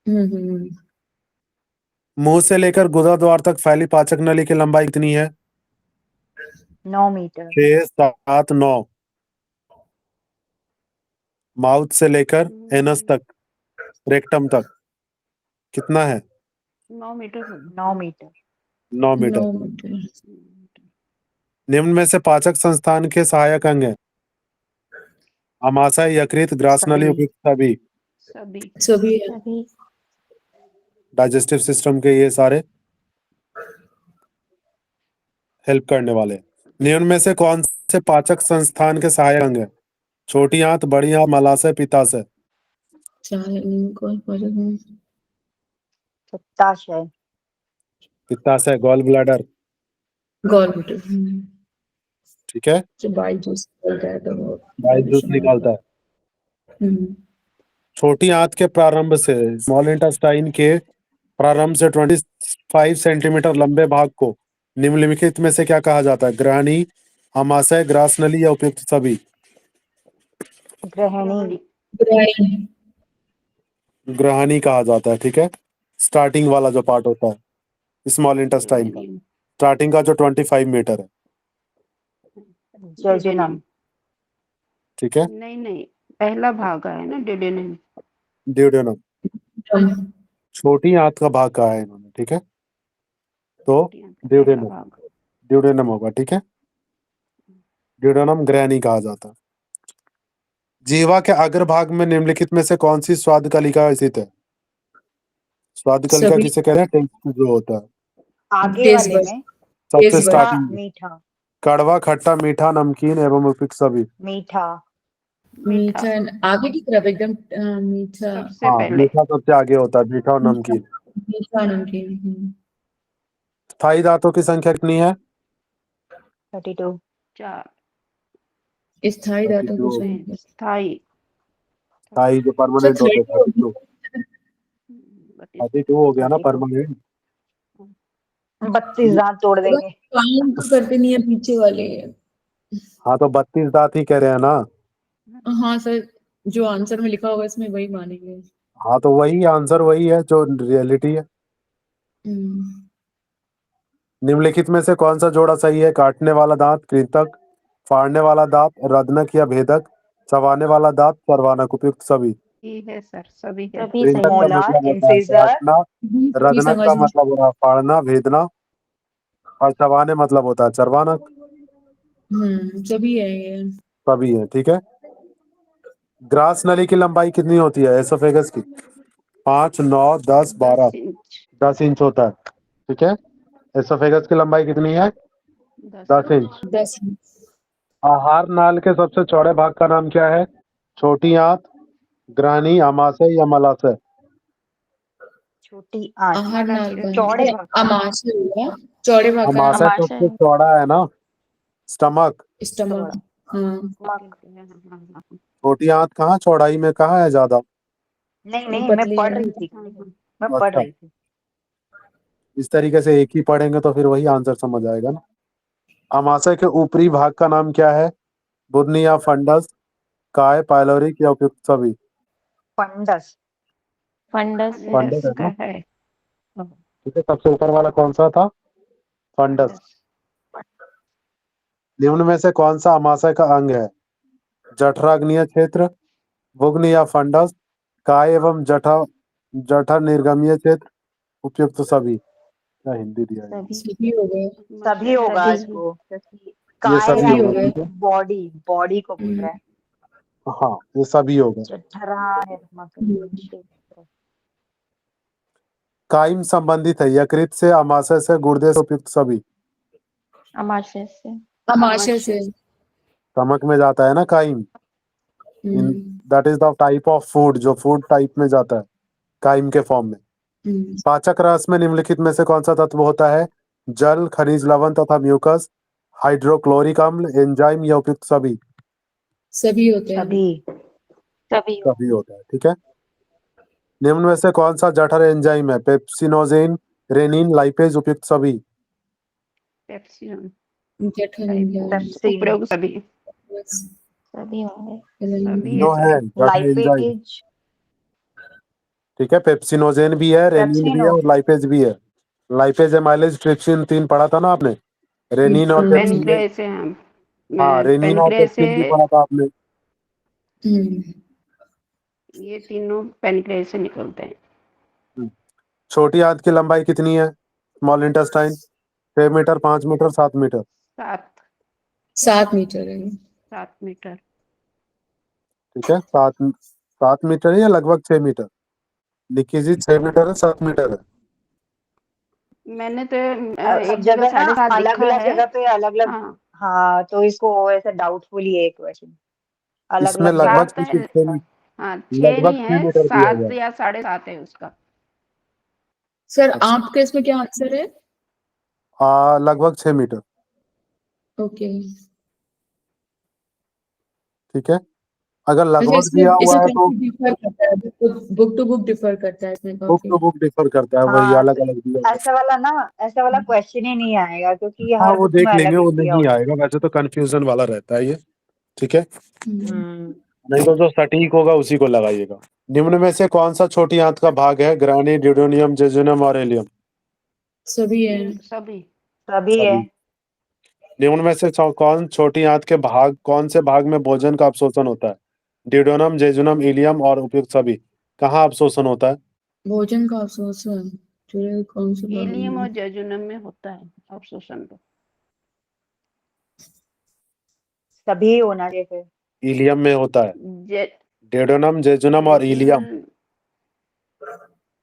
हम्म। मुंह से लेकर गुदा द्वार तक फैली पाचक नली की लंबाई कितनी है? 9 मीटर। 6, 7, 9। माउथ से लेकर एनस तक, रेक्टम तक कितना है? 9 मीटर 9 मीटर। 9 मीटर। 9 मीटर। निम्न में से पाचक संस्थान के सहायक अंग है? आमाशय, यकृत, ग्रासनली, सभी। उपयुक्त सभी। सभी सभी है। सभी डाइजेस्टिव सिस्टम के ये सारे हेल्प करने वाले हैं। निम्न में से कौन से पाचक संस्थान के सहायक अंग है? छोटी आंत, बड़ी आंत, मलाशय, पित्ताशय। कौन पित्ताशय। पित्ताशय, गॉल ब्लैडर। Gall metre. ठीक है, जो बाइल जूस निकलता है तो वो बाइल जूस डाइजेशन निकालता है। हम्म। छोटी आंत के प्रारंभ से, स्मॉल इंटेस्टाइन के प्रारंभ से 25 सेंटीमीटर लंबे भाग को निम्नलिखित में से क्या कहा जाता है? ग्रहणी, आमाशय, ग्रासनली या उपयुक्त सभी। ग्रहणी। ग्राइन। ग्रहणी कहा जाता है। ठीक है, स्टार्टिंग वाला जो पार्ट होता है स्मॉल इंटेस्टाइन का, स्टार्टिंग का जो 25 मीटर है। जजनम। ठीक है, नहीं पहला भाग है ना डेडेनम। ड्यूडेनम। छोटी आंत का भाग कहा है इन्होंने। ठीक है, तो ड्यूडेनम, ड्यूडेनम होगा। ठीक है, ड्यूडेनम ग्रहणी कहा जाता है। जीवा के अग्रभाग में निम्नलिखित में से कौन सी स्वाद कलिका स्थित है? स्वाद कलिका सभी। किसे कहते हैं? टेस्ट जो होता है आगे टेस्ट वाले बड्स। में सबसे टेस्ट खट्टा, स्टार्टिंग में। मीठा। कड़वा, खट्टा, मीठा, नमकीन एवं उपयुक्त सभी। मीठा। मीठा आगे की तरफ एकदम मीठा। सबसे हाँ, पहले मीठा सबसे आगे होता है, मीठा और नमकीन। मीठा नमकीन। स्थायी दांतों की संख्या कितनी है? 32। 4 स्थायी दांतों को नहीं स्थाई स्थायी जो परमानेंट होते हैं 32। 32 हो गया ना 32। परमानेंट। 32 दांत तोड़ देंगे। काउंट तो करते नहीं है पीछे वाले। हाँ, तो 32 दांत ही कह रहे हैं ना। हाँ सर, जो आंसर में लिखा होगा इसमें वही मानेंगे। हाँ, तो वही आंसर वही है जो रियलिटी है। निम्नलिखित में से कौन सा जोड़ा सही है? काटने वाला दांत, कृंतक, फाड़ने वाला दांत, रदनक या भेदक, चबाने वाला दांत, सर्वानक। उपयुक्त सभी। ही है सर, सभी है। सभी कृंतक सही का है। मोलार, मतलब होता है इंसिजर। काटना, रदनक का मतलब होता है फाड़ना, भेदना, और चबाने मतलब होता है चरवानक। सभी है ये। सभी है। ठीक है, ग्रास नली की लंबाई कितनी होती है एसोफेगस की? 5, 9, 10, 12। 10 इंच 10 इंच होता है। ठीक है, एसोफेगस की लंबाई कितनी है? 10 इंच। 10। आहार नाल के सबसे चौड़े भाग का नाम क्या है? छोटी आंत, ग्रहणी, आमाशय या मलाशय। छोटी आंत। आहार नाल का चौड़े भाग। आमाशय होगा। चौड़े भाग का आमाशय सबसे चौड़ा है ना, स्टमक। स्टमक। छोटी आंत कहाँ चौड़ाई में कहाँ है ज्यादा? नहीं, मैं पतली पढ़ है। रही थी। मैं पढ़ अच्छा, रही थी। इस तरीके से एक ही पढ़ेंगे तो फिर वही आंसर समझ आएगा ना। आमाशय के ऊपरी भाग का नाम क्या है? बुर्नी या फंडस, काय, पायलोरिक या उपयुक्त सभी। फंडस। फंडस फंडस है का ना। है। ठीक है, सबसे ऊपर वाला कौन सा था? फंडस। निम्न में से कौन सा आमाशय का अंग है? जठराग्नीय क्षेत्र, भुग्न या फंडस, काय एवं जठर निर्गमीय क्षेत्र, उपयुक्त सभी। क्या हिंदी दिया है? सभी हो गए। सभी होगा सभी। इसको। ये काय सभी सभी हो होगा। गए। ठीक है, बॉडी को बोल रहा है। हाँ, ये सभी होगा। जठरा निर्गमीय क्षेत्र। काइम संबंधित है यकृत से, आमाशय से, गुर्दे से, उपयुक्त सभी। आमाशय से। आमाशय से। स्टमक में जाता है ना chyme. In that is the type of food जो फूड टाइप में जाता है काइम के फॉर्म में। पाचक रस में निम्नलिखित में से कौन सा तत्व होता है? जल, खनिज लवण तथा म्यूकस, हाइड्रोक्लोरिक अम्ल, एंजाइम या उपयुक्त सभी। सभी होते हैं। सभी सभी होता है। ठीक है, निम्न में से कौन सा जठर एंजाइम है? पेप्सिनोजेन, रेनिन, लाइपेज, उपयुक्त सभी। पेप्सिन जठर उपयोग सभी सभी होंगे। सभी नो है जठर एंजाइम। लाइपेज। ठीक है, पेप्सिनोजेन भी है, रेनिन भी है और लाइपेज भी है। लाइपेज, एमाइलेज, ट्रिप्सिन 3 पढ़ा था ना आपने। रेनिन और पेप्सिन, पेनक्रियास से हम हाँ रेनिन और पेनक्रियास से पेप्सिन भी पढ़ा था आपने। ये तीनों पेनक्रियास से निकलते हैं। छोटी आंत की लंबाई कितनी है? Small intestine 6 metre, 5 metre, 7 metre? 7 metre है। 7 मीटर। ठीक है, 7 मीटर है या लगभग 6 मीटर? लिखिए जी, 6 मीटर है, 7 मीटर है? मैंने तो सब एक जगह जगह ना 7.5 अलग लिखा अलग है। जगह पे अलग अलग। हाँ, हाँ, तो इसको ऐसा डाउटफुल ही है क्वेश्चन, अलग इसमें अलग जगह लगभग 7 है। पे। हाँ, 6 लगभग नहीं 6 है, मीटर दिया 7 हुआ है। या 7.5 है उसका। सर अच्छा। आपके इसमें क्या आंसर है? लगभग 6 मीटर। ओके। ठीक है, अगर अच्छा, लगभग इसमें दिया हुआ इसमें है तो काफी डिफर करता है, बुक टू बुक डिफर करता है इसमें बुक काफी। टू बुक डिफर करता है, वही हाँ, अलग तो अलग दिया हुआ ऐसा वाला क्वेश्चन ही नहीं आएगा, क्योंकि है। हाँ, हर वो बुक देख में लेंगे, अलग वो ही दिया नहीं होता है। आएगा, वैसे तो कंफ्यूजन वाला रहता है ये। ठीक है, हम्म। नहीं तो जो सटीक होगा उसी को लगाइएगा। निम्न में से कौन सा छोटी आंत का भाग है? ग्रानी, ड्यूडेनियम, जेजुनम और एलियम? सभी है। सभी। सभी है। निम्न में से कौन छोटी आंत के भाग, कौन से भाग में भोजन का अवशोषण होता है? ड्यूडेनम, जेजुनम, इलियम और उपयुक्त सभी? कहाँ अवशोषण होता है? भोजन का अवशोषण जो कौन से भाग हीलियम में? और जेजुनम में होता है अवशोषण तो। सभी होना चाहिए फिर। इलियम में होता है। जे ड्यूडेनम, जेजुनम और इलियम।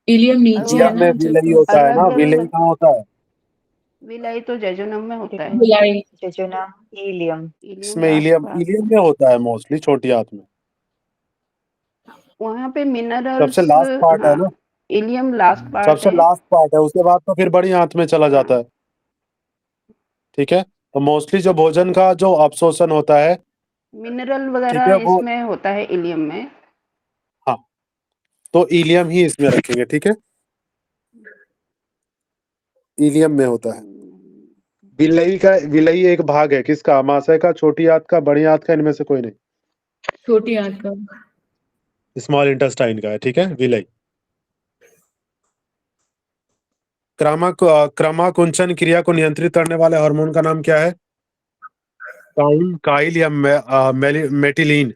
इलियम नीचे है इलियम में ना जब विलयी होता है ना, विलयी अलग कहाँ होता है? विलय तो जेजुनम में होता है। भिलाई। Jejunum, helium. इलियम इसमें लास्ट इलियम पार्ट इलियम में। में होता है मोस्टली छोटी आंत में। वहाँ पे सबसे मिनरल्स। लास्ट पार्ट है हाँ, ना, इलियम लास्ट पार्ट सबसे है। लास्ट पार्ट है, उसके बाद तो फिर बड़ी आंत में चला जाता हाँ, है। ठीक है, तो मोस्टली जो भोजन का जो अवशोषण होता है, मिनरल ठीक वगैरह है वो, इसमें होता है इलियम में। हाँ, तो इलियम ही इसमें रखेंगे। ठीक है, इलियम में होता है। विलयी एक भाग है किसका? अमाशय का, छोटी आंत का, बड़ी आंत का? इनमें से कोई नहीं, छोटी आंत का। स्मॉल इंटेस्टाइन का है। ठीक है, विलयी। क्रमाकुंचन क्रिया को नियंत्रित करने वाले हार्मोन का नाम क्या है? काइल या मेटिलीन?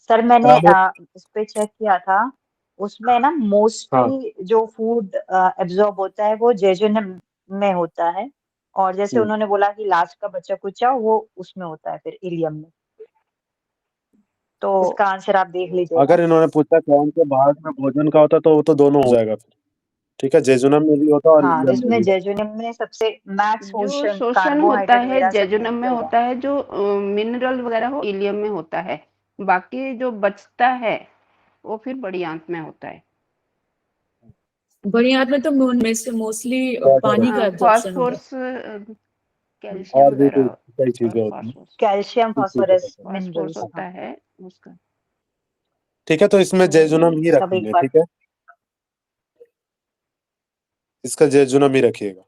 सर मैंने क्रामो इस पे चेक किया था, उसमें ना हाँ, मोस्टली जो फूड एब्जॉर्ब होता है वो जेजुनम में होता है, और जैसे उन्होंने बोला कि लास्ट का बच्चा कुचा वो उसमें होता है फिर इलियम में। तो इसका आंसर आप देख लीजिएगा। अगर इन्होंने पूछा कौन से भाग में भोजन का होता है तो वो तो दोनों हो जाएगा फिर। ठीक है, जेजुनम में भी होता है और हाँ, तो इलियम में इसमें भी होता जेजुनम में सबसे मैक्स जो पोर्शन शोषण होता कार्बोहाइड्रेट है वगैरह सब जेजुनम वहीं में पे होगा। होता है, जो मिनरल वगैरह हो इलियम में होता है। बाकी जो बचता है वो फिर बड़ी आंत में होता है। बड़ी आंत में तो में से मोस्टली है। पानी का हाँ, एब्जॉर्प्शन होता है। फास्फोरस, कैल्शियम और भी वगैरह कई और चीजें होती हैं। Phosphorus calcium, phosphorus, phosphorus minerals. होता हाँ, है उसका। ठीक है, तो इसमें जेजुनम ही सब एक रखेंगे। बार। ठीक है, इसका जेजुनम ही रखिएगा।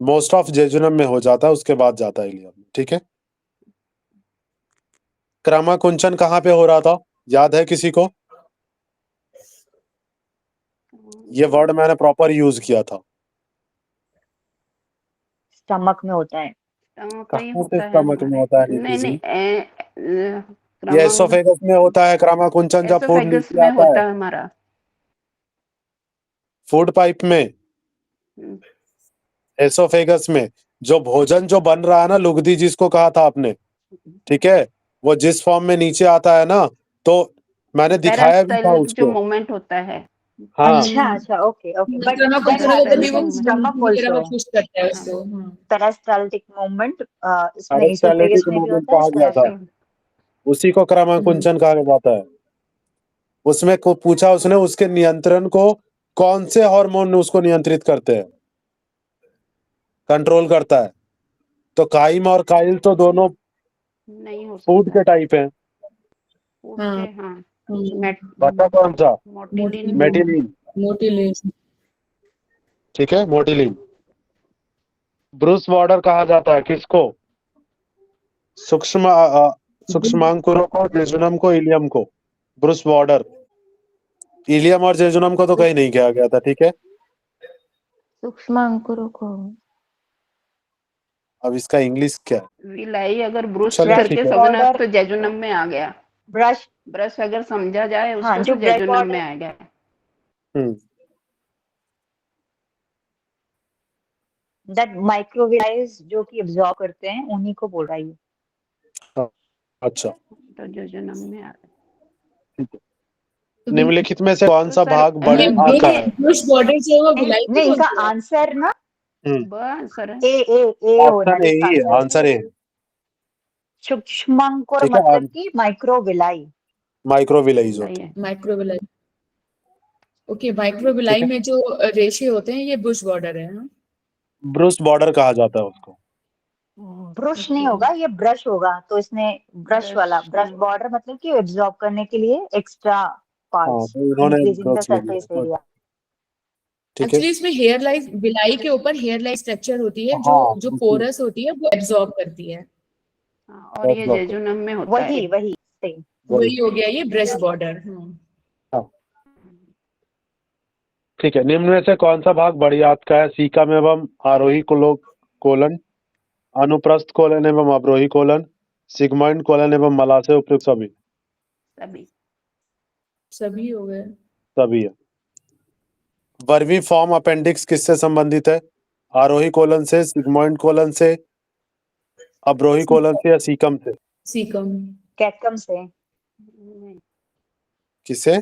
मोस्ट ऑफ जेजुनम में हो जाता है, उसके बाद जाता है इलियम में। ठीक है, क्रमाकुंचन कहाँ पे हो रहा था? याद है किसी को? ये वर्ड मैंने प्रॉपर यूज किया था। स्टमक में होता है। कहीं कहाँ से होता है स्टमक में हमारे। होता है नहीं नीति नहीं, जी? ये क्रमांक एसोफेगस में होता है क्रमाकुंचन, जब फूड एसोफेगस नीचे में आता है। होता है हमारा। फूड पाइप में, हम्म, एसोफेगस में जो भोजन जो बन रहा है ना, लुगदी जिसको कहा था आपने, ठीक है, वो जिस फॉर्म में नीचे आता है ना, तो मैंने दिखाया भी था पेरिस्टाल्टिक जो उसको। मूवमेंट होता है। हाँ, अच्छा, ओके ओके, बट क्रमाकुंचन दैट होगा तभी हैपेंस वो इन स्टमक की तरह आल्सो। वो पुश करता है हाँ, उसको। हाँ। पेरिस्टाल्टिक मूवमेंट इसमें इसोफेगस पेरिस्टाल्टिक में भी मूवमेंट होता है, कहा गया था, स्टमक। उसी को क्रमाकुंचन कहा जाता है। उसमें को पूछा उसने, उसके नियंत्रण को कौन से हार्मोन उसको नियंत्रित करते हैं, कंट्रोल करता है? तो काइम और काइल तो दोनों नहीं हो फूड सकता के है। टाइप हैं। फूड हाँ। के, हाँ। मेट बचा कौन सा? मोटिलिन। मेटिलीन। मोटी लेस। ठीक है, मोटिलीन। ब्रूस वार्डर कहा जाता है किसको? सूक्ष्मांकुरों को, जेजुनम को, इलियम को? ब्रूस बॉर्डर, इलियम और जेजुनम को तो कहीं नहीं किया गया था, ठीक है। सूक्ष्म अंकुरों को अब इसका इंग्लिश क्या है? विलाई अगर ब्रूश चलो करके ठीक है। समझना बॉर्डर तो जेजुनम में आ गया। ब्रश, ब्रश अगर समझा जाए हाँ उसको जो तो ब्रश जेजुनम में बॉर्डर, आ गया। दैट माइक्रोवेलाइज जो कि एब्जॉर्ब करते हैं उन्हीं को बोल रहा है ये। अच्छा, तो जेजुनम में आ गया। तो निम्नलिखित में से कौन तो सा सर, भाग बड़े ये आंत का है? ब्रुश बॉर्डर जो है वो नहीं भिलाई को नहीं, इनका बोलते हैं। आंसर ना ब आंसर है। ए हो रहा ऑप्शन है ए इसका ही है, आंसर। Answer A. सूक्ष्मांकुर ठीक है, मतलब कि माइक्रोविलाई। माइक्रोविलाइज सही होते हैं, है। माइक्रोविलाई। ओके, ठीक माइक्रोविलाई है। में जो रेशे होते हैं ये बुश बॉर्डर है, हाँ? ब्रूस बॉर्डर कहा जाता है उसको। ब्रश नहीं ओके। होगा, ये ब्रश होगा, तो इसने ब्रश वाला, ब्रश बॉर्डर मतलब कि एब्जॉर्ब करने के लिए एक्स्ट्रा हाँ, पार्ट्स, तो इन्होंने इंक्रीजिंग द ब्रूस ले सरफेस लिया। एरिया। ठीक है। एक्चुअली इसमें हेयर लाइन, बिलाई के ऊपर हेयर लाइन स्ट्रक्चर होती है जो हाँ, जो बिल्कुल। पोरस होती है वो एब्जॉर्ब करती है। हाँ, और ये Absorb कर- जेजुनम में होता वही है। वही सही। वही हो गया ये ब्रश बॉर्डर। हाँ, ठीक है। निम्न में से कौन सा भाग बड़ी आंत का है? सीकम एवं आरोही कोलन, अनुप्रस्थ कोलन एवं अवरोही कोलन, सिग्मॉइड कोलन एवं मलाशय उपयुक्त सभी। सभी। सभी हो गए। सभी है। वर्मी फॉर्म अपेंडिक्स किससे संबंधित है? आरोही कोलन से, सिग्मॉइड कोलन से, अवरोही कोलन से या सीकम से? सीकम। कैकम से। किससे?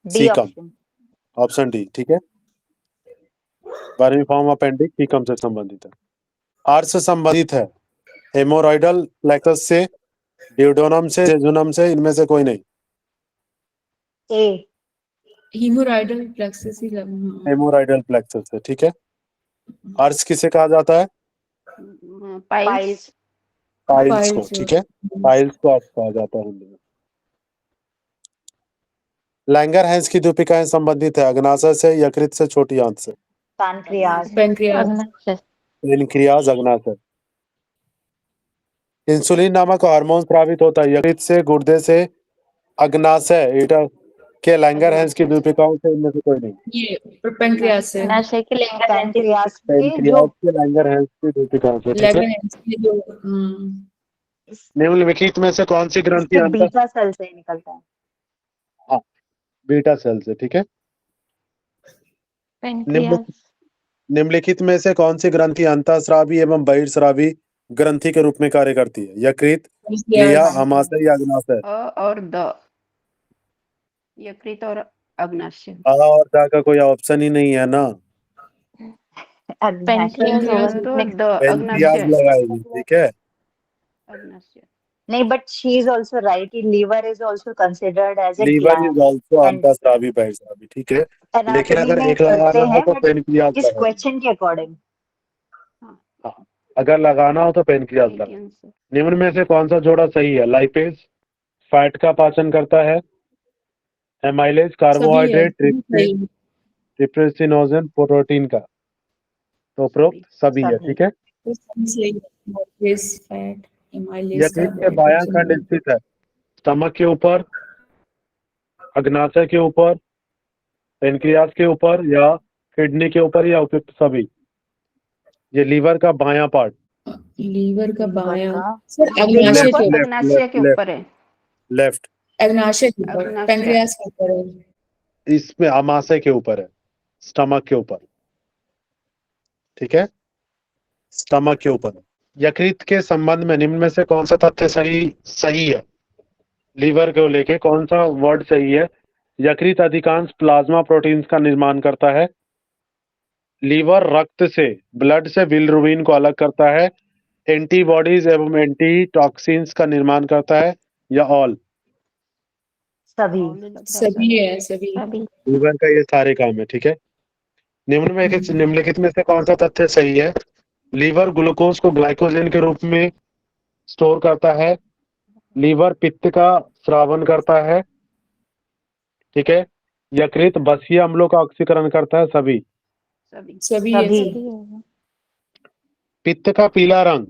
D caecum, option. Option D, ठीक है। वर्मी फॉर्म अपेंडिक्स सीकम से संबंधित है। आर से संबंधित है हेमोरॉइडल प्लेक्सस से, ड्यूोडेनम से, जेजुनम से, इनमें से कोई नहीं। ए। हीमोरॉइडल प्लेक्सस ही लगना। हेमोरॉइडल प्लेक्सस से, ठीक है। आर्स किसे कहा जाता है? पाइल्स। पाइल्स को, फाइल्स। ठीक है। पाइल्स को आर्स कहा जाता है हिंदी में। लैंगरहैंस की दूपिकाएं संबंधित है अग्नाशय से, यकृत से, छोटी आंत से? पैनक्रियाज। पेनक्रियास। पेनक्रियाज, अग्नाशय। इंसुलिन नामक हार्मोन स्रावित होता है यकृत से, गुर्दे से, अग्नाशय के लैंगरहैंस की दूपिकाओं से इनमें से कोई नहीं। ये पेनक्रियास से। नशे के लेंगर पैनक्रियाज के जो पेनक्रियाज के लैंगरहैंस की दूपिकाओं से, ठीक है। लैंगरहैंस के जो निम्नलिखित में से कौन सी ग्रंथि इसके अंतर? बीटा सेल से निकलता है। हाँ, बीटा सेल से, ठीक है। पेनक्रियास। निम्नलिखित में से कौन सी ग्रंथि अंतःस्रावी एवं बहिर्स्रावी ग्रंथि के रूप में कार्य करती है? यकृत, प्लीहा, आमाशय या अग्नाशय? अ और द, यकृत और अग्नाशय। आ और दा का कोई ऑप्शन ही नहीं है ना। पेनक्रियास होगा तो next। The, pancreas अग्नाशय। लगाएगी, ठीक है। अग्नाशय। नहीं, but she is also right, liver is also considered as a liver is gland also and अंतःस्रावी बहिर्स्रावी, ठीक है। लेकिन एनाटॉमी अगर में एक करते लगाना हो हैं, तो बट पेनक्रियाज इस लगाएगी। क्वेश्चन के अकॉर्डिंग। हाँ, अगर लगाना हो तो पेनक्रियाज सही लगाएगी। आंसर। निम्न में से कौन सा जोड़ा सही है? लाइपेज फैट का पाचन करता है, एमाइलेज कार्बोहाइड्रेट, सही। ट्रिप्सिनोजन प्रोटीन का? तो उपरोक्त सभी है, ठीक है। फैट, एमाइलेज, यकृत के बायां खंड स्थित है स्टमक के ऊपर, अग्नाशय के ऊपर, पेनक्रियाज के ऊपर या किडनी के ऊपर या उपयुक्त सभी? ये लीवर का बायां पार्ट, लीवर का लीवर बायां का सर, अग्नाशय के ऊपर। अग्नाशय के ऊपर है। लेफ्ट, अग्नाशय के ऊपर, अग्नाशय। पेनक्रियास के ऊपर है। इसमें आमाशय के ऊपर है, स्टमक के ऊपर, ठीक है। स्टमक के ऊपर है। यकृत के संबंध में निम्न में से कौन सा तथ्य सही है? लीवर को लेके कौन सा वर्ड सही है? यकृत अधिकांश प्लाज्मा प्रोटीन्स का निर्माण करता है, लीवर रक्त से, ब्लड से बिलिरुबिन को अलग करता है, एंटीबॉडीज एवं एंटी टॉक्सिन्स का निर्माण करता है, या ऑल? सभी। सभी है, सभी। लीवर का ये सारे काम है, ठीक है। निम्नलिखित में से कौन सा तथ्य सही है? लीवर ग्लूकोज को ग्लाइकोजन के रूप में स्टोर करता है, लीवर पित्त का स्रावन करता है, ठीक है। यकृत बसीय अम्लों का ऑक्सीकरण करता है, सभी? सभी है। पित्त का पीला रंग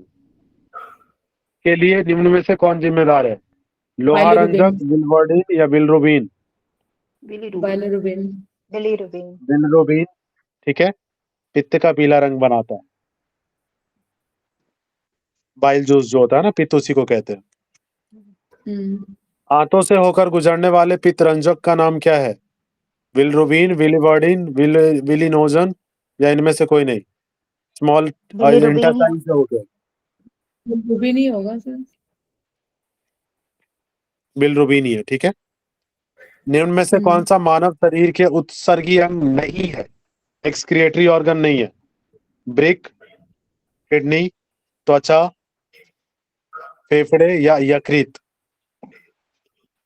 के लिए निम्न में से कौन जिम्मेदार है? लोहा रंजक, बिलवर्डिन या बिलरुबिन? बाइलोरुबिन। बिलीरुबिन। बिलरुबिन, ठीक है। पित्त का पीला रंग बनाता है। बाइल जूस जो होता है ना, पित्त उसी को कहते हैं। आंतों से होकर गुजरने वाले पित्त रंजक का नाम क्या है? बिलरुबिन, बिलीवर्डिन, बिलिनोजन या इनमें से कोई नहीं? स्मॉल बिलीरुबिन ही इंटेस्टाइन से हो गया। बिलरुबिन ही होगा सर। बिलरुबिन ही है, ठीक है। निम्न में से कौन सा मानव शरीर के उत्सर्गी अंग नहीं है? एक्सक्रिएटरी ऑर्गन नहीं है? ब्रिक, किडनी, त्वचा, फेफड़े या यकृत?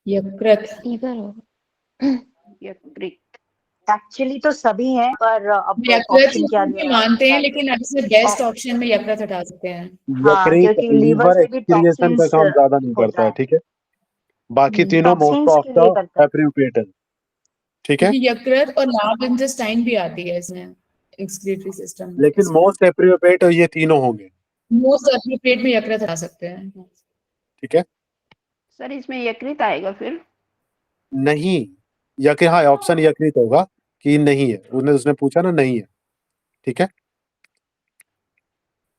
यकृत। लीवर होगा। यकृत। एक्चुअली तो सभी हैं, पर अब यकृत ऑप्शन क्या दिया मानते हैं, है? लेकिन अक्सर बेस्ट ऑप्शन में यकृत हटा सकते हैं। हाँ, यकृत क्योंकि लीवर लीवर से भी एक्सक्रिएशन का टॉक्सिन्स काम ज्यादा नहीं होता करता है, है। ठीक है। बाकी तीनों मोस्ट टॉक्सिन्स ऑफ के लिए द करता है। एप्रोप्रिएट है, ठीक है। क्योंकि यकृत और लार्ज इंटेस्टाइन भी आती है इसमें, एक्सक्रीटरी सिस्टम। लेकिन मोस्ट एप्रोप्रिएट ये तीनों होंगे, मोस्ट एप्रोप्रिएट में यकृत हटा सकते हैं। ठीक है। सर इसमें यकृत आएगा फिर? नहीं, यकृत, हाँ ऑप्शन यकृत होगा कि नहीं है, उसने पूछा ना, नहीं है, ठीक है।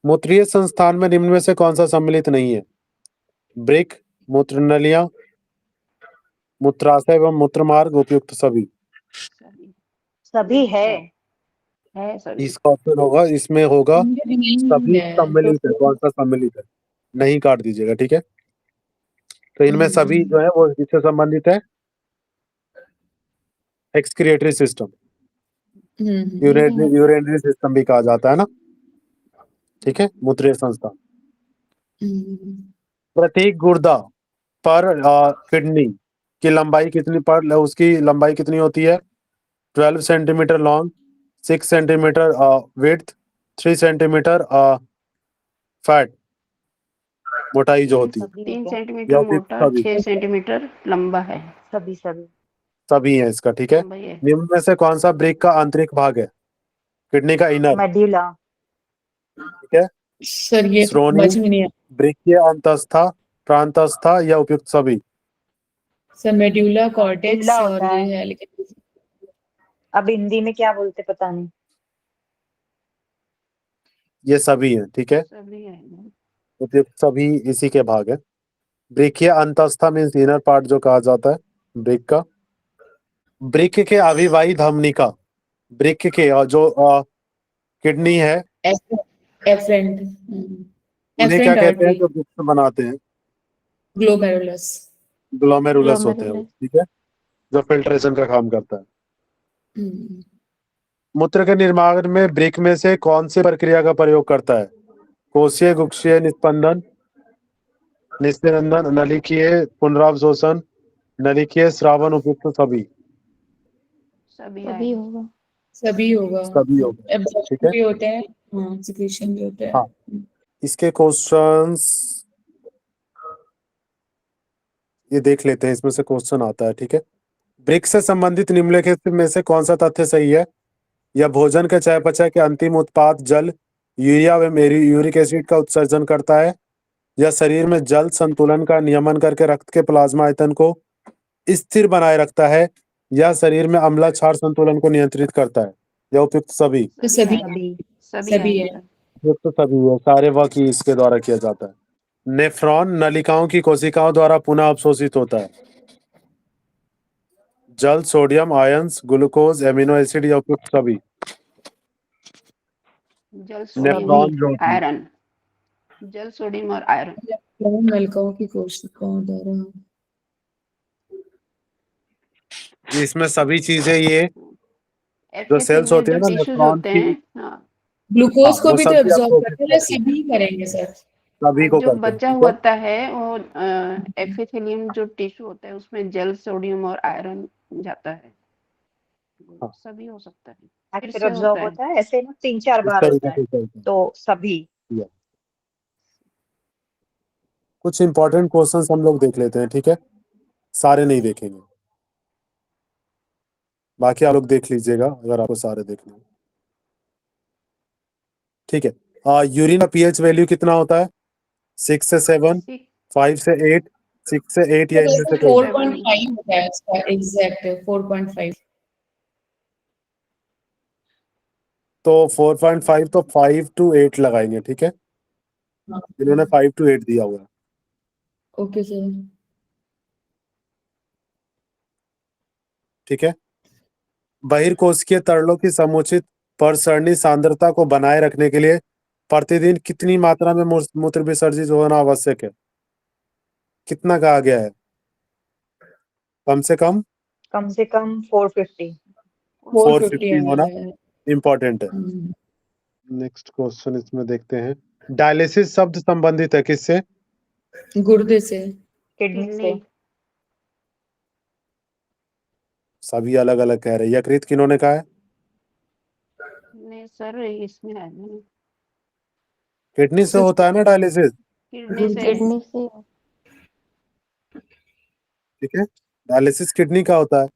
मूत्रीय संस्थान में निम्न में से कौन सा सम्मिलित नहीं है? ब्रिक, मूत्रनलियां, मूत्राशय एवं मूत्रमार्ग, उपयुक्त सभी? सभी है। सभी। इसका ऑप्शन होगा, इसमें होगा सभी है। सम्मिलित है। कौन सा सम्मिलित है? नहीं काट दीजिएगा, ठीक है। तो इनमें सभी जो है वो किससे संबंधित है? एक्सक्रिएटरी सिस्टम, यूरिनरी सिस्टम भी कहा जाता है ना, ठीक है। मूत्रीय संस्था। प्रत्येक गुर्दा पर किडनी की लंबाई कितनी, पर उसकी लंबाई कितनी होती है? 12 centimetre long, 6 centimetre width, 3 centimetre fat, मोटाई जो होती है। 3 या सेंटीमीटर फिर मोटा, सभी? 6 सेंटीमीटर लंबा है। सभी सभी सभी है इसका, ठीक है। लंबाई है। निम्न में से कौन सा ब्रेक का आंतरिक भाग है? किडनी का इनर, मेड्यूला। ठीक है। सर ये श्रोणि, समझ में नहीं आया। ब्रेकिया अंतस्था, प्रांतस्था या उपयुक्त सभी? सर मेड्यूला कॉर्टेक्स मेडुला और होता ये है। है, लेकिन अब हिंदी में क्या बोलते पता नहीं। ये सभी है, ठीक है। सभी है। उपयुक्त सभी इसी के भाग है। ब्रेकिया अंतस्था मीन्स इनर पार्ट जो कहा जाता है ब्रेक का। ब्रेक के अविवाही धमनिका, ब्रेक के जो किडनी है, एफरेंट उन्हें क्या कहते हैं जो ब्रेक बनाते हैं? ग्लोमेरुलस। ग्लोमेरुलस होते हैं वो, ठीक है, जो फिल्ट्रेशन का काम करता है। मूत्र के निर्माण में ब्रेक में से कौन सी प्रक्रिया का प्रयोग करता है? कोशीय गुक्षीय निस्पंदन, निस्पंदन, नलिकीय पुनरावशोषण, नलिकीय स्रावन, उपयुक्त सभी? सभी होगा। सभी होगा। सभी होगा, एब्जॉर्प्शन ठीक है। भी होते हैं, हाँ, सिक्रीशन भी होते हैं। हाँ, इसके क्वेश्चंस ये देख लेते हैं, इसमें से क्वेश्चन आता है, ठीक है। ब्रेक से संबंधित निम्नलिखित में से कौन सा तथ्य सही है? यह भोजन के चयापचय के अंतिम उत्पाद जल, यूरिया एवं यूरिक एसिड का उत्सर्जन करता है। यह शरीर में जल संतुलन का नियमन करके रक्त के प्लाज्मा आयतन को स्थिर बनाए रखता है। यह शरीर में अम्ला क्षार संतुलन को नियंत्रित करता है। यह उपयुक्त सभी? तो सभी सभी है। उपयुक्त सभी है, सारे वर्क इसके द्वारा किया जाता है। नेफ्रॉन नलिकाओं की कोशिकाओं द्वारा पुनः अवशोषित होता है। जल, sodium ions, glucose, amino acid या उपयुक्त सभी? जल, नेफ्रॉन सोडियम, आयरन। जल, सोडियम और आयरन। नलिकाओं की कोशिकाओं द्वारा, इसमें सभी चीजें ये जो सेल्स एपिथेलियल होते हैं जो ना टिश्यूज नेफ्रॉन होते की, हैं, हाँ, ग्लूकोज को वो भी तो सभी एब्जॉर्ब अवशोषित करते हैं, करते हैं, सभी करेंगे सर। सभी को जो करते हैं, बचा ठीक है। होता है वो एपिथेलियम जो टिश्यू होता है उसमें जल, सोडियम और आयरन जाता है। हाँ। सभी हो सकता है। फिर फिर से एब्जॉर्ब होता है ऐसे ना 3-4 इस बार तरीके होता है, से चलते हैं। तो सभी। कुछ इंपॉर्टेंट क्वेश्चंस हम लोग देख लेते हैं, ठीक है। सारे नहीं देखेंगे, बाकी आप लोग देख लीजिएगा अगर आपको सारे देखने हैं, ठीक है। यूरिन का पीएच वैल्यू कितना होता है? 6 से 7, 5 से 8, 6 से 8 या इनमें से कोई 4.5 होता है इसका एग्जैक्ट 4.5। तो 4.5 तो 5 to 8 लगाएंगे, ठीक है। इन्होंने 5 to 8 दिया हुआ है। Okay sir. ठीक है। बहिर्कोशिकीय तरलों की समुचित परसरणी सांद्रता को बनाए रखने के लिए प्रतिदिन कितनी मात्रा में मूत्र विसर्जित होना आवश्यक है? कितना कहा गया है? कम से कम 450। 450 होना है। इम्पोर्टेंट है। नेक्स्ट क्वेश्चन इसमें देखते हैं। डायलिसिस शब्द संबंधित है किससे? गुर्दे से। किडनी से। सभी अलग अलग कह रहे हैं। यकृत किन्होंने कहा है? नहीं सर, इसमें है नहीं। किडनी से होता है ना डायलिसिस, किडनी से। किडनी से। ठीक है। डायलिसिस किडनी का होता है।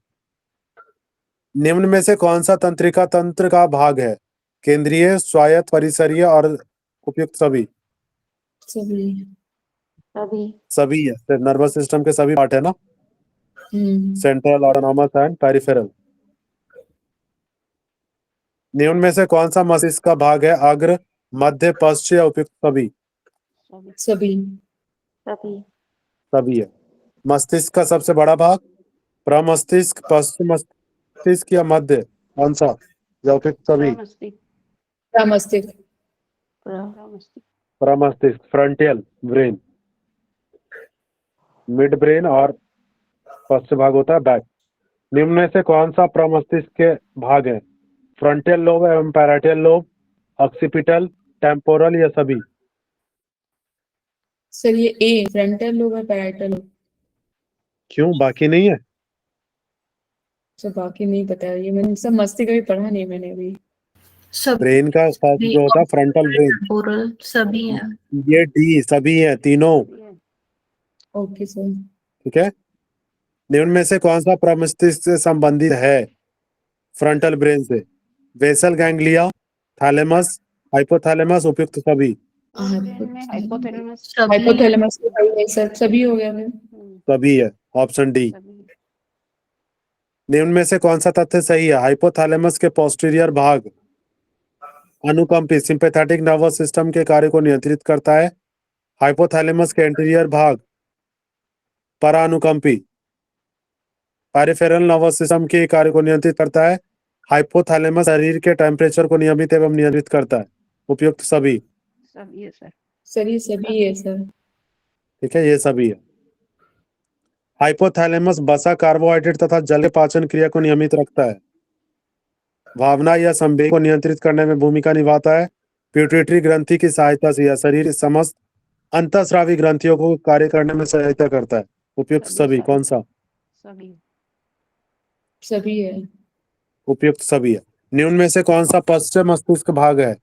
निम्न में से कौन सा तंत्रिका तंत्र का भाग है? केंद्रीय, स्वायत्त, परिसरीय और उपयुक्त सभी? सभी। सभी है। नर्वस सिस्टम के सभी पार्ट है ना, सेंट्रल, ऑटोनॉमस एंड पेरिफेरल। निम्न में से कौन सा मस्तिष्क का भाग है? अग्र, मध्य, पश्च या उपयुक्त सभी? सभी। सभी है। मस्तिष्क का सबसे बड़ा भाग प्रमस्तिष्क, पश्च मस्तिष्क या मध्य, कौन सा? या उपयुक्त सभी? प्रमस्तिष्क। प्रमस्तिष्क, फ्रंटियल ब्रेन, मिड ब्रेन और पश्च भाग होता है बैक। निम्न में से कौन सा प्रमस्तिष्क के भाग है? फ्रंटियल लोब एवं पैराइटल लोब, ऑक्सीपिटल, टेम्पोरल या सभी? सर ये ए फ्रंटल लोब है, पैराइटल लोब। क्यों, बाकी नहीं है? सर बाकी नहीं पता है, ये मैंने सब मस्तिष्क भी पढ़ा नहीं मैंने अभी। सब ब्रेन का फर्स्ट जो होता है फ्रंटल ब्रेन, टेम्पोरल सभी है। ये डी सभी है, तीनों। Okay sir. ठीक है। निम्न में से कौन सा प्रमस्तिष्क से संबंधित है फ्रंटल ब्रेन से? बेसल गैंग्लिया, थैलेमस, हाइपोथैलेमस, उपयुक्त सभी? हाइपोथैलेमस। हाइपोथैलेमस सर सभी हो गया फिर। सभी है, ऑप्शन डी। निम्न में से कौन सा तथ्य सही है? हाइपोथैलेमस के पोस्टीरियर भाग अनुकंपी सिंपैथेटिक नर्वस सिस्टम के कार्य को नियंत्रित करता है। हाइपोथैलेमस के एंटीरियर भाग परानुकंपी पेरिफेरल नर्वस सिस्टम के कार्य को नियंत्रित करता है। हाइपोथैलेमस शरीर के टेम्परेचर को नियमित एवं नियंत्रित करता है। उपयुक्त सभी? सभी है सर। सर ये सभी है सर। ठीक है, ये सभी है। हाइपोथैलेमस वसा, कार्बोहाइड्रेट तथा जल पाचन क्रिया को नियमित रखता है। भावना या संवेग को नियंत्रित करने में भूमिका निभाता है। पिट्यूटरी ग्रंथि की सहायता से यह शरीर के समस्त अंतःस्रावी ग्रंथियों को कार्य करने में सहायता करता है। उपयुक्त सभी कौन सा? सभी है। उपयुक्त सभी है। निम्न में से कौन सा पश्चिम मस्तिष्क भाग है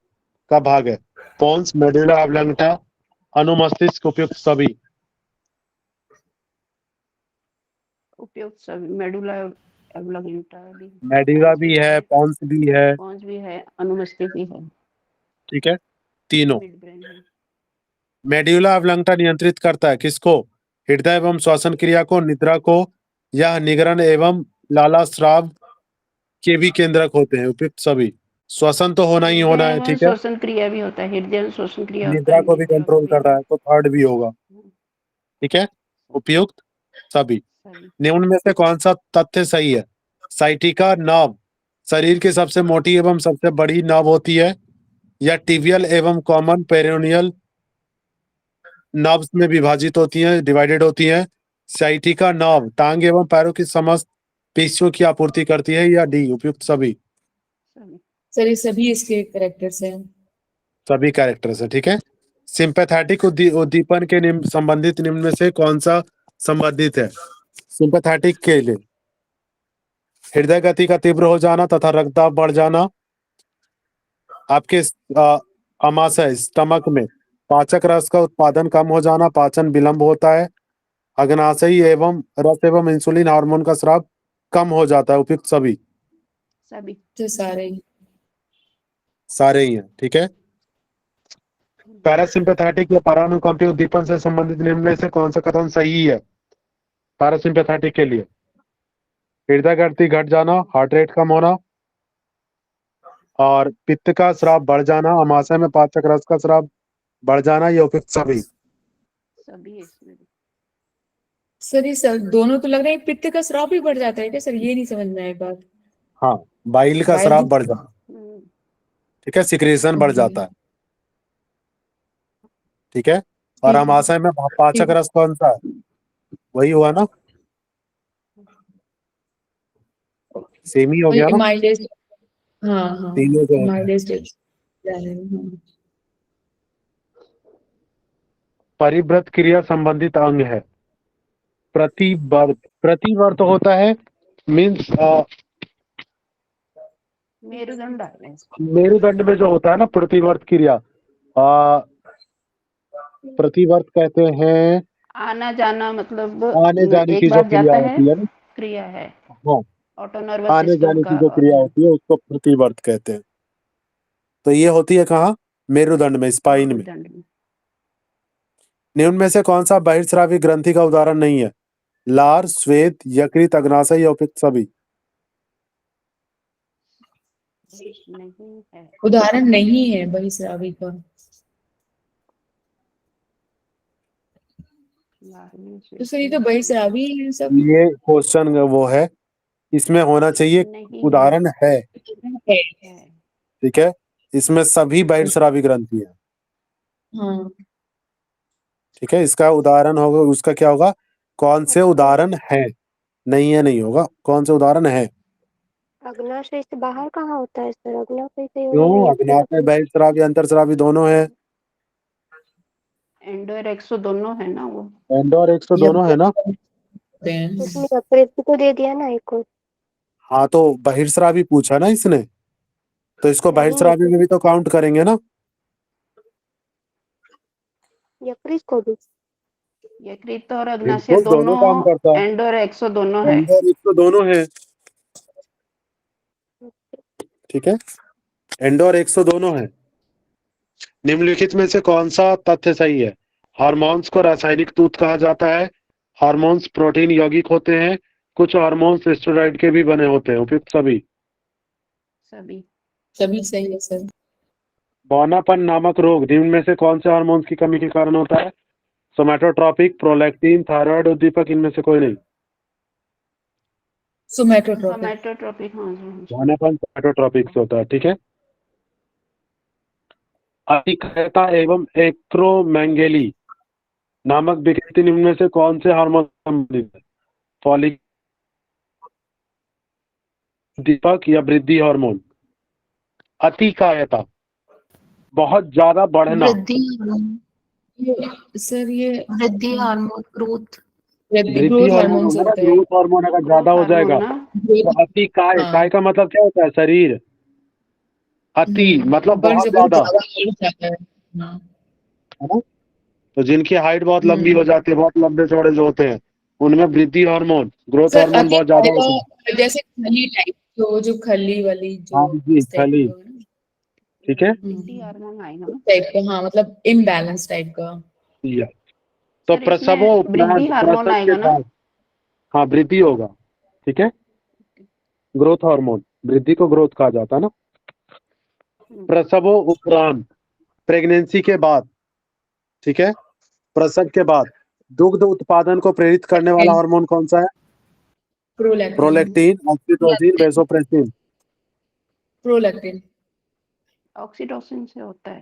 का भाग है? पोन्स, मेडुला ऑब्लांगेटा, अनुमस्तिष्क, उपयुक्त सभी? उपयुक्त सभी। मेडुला ऑब्लांगेटा भी, मेडुला भी है, पोन्स भी है, पॉन्स भी है, अनुमस्तिष्क भी है। ठीक है, तीनों। मिड ब्रेन है। मेडुला ऑब्लांगेटा नियंत्रित करता है किसको? हृदय एवं श्वसन क्रिया को, निद्रा को, या निगरण एवं लाला स्राव के भी केंद्रक होते हैं। उपयुक्त सभी। श्वसन तो होना ही होना है, ठीक है। श्वसन क्रिया भी होता है, हृदय श्वसन क्रिया होता निद्रा है, को भी कंट्रोल कर रहा है, तो थर्ड भी होगा, ठीक है। उपयुक्त सभी। निम्न में से कौन सा तथ्य सही है? साइटिका नर्व शरीर की सबसे मोटी एवं सबसे बड़ी नर्व होती है, या टिबियल एवं कॉमन पेरोनियल नर्व्स में विभाजित होती हैं, डिवाइडेड होती हैं। साइटिका नर्व टांग एवं पैरों की समस्त पेशियों की आपूर्ति करती है, या डी? उपयुक्त सभी। सर ये सभी इसके कैरेक्टर्स हैं। सभी कैरेक्टर्स है, ठीक है। सिंपैथेटिक उद्दीपन के संबंधित निम्न में से कौन सा संबंधित है? सिंपैथेटिक के लिए हृदय गति का तीव्र हो जाना तथा रक्तदाब बढ़ जाना, आपके आमाशय स्टमक में पाचक रस का उत्पादन कम हो जाना, पाचन विलंब होता है, अग्नाशयी एवं रस एवं इंसुलिन हार्मोन का स्राव कम हो जाता है। उपयुक्त सभी। सभी। तो सारे ही हैं, ठीक है। पैरासिम्पैथेटिक या परानुकंपी उद्दीपन से संबंधित निम्न में से कौन सा कथन सही है? पैरासिम्पैथेटिक के लिए हृदय गति घट जाना, हार्ट रेट कम होना, और पित्त का स्राव बढ़ जाना, अमाशय में पाचक रस का स्राव बढ़ जाना, ये उपयुक्त सभी सभी इसमें सर ये सर दोनों तो लग रहे हैं, पित्त का स्राव भी बढ़ जाता है क्या सर? ये नहीं समझ में आई बात। हाँ, बाइल का बाइल स्राव भी- बढ़ जाना, हम्म, ठीक है, सिक्रेशन बढ़ ओके। जाता है, ठीक है। और ठीक है। अमाशय में पाचक ठीक। रस कौन सा है? वही हुआ ना, सेम ही हो गया ना, माइलेज, हाँ हाँ, तीनों जो होते हैं। माइलेज परिव्रत क्रिया संबंधित अंग है। प्रतिवर्त, प्रतिवर्त होता है मीन्स मेरुदंड आ रहे हैं। मेरुदंड में जो होता है ना प्रतिवर्त क्रिया, प्रतिवर्त कहते हैं आना जाना, मतलब आने जाने एक की जो बार क्रिया जाता है, होती है ना, क्रिया है हाँ, ऑटोनर्वस आने सिस्टम जाने का। की जो क्रिया होती है उसको प्रतिवर्त कहते हैं। तो ये होती है कहाँ? मेरुदंड में, स्पाइन में। मेरुदंड में। निम्न में से कौन सा बहिर्स्रावी ग्रंथि का उदाहरण नहीं है? लार, श्वेत, यकृत, अग्नाशय या उपयुक्त सभी? नहीं है। उदाहरण नहीं है बहिस्रावी का। तो सर ये तो बहिस्रावी है सब। ये क्वेश्चन वो है, इसमें होना चाहिए नहीं उदाहरण है, है। ठीक है, इसमें सभी बहिर्स्रावी ग्रंथि है, हाँ, ठीक है। इसका उदाहरण होगा, उसका क्या होगा? कौन से उदाहरण है, नहीं है नहीं होगा, कौन से उदाहरण है। अग्नाशय से बाहर कहाँ होता है सर? अग्नाशय से क्यों? अग्नाशय बहिर्स्रावी अंतरस्रावी दोनों है, एंडो एक्सो दोनों है ना वो। एंडो और एक्सो दोनों है ना। उसमें यकृत को दे दिया ना एक और। हाँ, तो बहिर्स्रावी पूछा ना इसने, तो इसको बहिर्स्रावी में भी तो काउंट करेंगे ना। यकृत को भी। यकृत और अग्नाशय बिल्कुल, दोनों काम करता है, एंडो और एक्सो दोनों है। एंडो और एक्सो दोनों है, ठीक है, एंडो और एक्सो दोनों है। निम्नलिखित में से कौन सा तथ्य सही है? हार्मोन्स को रासायनिक दूत कहा जाता है, हार्मोन्स प्रोटीन यौगिक होते हैं, कुछ हार्मोन्स स्टेरॉइड के भी बने होते हैं, उपयुक्त सभी? सभी सभी सही है सर। बौनापन नामक रोग निम्न में से कौन से हार्मोन्स की कमी के कारण होता है? सोमैटोट्रोपिक, प्रोलैक्टिन, थायराइड उद्दीपक, इनमें से कोई नहीं। सोमैटोट्रोपिक। सोमैटोट्रोपिक, हाँ जी। बौनापन सोमैटोट्रोपिक से होता है, ठीक है। अधिकता एवं एक्रोमेंगेली नामक विकृति निम्न में से कौन से हार्मोन संबंधित है? फॉलिक दीपक या वृद्धि हार्मोन? अतिकायता, बहुत ज्यादा बढ़ना, वृद्धि सर ये वृद्धि हार्मोन, ग्रोथ। वृद्धि ग्रोथ हार्मोन हार्मोन्स होगा ना, होते हैं। ग्रोथ हार्मोन अगर ज्यादा हो जाएगा तो अतिकाय, हाँ। काय का मतलब क्या होता है? शरीर, अति मतलब बढ़ बहुत बहुत ज्यादा, ज्यादा बढ़ जाता है। हाँ। है ना। तो जिनकी हाइट बहुत लंबी हो जाती है, बहुत लंबे चौड़े जो होते हैं, उनमें वृद्धि हार्मोन, ग्रोथ सर हार्मोन बहुत ज्यादा होता है। जैसे खली टाइप, तो जो खली वाली जो हाँ जी, इस टाइप खली, का है ना, ठीक है, वृद्धि हार्मोन आएगा ना। टाइप का, हाँ मतलब इम्बैलेंस टाइप का। या तो सर, प्रसवों इसमें उपरांत वृद्धि हार्मोन प्रसव के आएगा ना। बाद, हाँ वृद्धि होगा, ठीक है, ग्रोथ हार्मोन, वृद्धि को ग्रोथ कहा जाता है ना। प्रसवों उपरांत, प्रेगनेंसी के बाद, ठीक है, प्रसव के बाद दुग्ध उत्पादन को प्रेरित करने वाला हार्मोन कौन सा है? Prolactin, oxytocin, vasopressin. Prolactin. Oxytocin से होता है।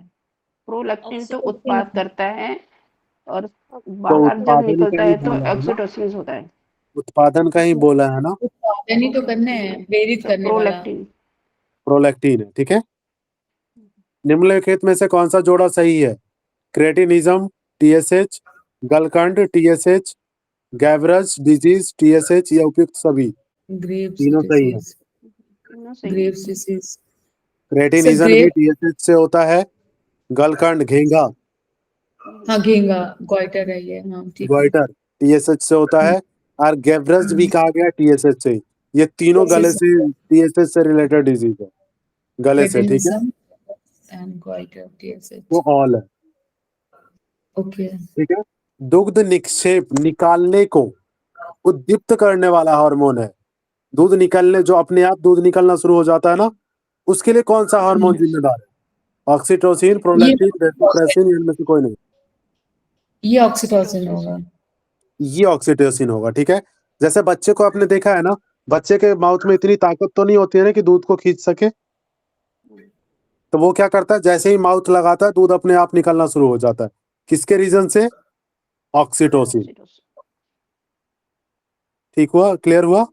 प्रोलैक्टिन तो उत्पाद करता है और तो बाहर जब उत्पादन निकलता का ही है तो बोला है ना, ऑक्सीटोसिन होता है। उत्पादन का ही बोला है ना, उत्पादन ही तो करना है, प्रेरित करने वाला। प्रोलैक्टिन। प्रोलैक्टिन है, ठीक है। निम्नलिखित में से कौन सा जोड़ा सही है? क्रेटिनिज्म, टीएसएच, गलकंड, टीएसएच, गैवरज डिजीज, टीएसएच या उपयुक्त सभी? ग्रेव्स तीनों सही है। डिसीज। Graves disease. क्रेटिनिज्म भी टीएसएच से होता है, गलकंड घेंगा, हाँ घेंगा, गॉइटर है ये, हाँ ठीक है। गॉइटर टीएसएच से होता है, और गैवरज भी कहा गया टीएसएच से। ये तीनों गले से टीएसएच से रिलेटेड डिजीज है, गले से, ठीक है, एंड गॉइटर, टीएसएच। वो ऑल है, ओके। ठीक है। दुग्ध निक्षेप निकालने को उद्दीप्त करने वाला हार्मोन है, दूध निकलने, जो अपने आप दूध निकलना शुरू हो जाता है ना, उसके लिए कौन सा हार्मोन जिम्मेदार है? ऑक्सीटोसिन, प्रोलैक्टिन, वेसोप्रेसिन, इनमें से कोई नहीं। ये ऑक्सीटोसिन होगा। ये ऑक्सीटोसिन होगा, ठीक है। जैसे बच्चे को आपने देखा है ना, बच्चे के माउथ में इतनी ताकत तो नहीं होती है ना कि दूध को खींच सके, तो वो क्या करता है, जैसे ही माउथ लगाता है दूध अपने आप निकलना शुरू हो जाता है। किसके रीजन से? ऑक्सीटोसिन। ठीक हुआ, क्लियर हुआ?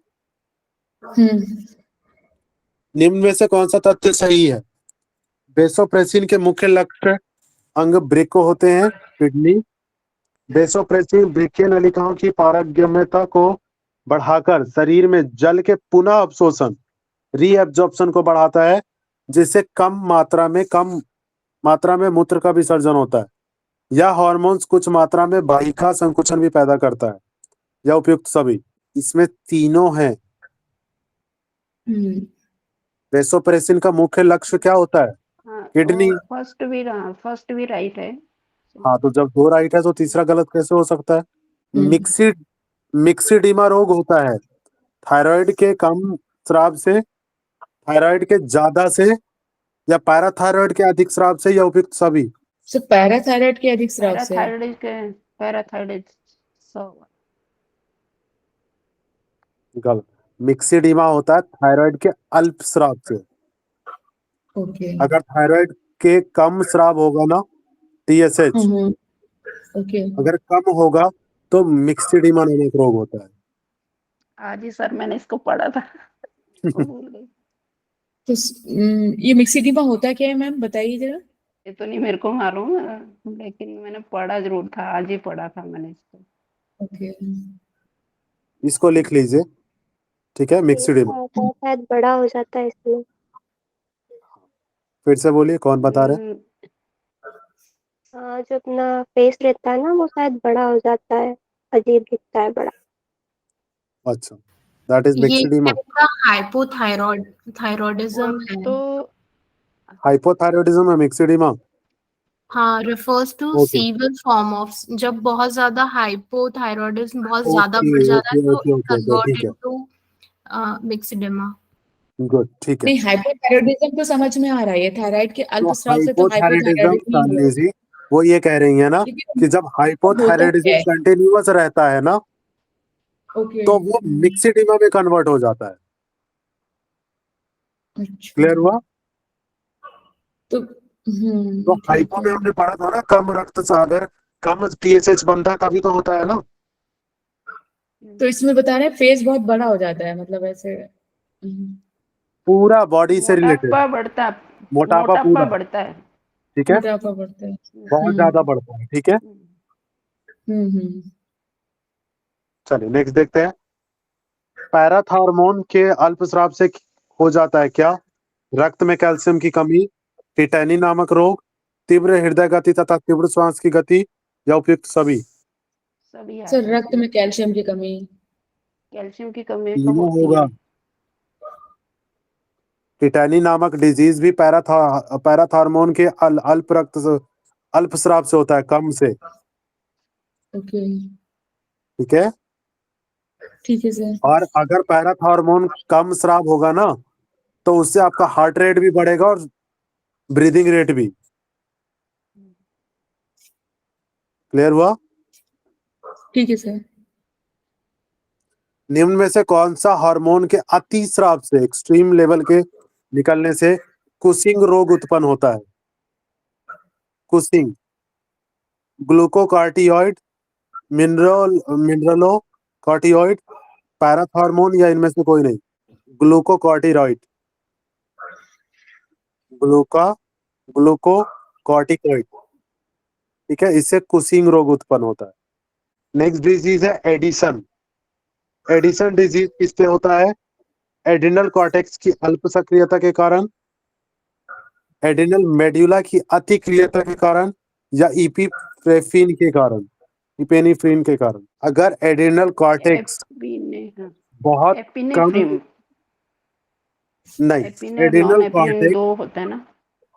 निम्न में से कौन सा तथ्य सही है? वेसोप्रेसिन के मुख्य लक्ष्य अंग वृक्क होते हैं, किडनी। वेसोप्रेसिन वृक्कीय नलिकाओं की पारगम्यता को बढ़ाकर शरीर में जल के पुनः अवशोषण, रीएब्जॉर्प्शन को बढ़ाता है, जिससे कम मात्रा में मूत्र का विसर्जन होता है। यह हार्मोन्स कुछ मात्रा में बाहिका संकुचन भी पैदा करता है। यह उपयुक्त सभी, इसमें तीनों हैं। वेसोप्रेसिन का मुख्य लक्ष्य क्या होता है? किडनी। फर्स्ट भी राइट है। हाँ, तो जब 2 राइट है तो तीसरा गलत कैसे हो सकता है? मिक्सिडिमा रोग होता है थायराइड के कम स्राव से, थायराइड के ज्यादा से, या पैराथायराइड के अधिक स्राव से, या उपयुक्त सभी? पैराथायराइड के अधिक स्राव से। पैराथायराइड गलत। मिक्सिडिमा होता है थायराइड के अल्प स्राव से। ओके। अगर थायराइड के कम स्राव होगा ना, TSH, ओके, अगर कम होगा तो मिक्सिडिमा नामक रोग होता है। आज ही सर मैंने इसको पढ़ा था। भूल गई। तो ये मिक्सिडिमा होता क्या है मैम, बताइए जरा। ये तो नहीं मेरे को मालूम, लेकिन मैंने पढ़ा जरूर था, आज ही पढ़ा था मैंने इसको। ओके, इसको लिख लीजिए, ठीक है। मिक्सिडिमा शायद बड़ा हो जाता है इसलिए। फिर से बोलिए, कौन बता रहे? जो अपना फेस रहता है ना, वो शायद बड़ा हो जाता है, अजीब दिखता है बड़ा। अच्छा, दैट इज मिक्सिडिमा। हाइपोथायरॉयडिज्म है। तो हाइपोथायरॉयडिज्म है मिक्सिडिमा। हाँ, refers to Okay. severe form of, जब बहुत ज्यादा हाइपोथायरॉयडिज्म बहुत ज्यादा बढ़ जाता है तो कन्वर्ट ठीक है, इनटू मिक्सिडिमा। गुड, ठीक है। नहीं, हाइपोथायरॉयडिज्म तो समझ में आ रहा है, ये थायराइड के अल्प स्राव से तो हाइपोथायरॉयडिज्म हाइपोथायरॉयडिज्म ही है। वो ये कह रही है ना लेकिन कि जब हाइपोथायरॉयडिज्म होता क्या है? कंटिन्यूअस रहता है ना, ओके, तो वो मिक्सिडिमा में कन्वर्ट हो जाता है। अच्छा। क्लियर हुआ? तो तो हाइपो ठीक में है। हमने पढ़ा था ना, कम रक्तचाप, कम TSH बनता है, तभी तो होता है ना। तो इसमें बता रहे हैं फेस बहुत बड़ा हो जाता है, मतलब ऐसे। पूरा बॉडी से रिलेटेड मोटापा बढ़ता है, मोटापा पूरा, बढ़ता है। ठीक है, मोटापा बढ़ता है। बहुत ज्यादा बढ़ता है, ठीक है। चलिए नेक्स्ट देखते हैं। पैराथॉर्मोन के अल्पस्राव से हो जाता है क्या? रक्त में कैल्शियम की कमी, टिटैनी नामक रोग, तीव्र हृदय गति तथा तीव्र श्वास की गति, या उपयुक्त सभी? सर, रक्त में कैल्शियम की कमी। कैल्शियम की कमी तो तीनों होती होगा। है। टिटैनी नामक डिजीज भी पैराथॉर्मोन के अल्पस्राव से होता है, कम से, ओके, ठीक है। ठीक है सर। और अगर पैराथॉर्मोन कम स्राव होगा ना, तो उससे आपका हार्ट रेट भी बढ़ेगा और ब्रीदिंग रेट भी। क्लियर हुआ? ठीक है सर। निम्न में से कौन सा हार्मोन के अतिस्राव से, एक्सट्रीम लेवल के निकलने से कुशिंग रोग उत्पन्न होता है? कुशिंग, ग्लूकोकार्टियोइड, मिनरलोकार्टियोइड, पैराथॉर्मोन, या इनमें से कोई नहीं? ग्लूकोकार्टियोइड, ग्लूकोकार्टिकोइड, ठीक है। इससे कुशिंग रोग उत्पन्न होता है। नेक्स्ट डिजीज है एडिसन। एडिसन डिजीज किससे होता है? एड्रिनल कॉर्टेक्स की अल्प सक्रियता के कारण, एड्रिनल मेड्यूला की अतिक्रियता के कारण, या इपिनेफ्रिन के कारण, इपिनेफ्रिन के कारण। अगर एड्रिनल कॉर्टेक्स बहुत कम, नहीं, एड्रिनल कॉर्टेक्स दो होता है ना।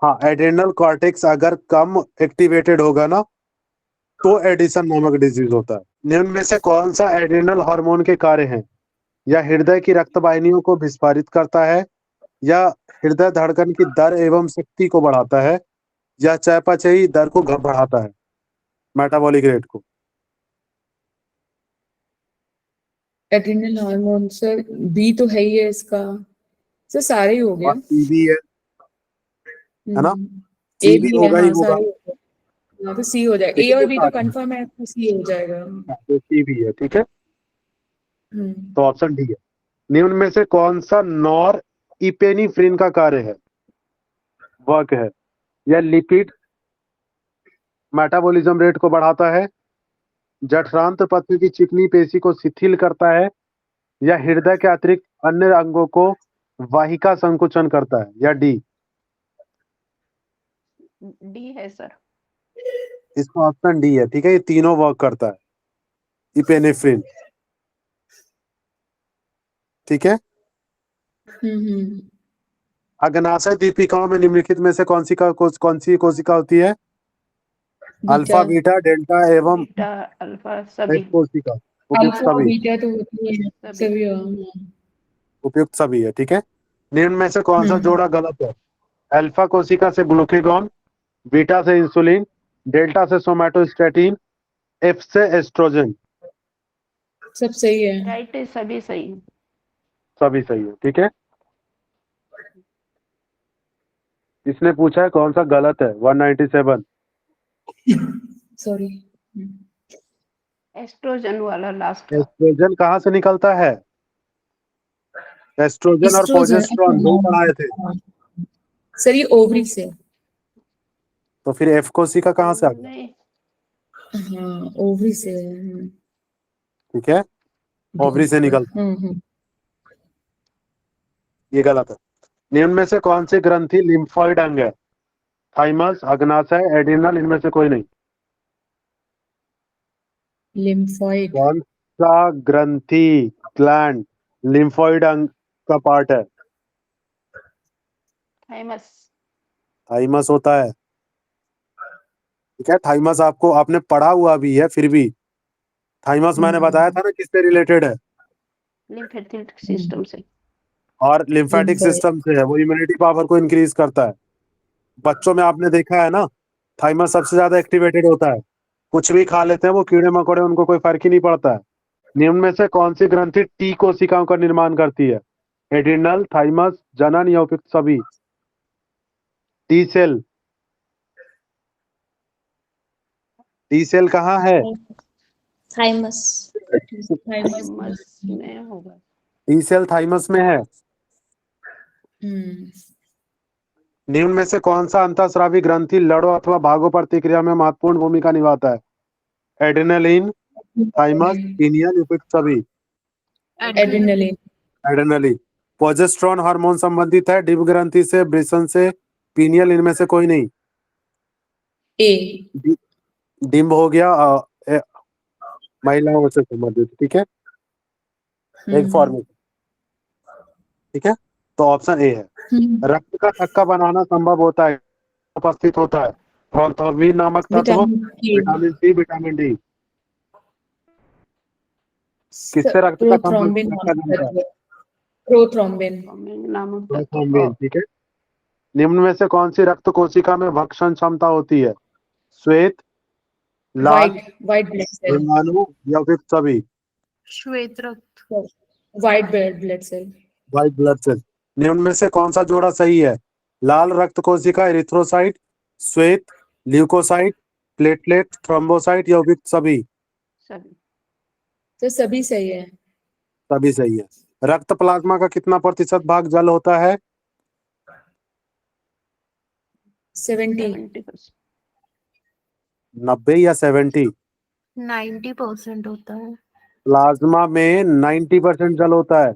हाँ, एड्रिनल कॉर्टेक्स अगर कम एक्टिवेटेड होगा ना, तो एडिसन नामक डिजीज होता है। निम्न में से कौन सा एड्रिनल हार्मोन के कार्य हैं? या हृदय की रक्त वाहिनियों को विस्फारित करता है, या हृदय धड़कन की दर एवं शक्ति को बढ़ाता है, या चयापचयी दर को बढ़ाता है, मेटाबॉलिक रेट को? एड्रिनल हार्मोन सर बी तो है ही है इसका, सर सारे ही हो गया। और सी भी है ना? ए सी भी भी है, होगा ही हाँ होगा। सारे हो गए। हाँ, तो सी हो जाएगा, ए और बी तो कंफर्म है, तो सी हो जाएगा। तो सी भी है, ठीक है। हम्म, तो ऑप्शन डी है। निम्न में से कौन सा नॉर इपेनिफ्रिन का कार्य है, वर्क है? या लिपिड मेटाबॉलिज्म रेट को बढ़ाता है, जठरांत पत्र की चिकनी पेशी को शिथिल करता है, या हृदय के अतिरिक्त अन्य अंगों को वाहिका संकुचन करता है, या डी? डी है सर। इसका ऑप्शन डी है, ठीक है। ये तीनों वर्क करता है, इपेनेफ्रिन, ठीक है। अग्नाशय दीपिकाओं में निम्नलिखित में से कौन सी कोशिका होती है? अल्फा, बीटा, डेल्टा एवं बीटा, अल्फा सभी। एफ कोशिका। उपयुक्त अल्फा सभी, बीटा तो होती है सभी। उपयुक्त सभी है, ठीक है। निम्न में से कौन सा जोड़ा गलत है? अल्फा कोशिका से ग्लूकेगॉन, बीटा से इंसुलिन, डेल्टा से सोमैटोस्टैटिन, एफ से एस्ट्रोजन। सब सही है। राइट है, सभी सही है। सभी सही है, ठीक है। इसने पूछा है कौन सा गलत है, 197। सॉरी। एस्ट्रोजन वाला लास्ट का। एस्ट्रोजन कहाँ से निकलता है? एस्ट्रोजन और प्रोजेस्टेरॉन दो पढ़ाए थे। सर ये ओवरी से। तो फिर एफ कोशिका कहाँ से आ गया? नहीं, हाँ ओवरी से। ठीक है, ओवरी से निकलता, ये गलत है। निम्न में से कौन सी ग्रंथि लिम्फॉइड अंग है? थाइमस, अग्नाशय, एड्रिनल, इनमें से कोई नहीं। लिम्फॉइड। कौन सा ग्रंथि, ग्लैंड लिम्फॉइड अंग का पार्ट है? थाइमस। थाइमस होता है, ठीक है। थाइमस आपको आपने पढ़ा हुआ भी है, फिर भी थाइमस मैंने बताया था ना किससे रिलेटेड है? लिम्फेटिक सिस्टम से। और लिम्फेटिक सिस्टम से है, वो इम्यूनिटी पावर को इंक्रीज करता है। बच्चों में आपने देखा है ना, थाइमस सबसे ज्यादा एक्टिवेटेड होता है। कुछ भी खा लेते हैं वो, कीड़े मकोड़े, उनको कोई फर्क ही नहीं पड़ता है। निम्न में से कौन सी ग्रंथि टी कोशिकाओं का निर्माण करती है? एड्रिनल, थाइमस, जनन, या उपयुक्त सभी? टी सेल, टी सेल कहाँ है? थाइमस। थाइमस में होगा। टी सेल थाइमस में है। निम्न में से कौन सा अंतःस्रावी ग्रंथि लड़ो अथवा भागो प्रतिक्रिया में महत्वपूर्ण भूमिका निभाता है? एड्रेनलिन, थाइमस, पिनियन, उपयुक्त सभी? एड्रेनलिन। एड्रेनलिन। प्रोजेस्टेरॉन हार्मोन संबंधित है डिम्ब ग्रंथि से, ब्रिसन से, पिनियल, इनमें से कोई नहीं। ए। डिम्ब हो गया महिलाओं से संबंधित, ठीक है, एक फॉर्मेट, ठीक है। तो ऑप्शन ए है। रक्त का थक्का बनाना संभव होता है, उपस्थित होता है प्रोथ्रोम्बिन नामक तत्व, विटामिन सी, विटामिन डी। किससे रक्त का प्रोथ्रोम्बिन नामक प्रोथ्रोम्बिन, ठीक है। निम्न में से कौन सी रक्त कोशिका में भक्षण क्षमता होती है? श्वेत, लाल, व्हाइट ब्लड सेल, परमाणु, या फिर सभी? श्वेत रक्त। White blood cell. White blood cell. निम्न में से कौन सा जोड़ा सही है? लाल रक्त कोशिका, एरिथ्रोसाइट, श्वेत, ल्यूकोसाइट, प्लेटलेट, थ्रोम्बोसाइट, या उपयुक्त सभी? तो सभी सही है। सभी सही है। रक्त प्लाज्मा का कितना प्रतिशत भाग जल होता है? 70। 90 या 70? 90% होता है। प्लाज्मा में 90% जल होता है।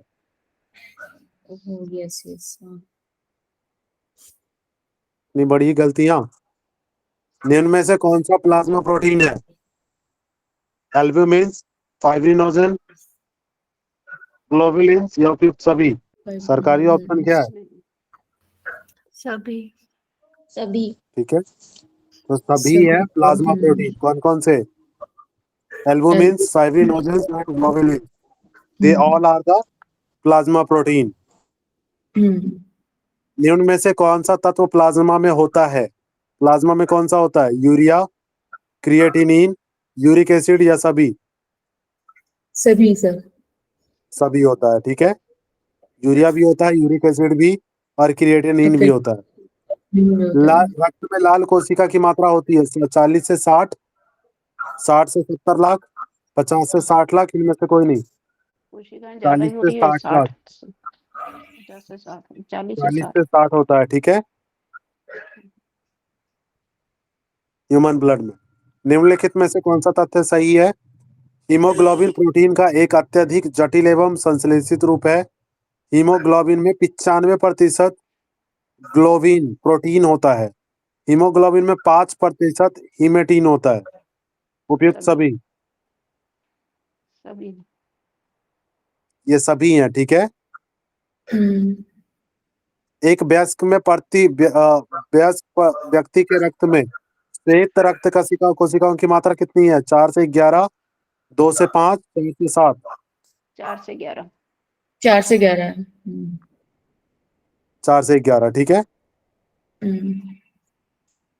यस। इतनी बड़ी गलतियां। निम्न में से कौन सा प्लाज्मा प्रोटीन है? एल्ब्यूमिन, फाइब्रिनोजन, ग्लोबुलिन्स, या उपयुक्त सभी? सरकारी ऑप्शन क्या है? सभी। सभी। ठीक है, तो सभी है प्लाज्मा प्रोटीन। कौन कौन से? albumins, fibrinogens and globulins. They all are the plasma protein. निम्न में से कौन सा तत्व प्लाज्मा में होता है? प्लाज्मा में कौन सा होता है? यूरिया, क्रिएटिनिन, यूरिक एसिड या सभी? सभी सर। सभी होता है, ठीक है। यूरिया भी होता है, यूरिक एसिड भी और क्रिएटिनिन भी होता है। रक्त में लाल कोशिका की मात्रा होती है 40 से 60, 60 से 70 लाख, 50 से 60 लाख, इनमें से कोई नहीं। कोशिकाएं ज्यादा ही 40 हो से रही है, 60 लाख, 50 से 60, 40 से 40 60। से 60 होता है, ठीक है, ह्यूमन ब्लड में। निम्नलिखित में से कौन सा तथ्य सही है? हीमोग्लोबिन प्रोटीन का एक अत्यधिक जटिल एवं संश्लेषित रूप है। हीमोग्लोबिन में 95% ग्लोबिन प्रोटीन होता है। हीमोग्लोबिन में 5% हीमेटिन होता है। उपयुक्त सभी, सभी ये सभी हैं, ठीक है। एक वयस्क में वयस्क व्यक्ति के रक्त में श्वेत रक्त कोशिकाओं की मात्रा कितनी है? 4 से 11, 2 से 5, 4 से 7? 4 से 11। 4 से 11। 4 से 11, ठीक है।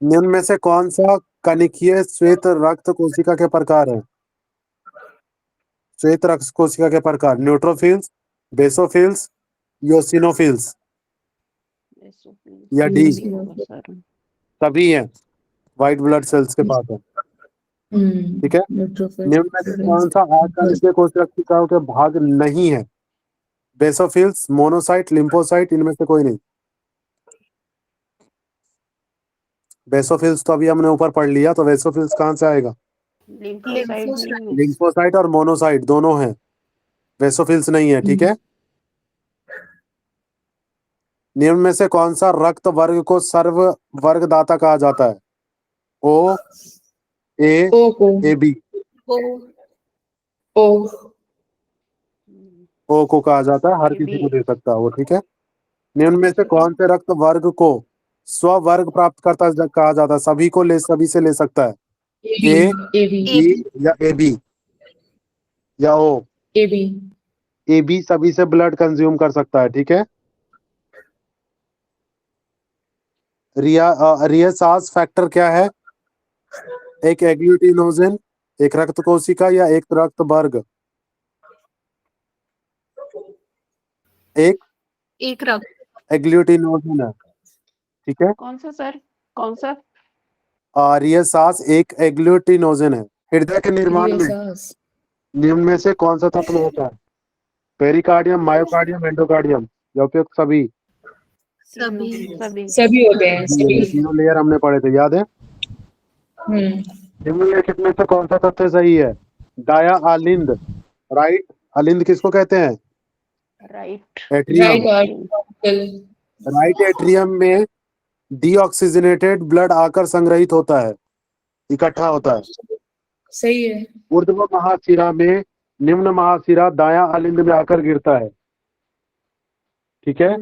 निम्न में से कौन सा कनिकीय श्वेत रक्त कोशिका के प्रकार है? श्वेत रक्त कोशिका के प्रकार: न्यूट्रोफिल्स, बेसोफिल्स, योसिनोफिल्स या डी? सभी हैं, व्हाइट ब्लड सेल्स के पास है, ठीक है। निम्न में से कौन सा आकांक्षीय कोशिकाओं के भाग नहीं है? बेसोफिल्स, मोनोसाइट, लिम्फोसाइट, इनमें से कोई नहीं। बेसोफिल्स तो अभी हमने ऊपर पढ़ लिया, तो बेसोफिल्स कहाँ से आएगा? लिम्फोसाइट और मोनोसाइट दोनों हैं, बेसोफिल्स नहीं है, ठीक है। निम्न में से कौन सा रक्त वर्ग को सर्व वर्गदाता कहा जाता है? ओ, ए, ए बी? ओ को कहा जाता है, हर किसी को दे सकता है वो, ठीक है। निम्न में से कौन से रक्त वर्ग को स्ववर्ग प्राप्त करता कहा जाता है? सभी को सभी से ले सकता है। ए बी या ए बी या ओ? ए बी सभी से ब्लड कंज्यूम कर सकता है, ठीक है। रियासास फैक्टर क्या है? एक एग्लूटिनोजन, एक रक्त कोशिका या एक रक्त वर्ग? एक रक्त एग्लूटिनोजन है, ठीक है। कौन सा सर, कौन सा? रियासास एक एग्लूटिनोजन है। हृदय के निर्माण में निम्न में से कौन सा तत्व होता है? पेरिकार्डियम, मायोकार्डियम, एंडोकार्डियम या उपयुक्त सभी? सभी होते हैं, सभी। तीनों लेयर हमने पढ़े थे, याद है। निम्नलिखित में से कौन सा तथ्य सही है? डाया आलिंद, राइट आलिंद किसको कहते हैं? Right atrium. राइट एट्रियम में डीऑक्सीजनेटेड ब्लड आकर संग्रहित होता है, इकट्ठा होता है, सही है। ऊर्ध्व महाशिरा में निम्न महाशिरा दायां आलिंद में आकर गिरता है, ठीक है।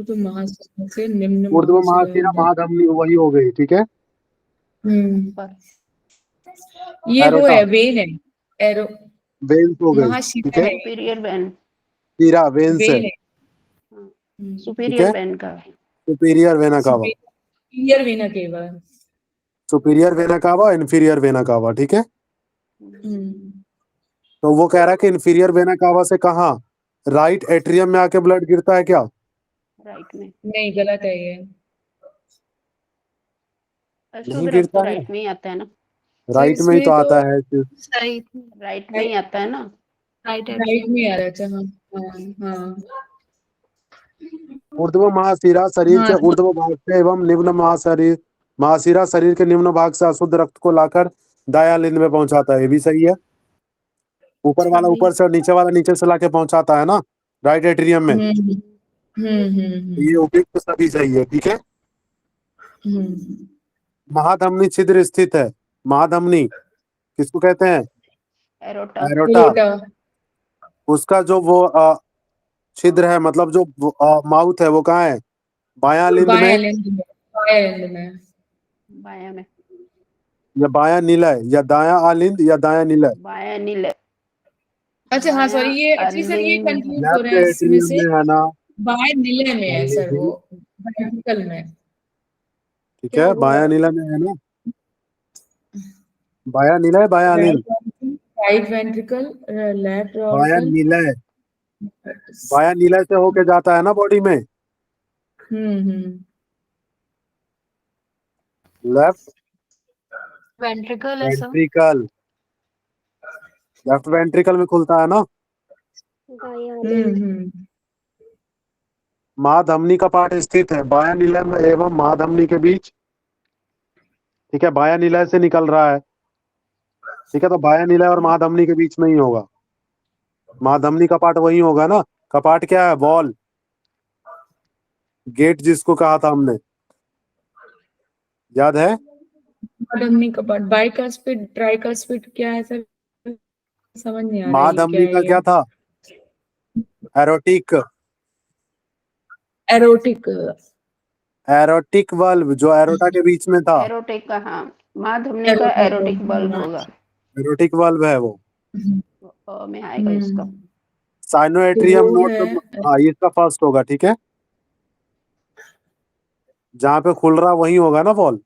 ऊर्ध्व महाशिरा महाधमनी वही हो गई, ठीक है। ये वो है, वेन है, एरो वेन्स हो गई, ठीक है। सुपीरियर वेन, शिरा वेन्स है, सुपीरियर वेन का, superior vena cava, superior vena cava, superior vena cava, inferior vena cava, ठीक है। तो वो कह रहा है कि इन्फीरियर वेना कावा से कहाँ? राइट एट्रियम में आके ब्लड गिरता है क्या? राइट में नहीं, गलत है ये। नहीं गिरता है, राइट में ही आता है ना। राइट में ही तो आता है, सही, राइट में ही आता है ना। राइट में आ रहा है। हाँ। ऊर्ध्व महाशिरा शरीर के ऊर्ध्व भाग से एवं निम्न महाशिरा शरीर के निम्न भाग से अशुद्ध रक्त को लाकर दायां लिंग में पहुंचाता है, ये भी सही है। ऊपर वाला ऊपर से और नीचे वाला नीचे से लाके पहुंचाता है ना राइट एट्रियम में। ये उपयुक्त सभी सही है, ठीक है। महाधमनी छिद्र स्थित है। महाधमनी किसको कहते हैं? एरोटा। उसका जो वो छिद्र है, मतलब जो माउथ है, वो कहाँ है? बायां लिंग में, बायां में। या बायां निलय या दायां आलिंद या दायां निलय? बायां निलय। अच्छा हाँ सॉरी, ये बायां एक्चुअली सर ये आलिंद कंफ्यूज हो लेफ्ट रहे हैं इसमें एट्रियम से। में है ना, बाएं निलय में है सर, वो वेंट्रिकल में। ठीक क्या है, वो बायां निलय में है ना, बायां निलय बायां आलिंद? राइट वेंट्रिकल, लेफ्ट बायां ऑर्गन। निलय, बायां निलय से होके जाता है ना बॉडी में। लेफ्ट वेंट्रिकल है सर। वेंट्रिकल, लेफ्ट वेंट्रिकल में खुलता है ना। दायां आलिंद। महाधमनी का पार्ट स्थित है बायां निलय में एवं महाधमनी के बीच। ठीक है, बायां निलय से निकल रहा है, ठीक है, तो बायां निलय और महाधमनी के बीच में ही होगा। महाधमनी का पार्ट वही होगा ना। कपाट क्या है? वॉल, गेट जिसको कहा था हमने, याद है? महाधमनी का पार्ट, बाइकास्पिड ट्राइकास्पिड क्या है सर, समझ नहीं आ रहा है ये क्या महाधमनी है का ये। क्या था? एरोटिक, एरोटिक, एरोटिक वाल्व जो एरोटा के बीच में था, एरोटिक का, हाँ, महाधमनी का एरोटिक बल्ब होगा। एरोटिक वाल्व है वो। में आएगा इसका। साइनोएट्रियम वो नोड, है। हाँ ये इसका फर्स्ट होगा, ठीक है, जहाँ पे खुल रहा वही होगा ना वॉल,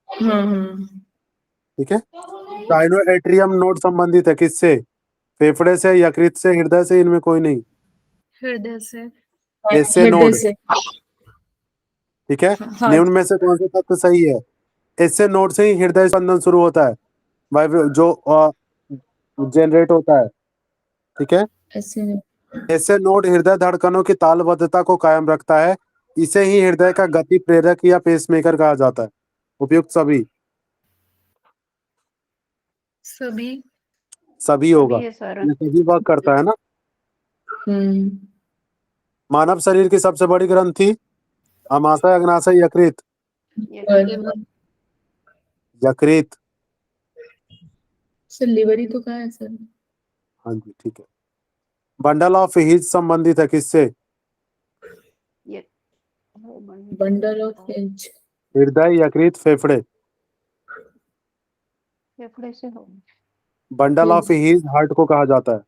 ठीक है। साइनोएट्रियम नोड संबंधित है किससे? फेफड़े से, यकृत से, हृदय से? इनमें कोई नहीं। हृदय से। एसे नोड, ठीक है। हाँ। निम्न में से कौन सा तत्व सही है? एसे नोड से ही हृदय स्पंदन शुरू होता है, जो जनरेट होता है, ठीक है। ऐसे नोड हृदय धड़कनों की तालबद्धता को कायम रखता है, इसे ही हृदय का गति प्रेरक या पेसमेकर कहा जाता है। उपयुक्त सभी, सभी। सभी होगा, सभी है सर। ये सभी वर्क करता है ना। मानव शरीर की सबसे बड़ी ग्रंथि? अमाशय, अग्नाशय, यकृत? यकृत। सर लिवर ही तो कहा है सर। हाँ जी, ठीक है। बंडल ऑफ हिज संबंधित है किससे? बंडल ऑफ हिज, हृदय, यकृत, फेफड़े? फेफड़े से हो। बंडल ऑफ हिज हार्ट को कहा जाता है,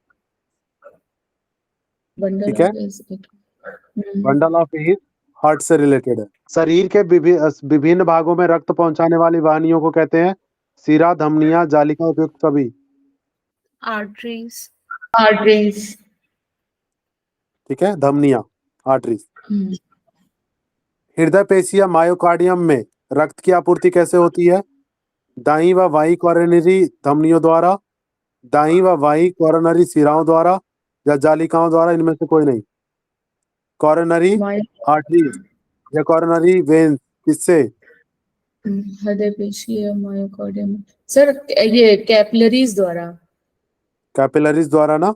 बंडल ठीक है। Of his, bundle of his heart से रिलेटेड है। शरीर के विभिन्न भागों में रक्त पहुंचाने वाली वाहिनियों को कहते हैं? सिरा, धमनियां, जालिका? उपयुक्त सभी, आर्टरीज। आर्टरीज, ठीक है, धमनियां, आर्टरीज। हृदय पेशी या मायोकार्डियम में रक्त की आपूर्ति कैसे होती है? दाईं व बाईं कोरोनरी धमनियों द्वारा, दाईं व बाईं कोरोनरी सिराओं द्वारा या जालिकाओं द्वारा? इनमें से कोई नहीं। कोरोनरी आर्टरीज या कोरोनरी वेन्स किससे? हृदय पेशी या मायोकार्डियम सर, ये कैपिलरीज द्वारा। कैपिलरीज द्वारा ना।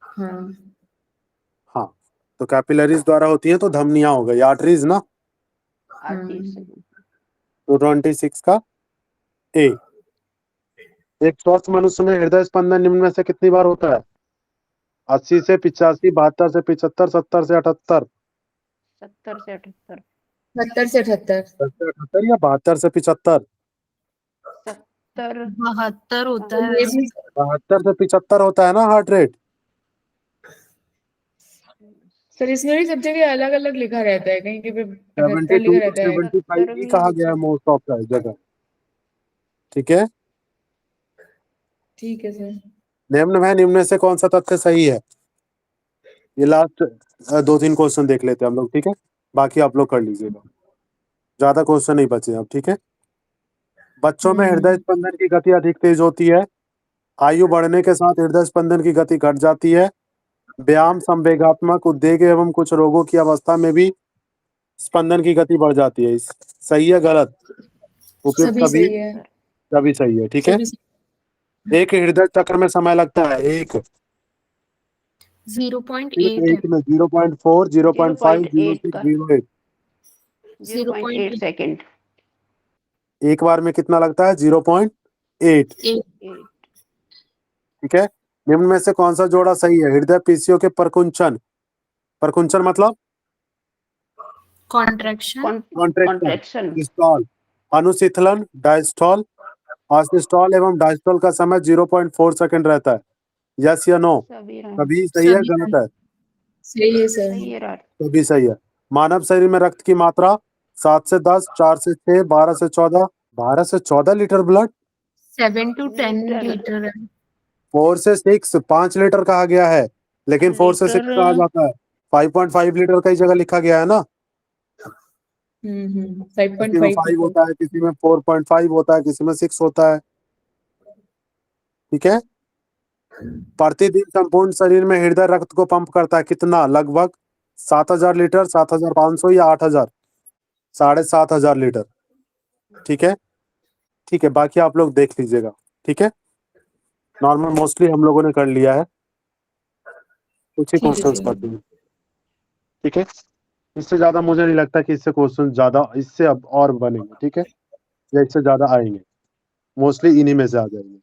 हाँ, तो कैपिलरीज द्वारा होती है, तो धमनियां हो गई, आर्टरीज ना। आर्टरीज। तो 26 का ए। एक स्वस्थ मनुष्य में हृदय स्पंदन निम्न में से कितनी बार होता है? 80 से 85, 72 से 75, 70 से 78? 70 से 78। 70 से 78। 78 या 72 से 75? 72 होता है। 72 से 75 होता है ना हार्ट रेट। सर इसमें भी सब जगह अलग अलग लिखा रहता है, कहीं पे 78 72 लिखा रहता है। 75 ही कहा गया है मोस्ट ऑफ द जगह, ठीक है। ठीक है सर। निम्न में से कौन सा तथ्य सही है? ये लास्ट 2-3 क्वेश्चन देख लेते हैं हम लोग, ठीक है, बाकी आप लोग कर लीजिएगा, ज्यादा क्वेश्चन नहीं बचे अब, ठीक है। बच्चों में हृदय स्पंदन की गति अधिक तेज होती है, आयु बढ़ने के साथ हृदय स्पंदन की गति घट जाती है, व्यायाम, संवेगात्मक उद्वेग एवं कुछ रोगों की अवस्था में भी स्पंदन की गति बढ़ जाती है। सही है गलत? उपयुक्त सभी सही है। सभी सही है, ठीक है। एक हृदय चक्र में समय लगता है, एक 0.8 एक में 0.4, 0.5, 0.6, 0.8। 0.8 सेकंड। एक बार में कितना लगता है? 0.8, ठीक है। निम्न में से कौन सा जोड़ा सही है? हृदय पेशियों के परकुंचन, परकुंचन मतलब कॉन्ट्रैक्शन, कॉन्ट्रैक्शन, अनुशीतलन, डायस्टॉल, ऑसिस्टॉल एवं डायस्टॉल का समय 0.4 सेकंड रहता है। यस या नो? सभी राइट। सभी सही है, सभी गलत है? सही है सर। सही है राइट। सभी सही है। मानव शरीर में रक्त की मात्रा 7 से 10, 4 से 6, 12 से 14, 12 से 14 litre blood, 7 to 10 litre. Litre है। 4 से 6 5 लीटर कहा गया है, लेकिन 4 से 6 लीटर। कहा जाता है। 5.5 लीटर कई जगह लिखा गया है ना, 5.5 किसी में 5 होता है, किसी में 4.5 होता है, किसी में 6 होता है। ठीक है। प्रतिदिन संपूर्ण शरीर में हृदय रक्त को पंप करता है कितना? लगभग 7000 लीटर, 7500 या 8000? 7500 लीटर। ठीक है, ठीक है, बाकी आप लोग देख लीजिएगा। ठीक है, नॉर्मल मोस्टली हम लोगों ने कर लिया है, कुछ ही ठीक है, क्वेश्चंस ठीक है। बाकी हैं। ठीक है, इससे ज्यादा मुझे नहीं लगता कि इससे क्वेश्चन ज्यादा इससे अब और बनेंगे। ठीक है, या इससे ज्यादा आएंगे, मोस्टली इन्हीं में से आ जाएंगे।